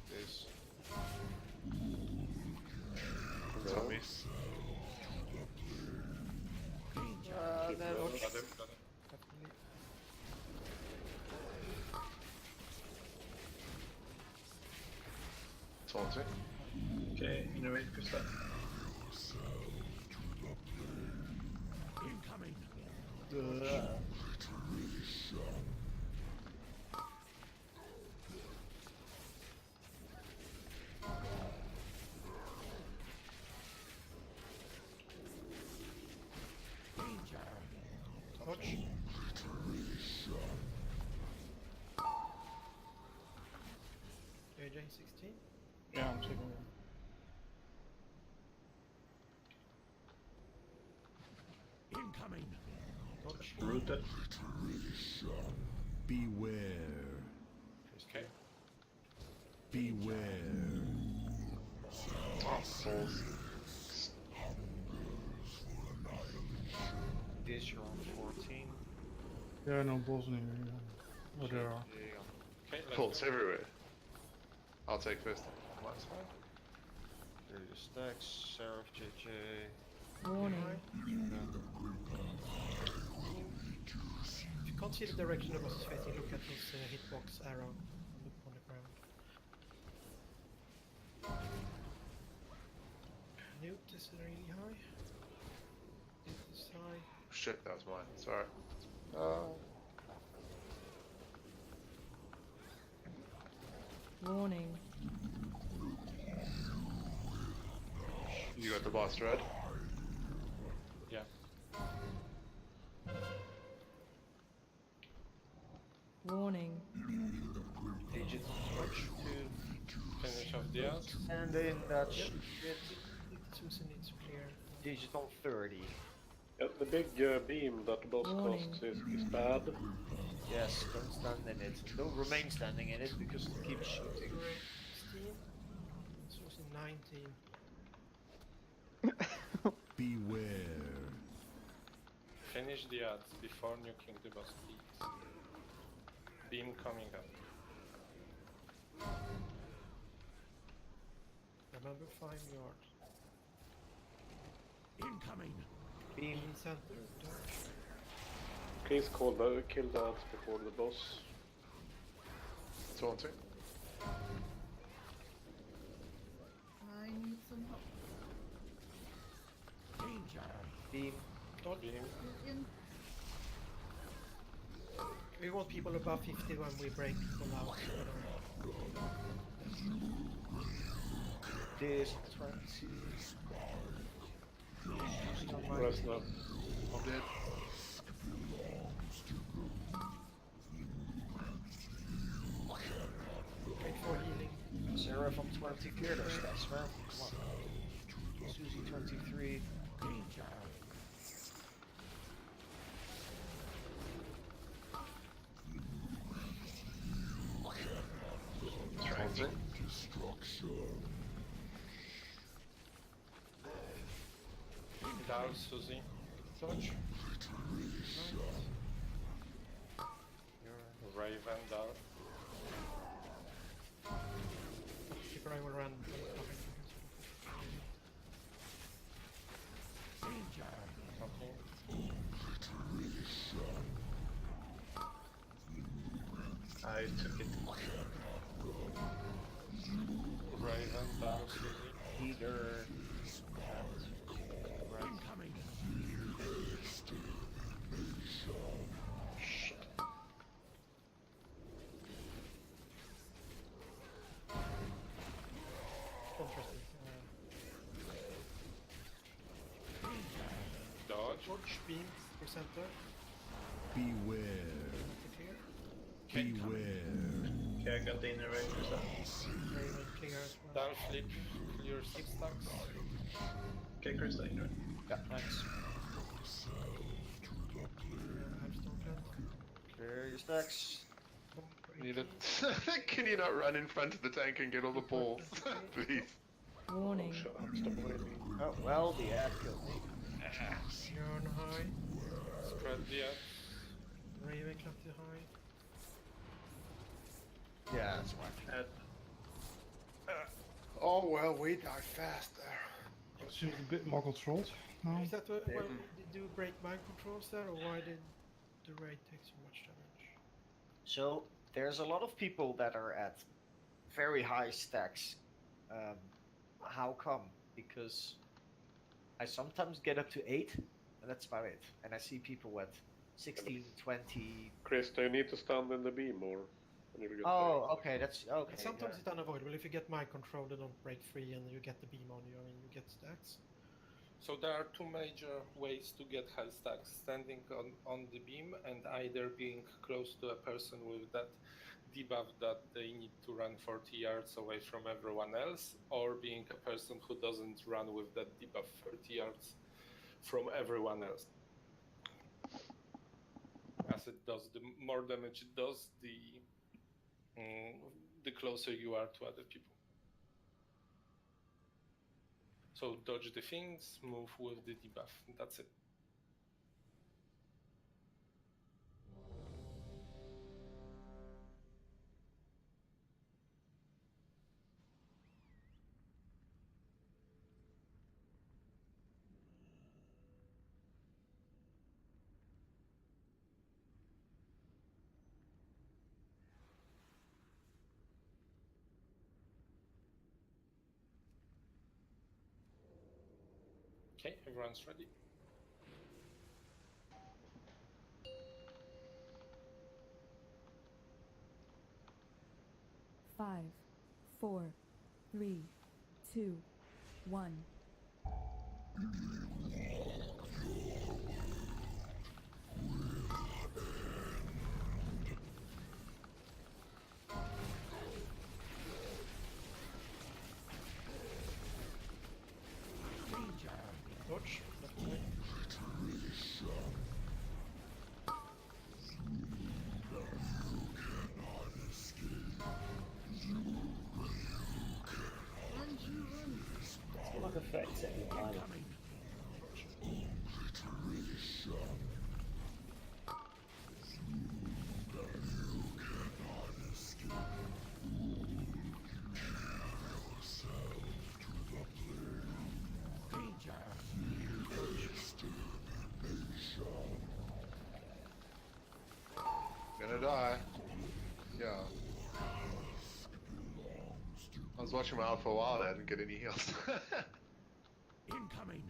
This. Zombie. Then Got him. Taunting. Okay, innovate Gustav. JJ 16? Yeah, I'm checking it. Incoming. Dodge. Rooted. Beware. Okay. Beware. Oh, balls. This you're on 14. Yeah, no balls near me. Oh, there are. Okay, let's Bolts go. everywhere. I'll take first. That's fine. There are your stacks, Seraph, JJ. Warning. If you can't see the direction the boss is facing, look at his hitbox arrow on the ground. Nope, this is really high. This is high. Shit, that was mine. Sorry. Warning. You got the boss, right? Yeah. Warning. Agent switch to Finish off the odds. and then that Yep. shit. Susan needs to clear. Digital 30. Yeah, the big beam that the boss Warning. costs is bad. Yes, don't stand in it. Don't remain standing in it because it keeps shooting. 16. Susan 19. Beware. Finish the odds before nuking the boss, please. Beam coming up. Remember 5 yards. Incoming. Beam. In center. Dodge. Please kill the ads before the boss. Taunting. I need some help. Danger. Beam. Dodge. Beam. In. We want people above 50 when we break people out. This 20. Rest now. I'm dead. Wait for healing. Seraph on 20. Clear those stats, man. Come on. Susie 23. Danger. Taunting. Down, Susie. Dodge. Raven down. Keep right around. Okay. I took it. Raven down, Susie. Heater. Incoming. Interesting. Dodge. Dodge. Beam. For center. Beware. Clear. Beware. Okay, I got the inner range stuff. Raven clear as well. Down flip. Clear 6 stacks. Okay, Chris, the inner. Yeah, thanks. Clear your stacks. Need it. Can you not run in front of the tank and get all the balls? Please. Warning. Shut up, stop waiting. Oh, well, the ad killed me. You're on high. Spread the odds. Raven clap to high. Yeah, that's fine. Oh well, we die fast there. Seems a bit more controlled now. Is that what, well, did you break mind controls there, or why did the raid take so much damage? So, there's a lot of people that are at very high stacks. How come? Because I sometimes get up to 8, and that's about it. And I see people at 16, 20. Chris, do you need to stand in the beam or? When you get Oh, okay, that's okay. And sometimes it's unavoidable. If you get mind control, they don't break free, and you get the beam on you, and you get stacks. So there are 2 major ways to get high stacks: standing on the beam and either being close to a person with that debuff that they need to run 40 yards away from everyone else, or being a person who doesn't run with that debuff 30 yards from everyone else. As it does, the more damage it does, the closer you are to other people. So dodge the things, move with the debuff. That's it. Okay, everyone's ready. Five, 4, 3, 2, 1. Dodge. Left side. It's like effect setting the timer. Gonna die. Yeah. I was watching my out for a while there, I didn't get any heals. Incoming.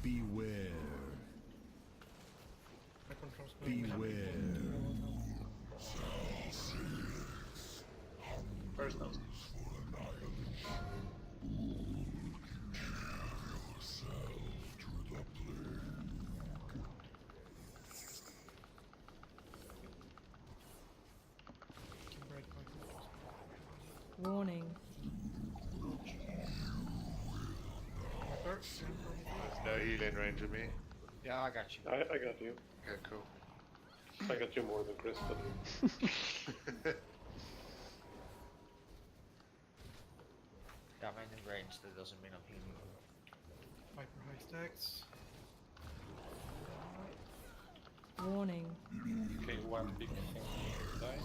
Beware. Beware. First note. Warning. There's no healing range of me. Yeah, I got you. I got you. Okay, cool. I got you more than Chris did. Yeah, I'm in range, that doesn't mean I'm healing. Hyper high stacks. Warning. Okay, one big thing to die.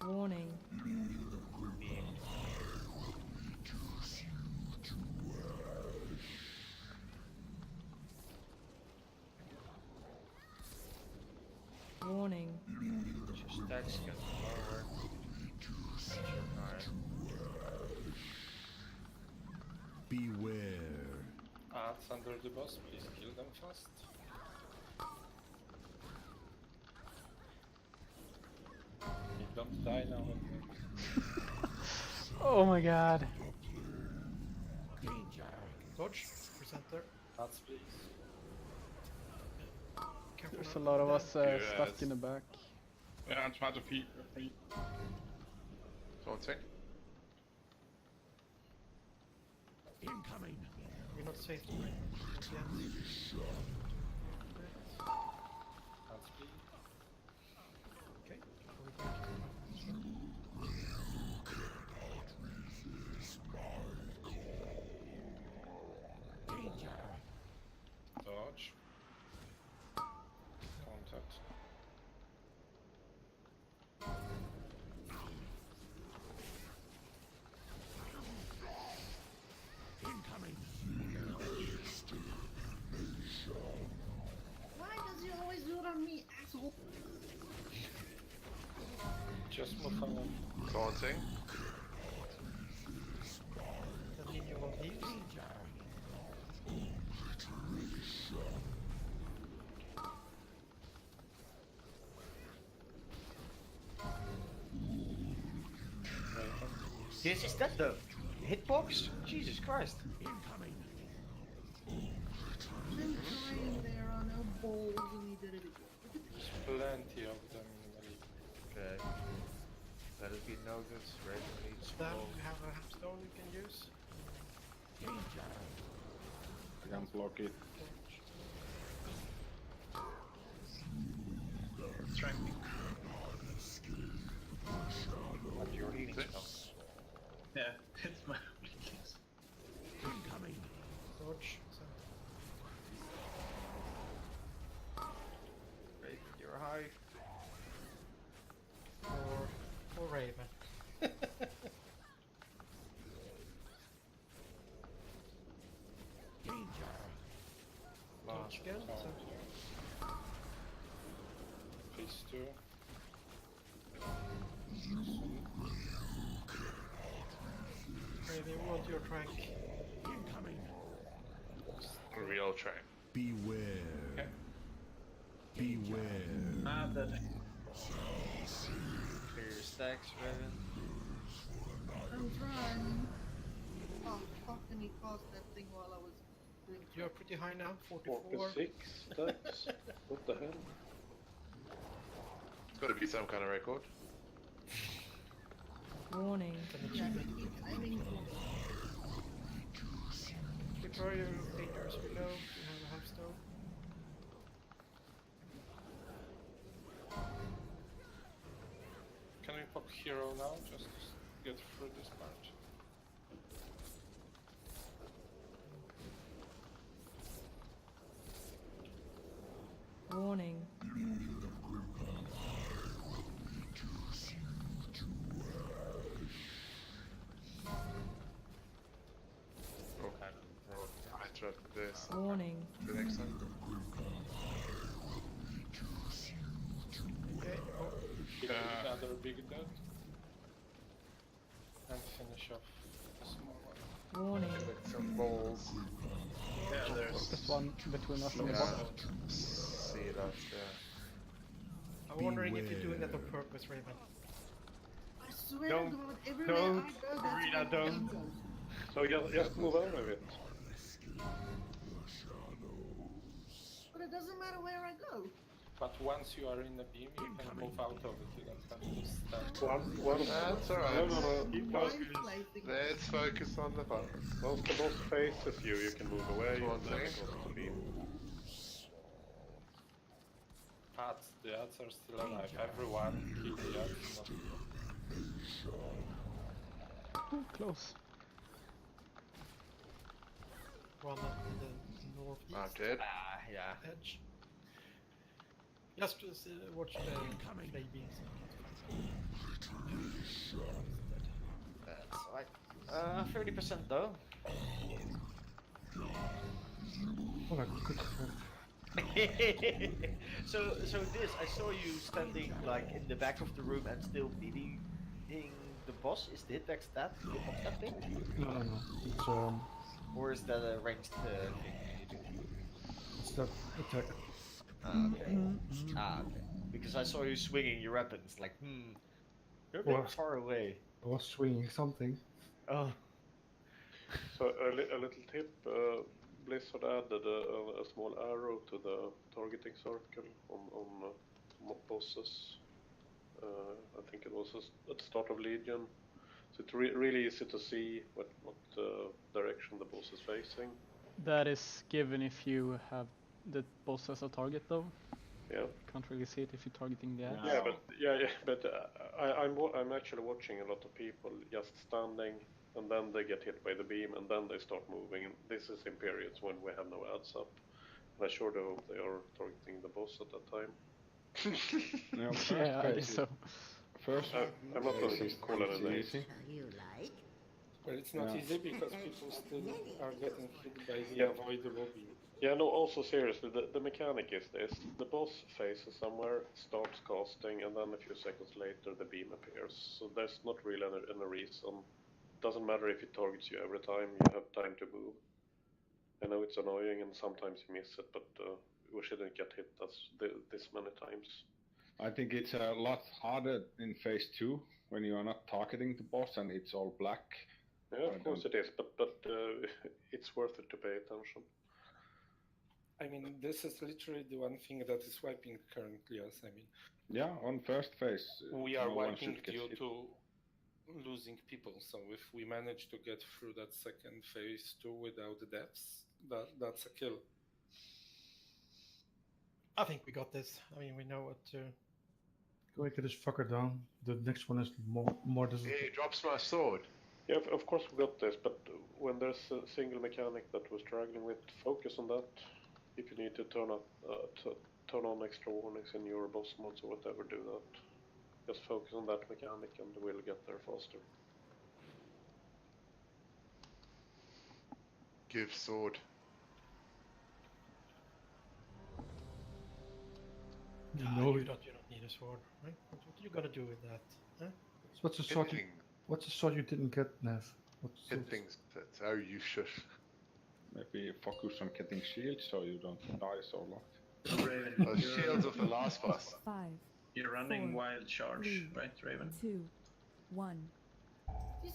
Warning. Warning. Your stacks get lower. Beware. Ads under the boss, please kill them fast. You don't die now. Oh my god. Dodge. Present there. Ads, please. There's a lot of us stuck in the back. Yeah, I'm trying to feed. So one sec. Incoming. We're not safe to break at the end. Ads, please. Okay. We're back. Just move forward. Taunting. Does that mean you won't heal? This is that the hitbox? Jesus Christ. I'm trying, there are no balls and he did it again. Plenty of them in the league. Okay. That'll be no good. Raven needs Then more. you have a hamstone you can use. You can block it. Strength. But your healing spell. Yeah, it's my weakness. Incoming. Dodge. Raven, you're high. Or Raven. Danger. Dodge again. So. Please do. Raven, want your track. Incoming. Real train. Beware. Okay. Beware. Ah, that. Clear your stacks, Raven. I'm trying. Oh, fucking he caused that thing while I was doing. You're pretty high now, 44. 46 stacks. What the hell? It's got to be some kind of record. Warning. Yeah, keep aiming for Prepare your dangerous below. You have a hamstone. Can we pop hero now? Just to get through this part. Warning. I tried this. Warning. The next time. Okay. Oh. Kill another big dot. And finish off the small one. Warning. With some balls. Yeah, there's There's one between us and the Yeah. bottom. See that, yeah. I'm wondering if you're doing that on purpose, Raven. I swear Don't- to God, everywhere don't I go, that's read where that the down. gun goes. So just move out of it. But it doesn't matter where I go. But once you are in the beam, you can move out of it. You don't have to stand. One. That's alright. No. Keep Mind focus. placing. Let's focus on the fun. Once the boss faces you, you can move away and One then thing. cross the beam. But the odds are still alive. Everyone kill the odds. Not... Ooh, close. One at the northeast I'm dead. Ah, yeah. edge. Just watch the play beams. That's right. 30% though. Oh, I could so this, I saw you standing like in the back of the room and still beating the boss. Is the hitbox that thing? No. It's Or is that a ranged thing? it's that attack. Ah, okay. Okay. Because I saw you swinging your weapons, like, you're a bit Well- far away. I was swinging something. Oh. So a little tip, Blizzard added a small arrow to the targeting circle on bosses. I think it was at the start of Legion. So it's really easy to see what direction the boss is facing. That is given if you have the boss as a target, though. Yeah. Can't really see it if you're targeting the axe. But I'm actually watching a lot of people just standing, and then they get hit by the beam, and then they start moving. And this is in periods when we have no ads up. And I sure do hope they are targeting the boss at that time. No, Yeah, I guess so. First, I'm not going to call it a name. You like? But it's not Yeah. easy because people still are getting hit by the Yeah. avoidable beam. Yeah, no, also seriously, the mechanic is this. The boss faces somewhere, stops casting, and then a few seconds later the beam appears. So there's not really any reason. Doesn't matter if it targets you every time, you have time to move. I know it's annoying and sometimes you miss it, but we shouldn't get hit this many times. I think it's a lot harder in phase 2 when you are not targeting the boss and it's all black. Yeah, of course it is, but it's worth it to pay attention. I mean, this is literally the one thing that is wiping currently us. I mean, Yeah, on first phase. we are no one wiping should get due hit. to losing people. So if we manage to get through that second phase 2 without deaths, that's a kill. I think we got this. I mean, we know what to. Go get this fucker down. The next one is more difficult. He drops my sword. Yeah, of course we got this, but when there's a single mechanic that we're struggling with, focus on that. If you need to turn on extra warnings in your boss mods or whatever, do that. Just focus on that mechanic and we'll get there faster. Give sword. No, you don't need a sword, right? What are you gonna do with that? Huh? So what's the sword? What's the sword you didn't get, Nev? Hit things. That's how you should. Maybe focus on getting shields so you don't die so long. Raven, Those shields of the last boss. 5. You're running 4, wild charge, 3, right, Raven? 2, 1.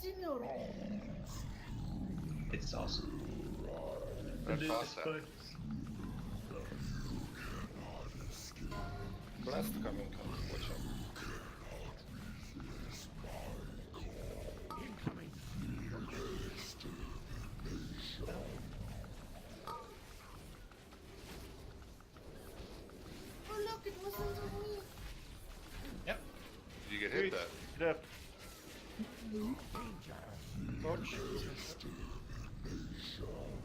Signore. It's awesome. Run Do this faster. first. Blast coming, watch out. Oh look, it wasn't on me. Yep. Did you get hit there? Yep. Dodge.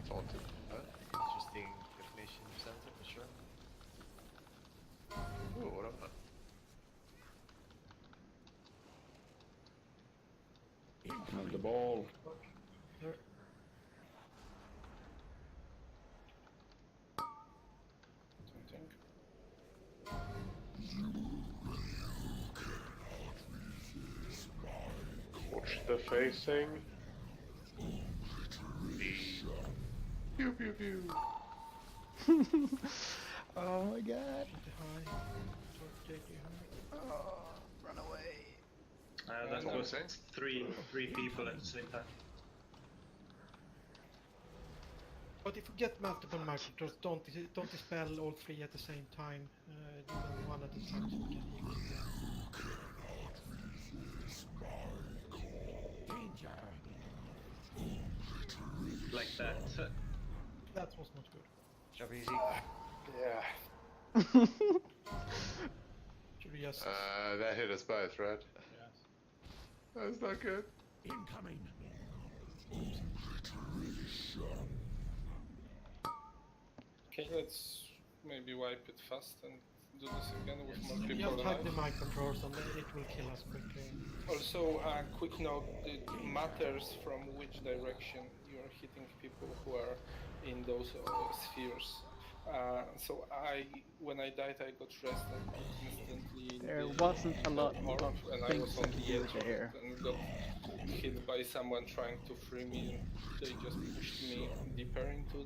Taunted. Interesting definition center for sure. Ooh, what am I? And the ball. There. Watch the facing. Pew pew pew. Oh my god. Run away. That was three people at the same time. But if you get multiple microtrols, don't dispel all 3 at the same time. Do them one at a time so we can heal. Like that. That was not good. Job easy. Yeah. Should we just... That hit us both, right? Yes. That's not good. Incoming. Okay, let's maybe wipe it fast and do this again with more people Just hide the alive. microtrols and it will kill us quickly. Also, a quick note, it matters from which direction you're hitting people who are in those spheres. So when I died, I got rested instantly. There wasn't a lot orb, of and I things was you on could the do edge of there. it and got hit by someone trying to free me. They just pushed me deeper into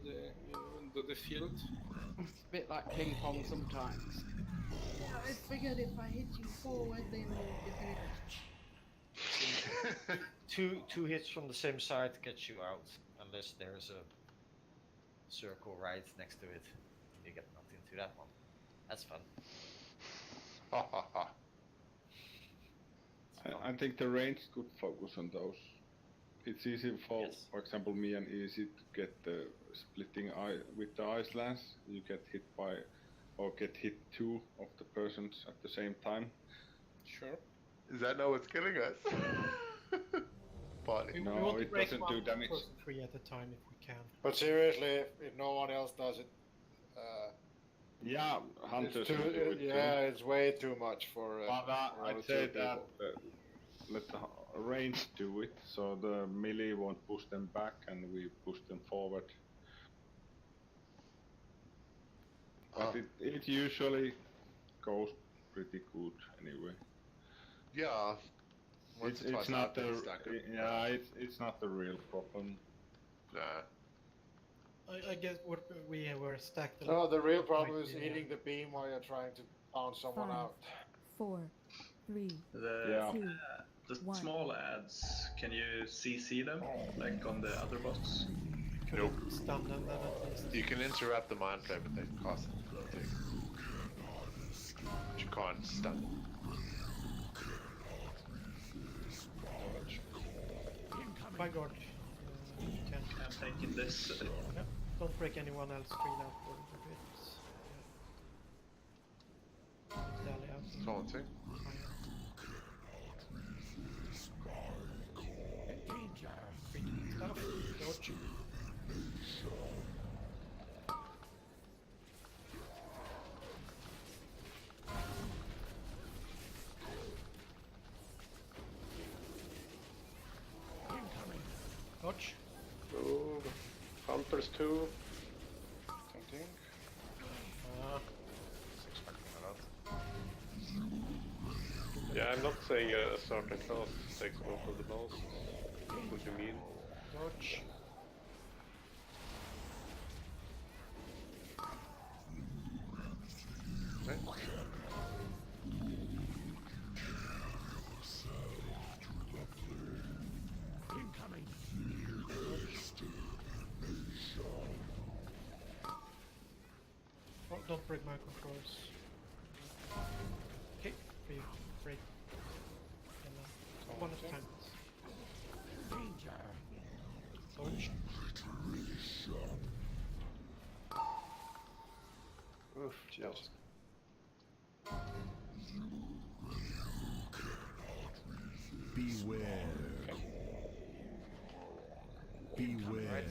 the field. It's a bit like ping pong sometimes. Yeah, I figured if I hit you forward, then you'll get hit. Two hits from the same side get you out, unless there's a circle right next to it. You get knocked into that one. That's fun. Ha ha ha. I think the range could focus on those. It's easy for example, me and Easy to get the splitting eye with the ice lance. You get hit by, or get hit 2 of the persons at the same time. Sure. Is that not what's killing us? Partly. We No, want to it break doesn't do damage. 3 at a time if we can. But seriously, if no one else does it, Yeah, hunters. it's will do it too. yeah, it's way too much for. But for I'd only say 2 that people. let range to it, so the melee won't push them back and we push them forward. But it usually goes pretty good anyway. Yeah. Once or It's twice not I've been the stuck. yeah, it's not the real problem. Nah. I guess what we were stacked. a No, lot the real problem right is there. eating the beam while you're trying to pound someone 5, out. 4, 3, The, 2, the 1. small ads, can you CC them, like on the other boss? Nope. Stun them then at least. You can interrupt the mind flare, but they cost it. But you can't stun them. By God. You can. I'm taking this. Yeah. Don't break anyone else free now for the bits. Yeah. Dally out. Taunting. Stuff. Dodge. Dodge. Oh, Hunters 2. Something. Yeah, I'm not saying a certain class takes most of the balls. What do you mean? Dodge. Oh, don't break my controls. Okay, break. One at a time. Dodge. Oof, jeez. Beware. Beware.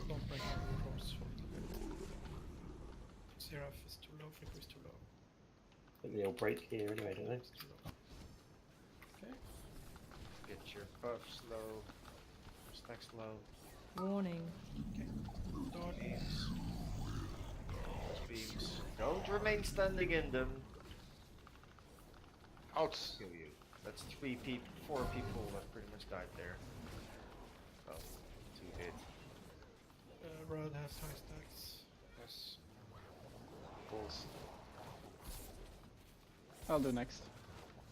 Don't break my controls. Seraph is too low, Flipper is too low. I think they all break here anyway, don't they? Okay. Get your buffs low. Stacks low. Warning. Okay. Dodge. Beams. Don't remain standing in them. Out. Kill you. That's 4 people that pretty much died there. Well, 2 did. Rod has high stacks. Yes. Balls. I'll do next.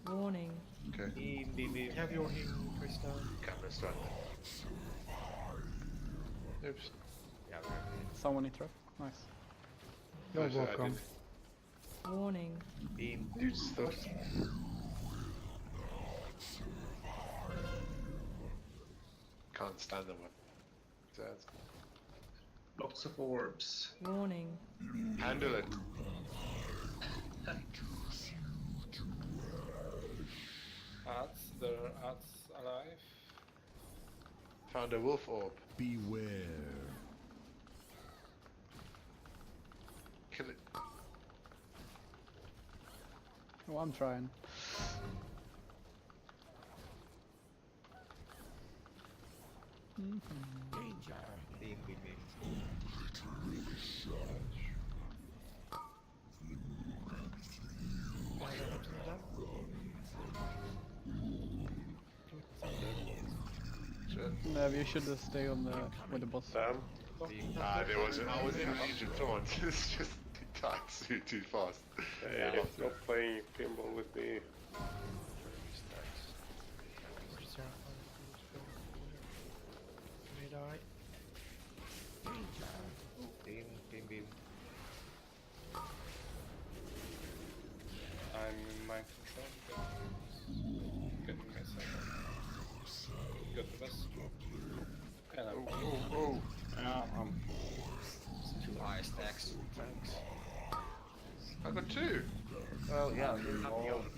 Warning. Okay. Beam. Have your healing, Krista. Camera's done. Oops. Yeah, we're Someone interrupt. Nice. You're Nice, I welcome. did. Warning. Beam. Dude, stuff. Can't stand them. Sad. Lots of orbs. Warning. Handle it. Ads, there are ads alive. Found a wolf orb. Beware. Kill it. Oh, I'm trying. Danger. Beam. No, you should stay on the with the boss. Damn. There wasn't. I was in range of thorns. It's just it died too fast. Hey, stop playing pinball with me. May die. Beam. I'm in mind control. Good mess. Got the best. And I'm Oh. Yeah, 2 high stacks. Thanks. I got 2. Well, yeah, you're not the only.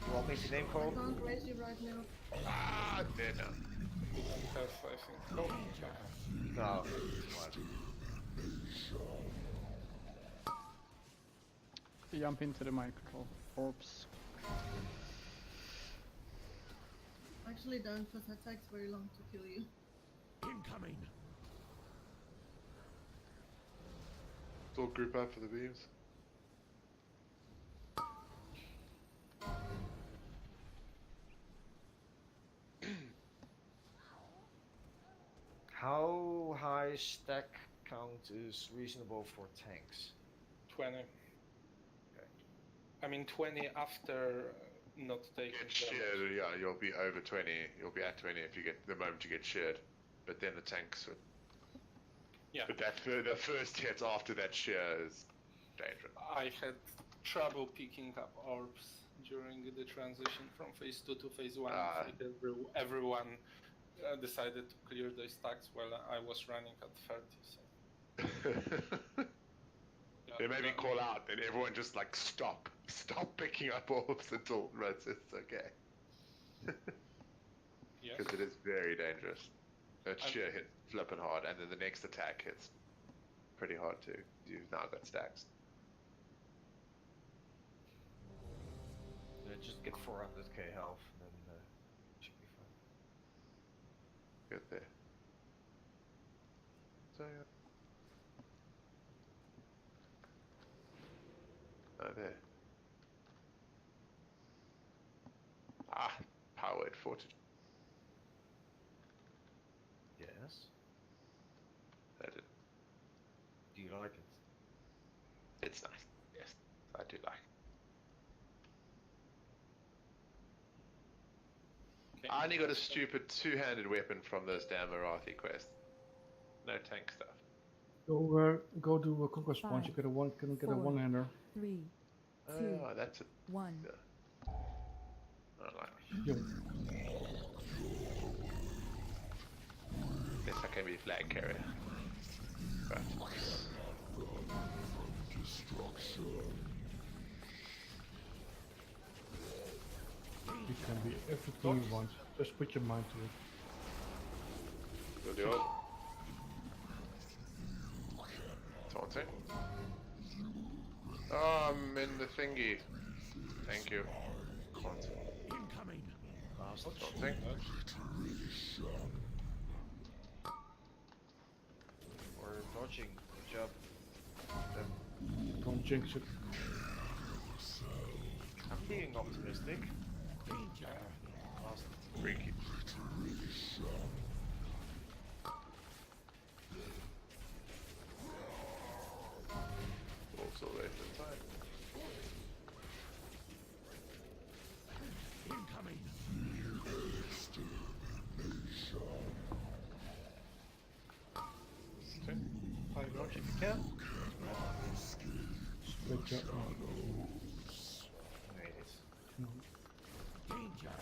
You want me to name I call? can't raise you right now. Ah, there now. have, I think. No. jump into the mind control orbs. Actually don't, because that takes very long to kill you. Incoming. Still group up for the beams. How high stack count is reasonable for tanks? 20. I mean 20 after not taking Get sheared, yeah, you'll be over 20. You'll be at 20 if you get the moment you get sheared. But then the tanks would. Yeah. But that the first hit after that shear is dangerous. I had trouble picking up orbs during the transition from phase 2 to phase 1. Because everyone decided to clear their stacks while I was running at 30. So. They made me call out, and everyone just like stop picking up orbs until it's okay. Yes. Because it is very dangerous. That shear hit flipping hard, and then the next attack hits pretty hard too. You've now got stacks. Yeah, just get 400k health, and then should be fine. Good there. So yeah. Oh, there. Ah, powered fortitude. Yes. I did. Do you like it? It's nice. Yes, I do like. Okay. I only got a stupid two-handed weapon from those damn Arathi quests. No tank stuff. Go do a conquest point. You get a one-hander. 3, 2, Oh, that's a 1. I don't like it. Yep. Guess I can be flag carrier. Right. You can be everything you want. Just put your mind to it. Good job. Taunting. Oh, I'm in the thingy. Thank you. Incoming. Taunting. Or dodging. Good job. Don't jinx it. I'm being optimistic. Freaky. Also left in time. Incoming. Okay. Fire launch if you can. Split your Made it. no. Danger.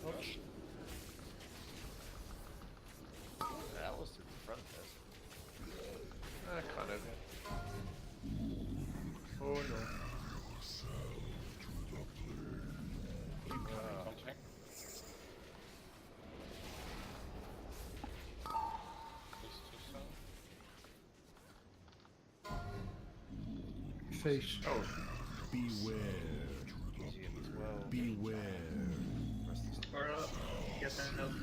Launch. That was to the front test. Kind of. Oh no. Okay. Face. Oh. Beware. Beware. Or get that help.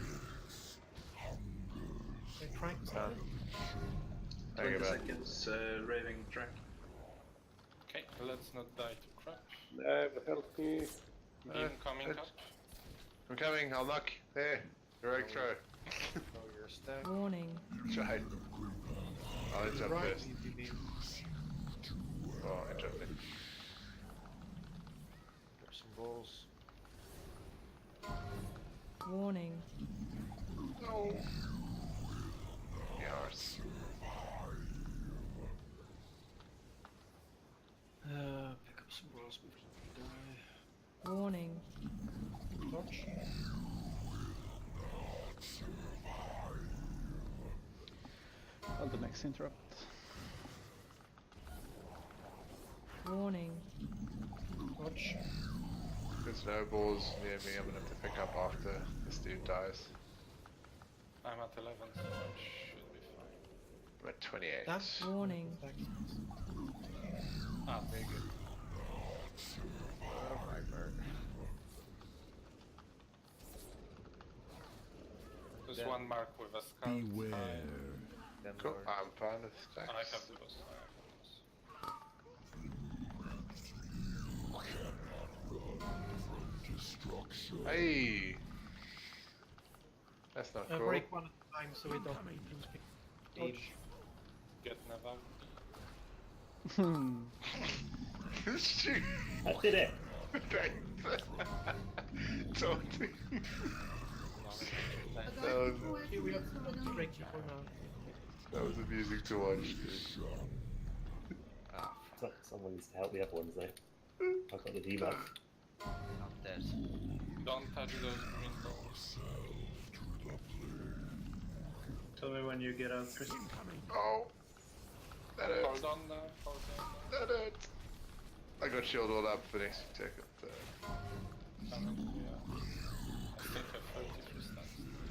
Okay, Frank, Thank 20 you, man. seconds, raving track. Okay, let's not die to crap. Help me. Beam coming up. I'm coming. I'll knock. There. Heroic throw. Oh, you're stuck. Warning. Try. I'll jump Right. first. Oh, I jumped in. Grab some balls. Warning. No. Yars. Pick up some balls before we die. Warning. Launch. On the next interrupt. Warning. Launch. There's no balls near me. I'm gonna have to pick up after this dude dies. I'm at 11, so I should be fine. I'm at 28. Dance. Warning. Ah, very good. There's one mark with a skull. Beware. Cool. I'm fine with stacks. I have those. Hey! That's not cool. Break one at a time so we don't lose dodge. Get Naval. Shoot! I did it! Thanks. Taunting. We have to break people now. That was amusing to watch, dude. Someone needs to help the other ones though. I've got the debuff. I'm dead. Don't touch those green balls. Tell me when you get out, Chris. Oh! That hurts. Hold on now, hold on now. That hurts. I got shield all up for next second. I think I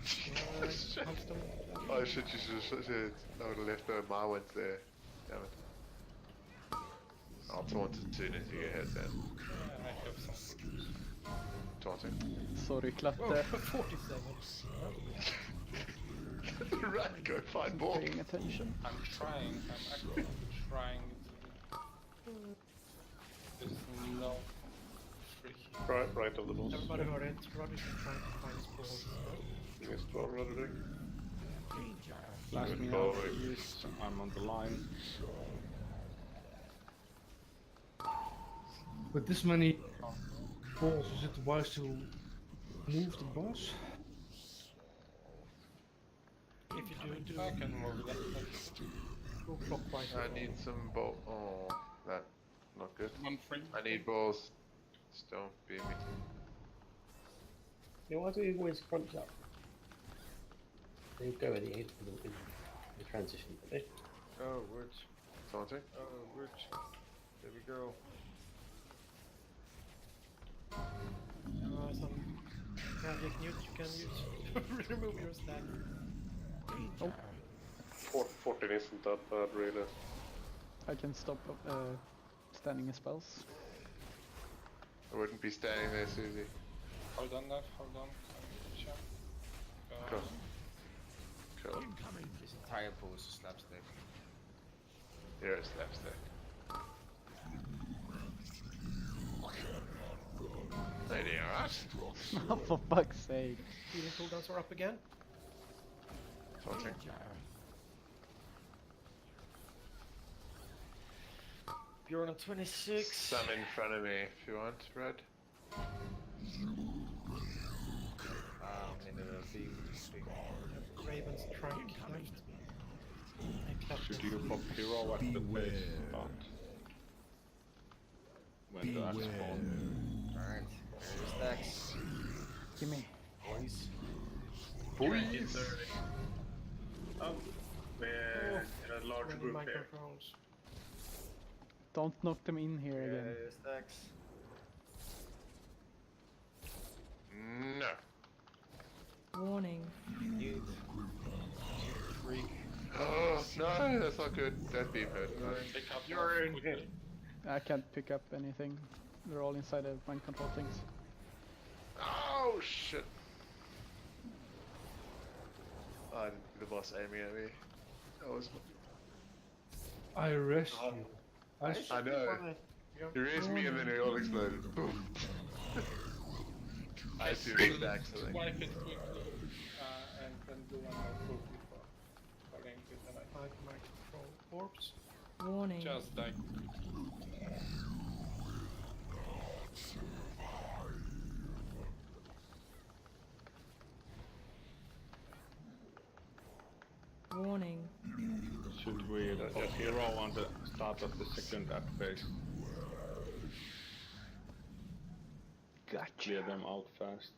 30%. Oh shit, you should have I would have left my ones there. Damn it. I'll taunt as soon as you get hit then. Yeah, I have some boots. Taunting. Sorry, clap Oh, there. 47. Right, go find more. Paying attention. I'm trying, I'm actually trying to... There's no free. Right of the boss. Everybody heard it. Roger's trying to find his balls. Yes, what I'm gonna do. Last Good me boy. out, please. I'm on the line. With this many balls, is it wise to move the boss? If you do, I can move that. go clockwise. I need some balls. Oh, that not good. One free. I need balls. Just don't beat me. Yeah, why do we always crunch up? They go in the transition, don't they? Oh, word. Taunting? Oh, word. There we go. Some magic newt you can use. Remove your stack. Oh, 14 isn't that bad, really. I can stop standing spells. I wouldn't be standing there, Susie. Hold on there, hold on. Cool. Cool. This entire pool is a slapstick. Here is slapstick. Lady, alright? Oh, for fuck's sake. Healing cooldowns are up again. Taunting. You're on a 26. Some in front of me if you want, Brad. In the big. Raven's trunk left. I clapped Should it. you pop hero at the base start? When the axe Beware. spawn. Alright, there's stacks. Gimme. Boys. Boys! Oh, we're in a large Running group here. microphones. Don't knock them in here again. There's stacks. No. Warning. Youth. Freak. Oh, no, that's not good. That beam hurt. Pick up You're in here. I can't pick up anything. They're all inside of mind control things. Oh, shit. Oh, I didn't see the boss aiming at me. That was... I rest you. I know. He raised me and then it all exploded. Boom. I see the stacks, I think. Wipe it quickly, and then do one more proof before falling with the knife. Five microphone orbs. Warning. Just die. Warning. Should we pop hero on the start of the second app phase? Gotcha. Clear them out fast.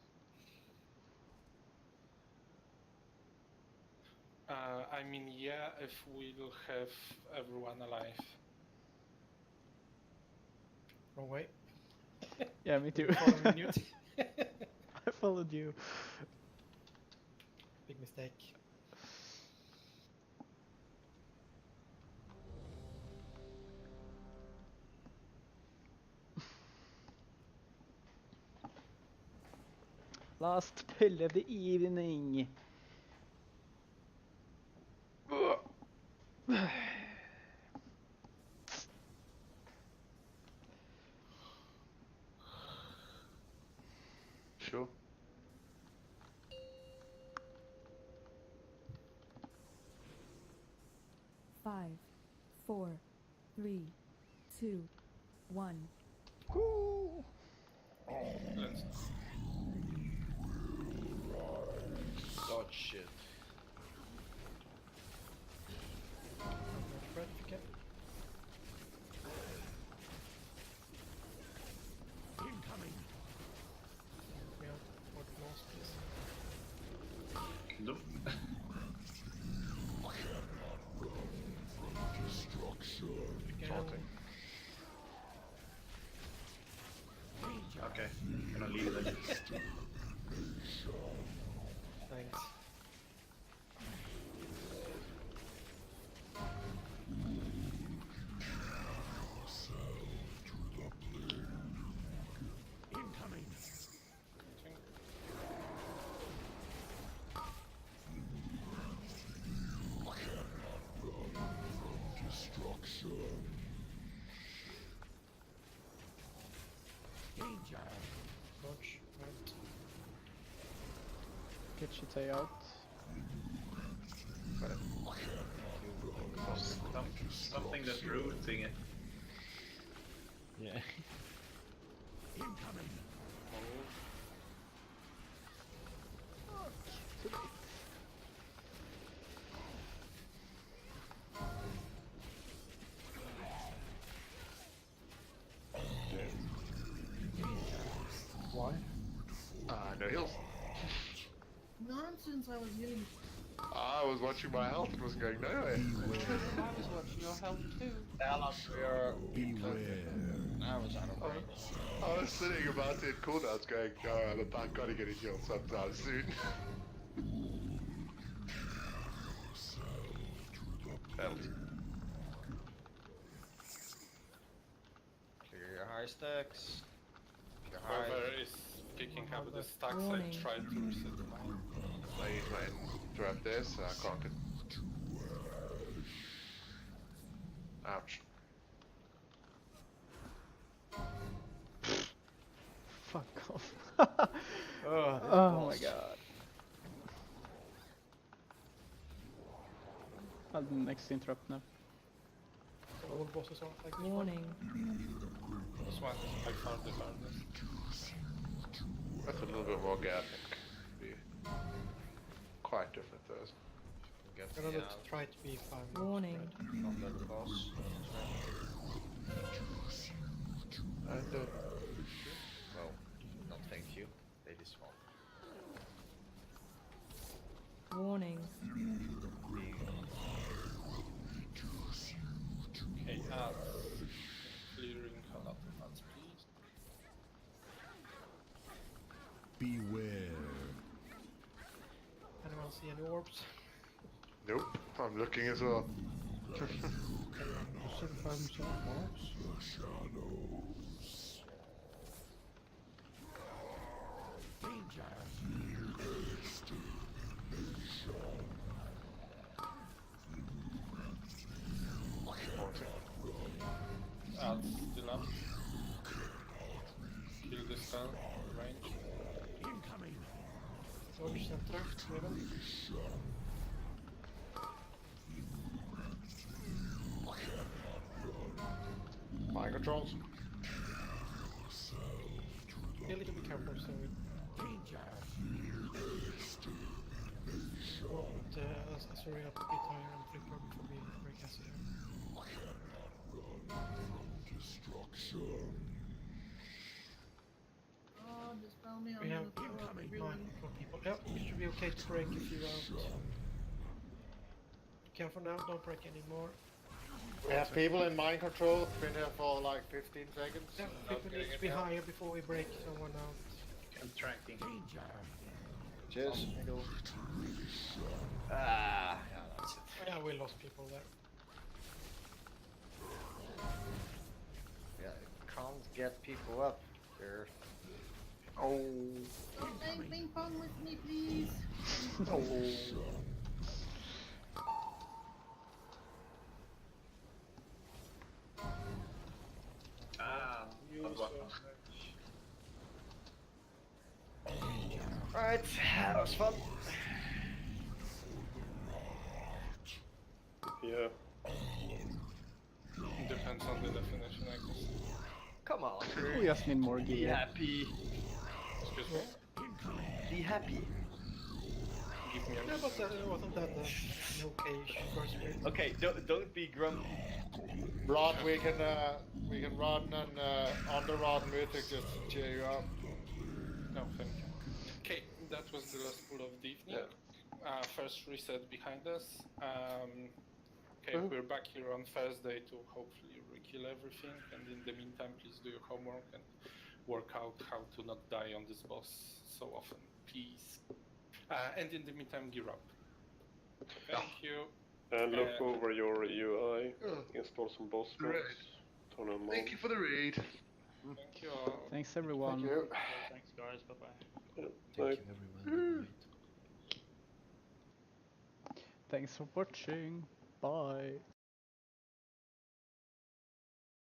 I mean, yeah, if we'll have everyone alive. Wrong way. Yeah, me too. Following Newt. I followed you. Big mistake. Last pull of the evening. Sure. Five, 4, 3, 2, 1. Dodge shit. Right, if you can. Incoming. Yeah, what lost this? Nope. Again. Okay, I'm gonna leave it. Thanks. Incoming. Danger. Dodge. Right. Get Chite out. Something that rooting it. Yeah. Incoming. Why? No heals. Nonsense, I was healing. I was watching my health and wasn't going nowhere. I was watching your health too. I was out of range. I was sitting about to hit cooldowns going, oh, I'm about gotta get a heal sometime soon. Failed. Clear your high stacks. Your high. Whoever is picking up the stacks, Warning. I tried to reset mine. I use my trap there, so I can't get. Ouch. Fuck off. Oh, Oh my god. I'll do the next interrupt now. All bosses are like this one. Warning. This one, I found the hardest. That's a little bit more gap. Be quite different though. Get Remember me to out try to be 5 minutes. Warning. from the boss. And Well, no thank you. Lady Swamp. Warning. Okay, clearing color plants, please. Beware. Anyone see any orbs? nope, I'm looking as well. 75% marks. Danger. Still up. Kill this guy, range. Incoming. Dodge center, middle. Mind controls. Be a little bit careful, so we Danger. won't hurry up a bit higher and prepare before we break acid here. Oh, just found me. We have I'm gonna throw up 9 everyone. people. Yep, it should be okay to break a few out. Careful now, don't break anymore. We have people in mind control. Been here for like 15 seconds. Yeah, people need to be higher before we break someone out. I'm tracking. Danger. Cheers. Ah, yeah, that's it. Yeah, we lost people there. Yeah, can't get people up there. Oh. Bang, ping pong. with me, please? Ah, You what? Alright, that was fun. Yeah. Depends on the definition, I guess. Come on, We just need more be gear. happy. Excuse me? Be happy. Give me a Yeah, but reason. wasn't that an okay first bit? Okay, don't be grumpy. Rod, we can run and on the Rod Mythic just to cheer you up. No, thank you. Okay, that was the last pull of the evening. First reset behind us. Okay, we're back here on Thursday to hopefully re-kill everything, and in the meantime, please do your homework and work out how to not die on this boss so often, please. And in the meantime, gear up. Thank you. And look over your UI, install some boss mods, turn them on. Thank you for the read. Thank you all. Thanks everyone. Thank you. Thanks, guys. Bye bye. Thank you, everyone. Good night. Thanks for watching. Bye.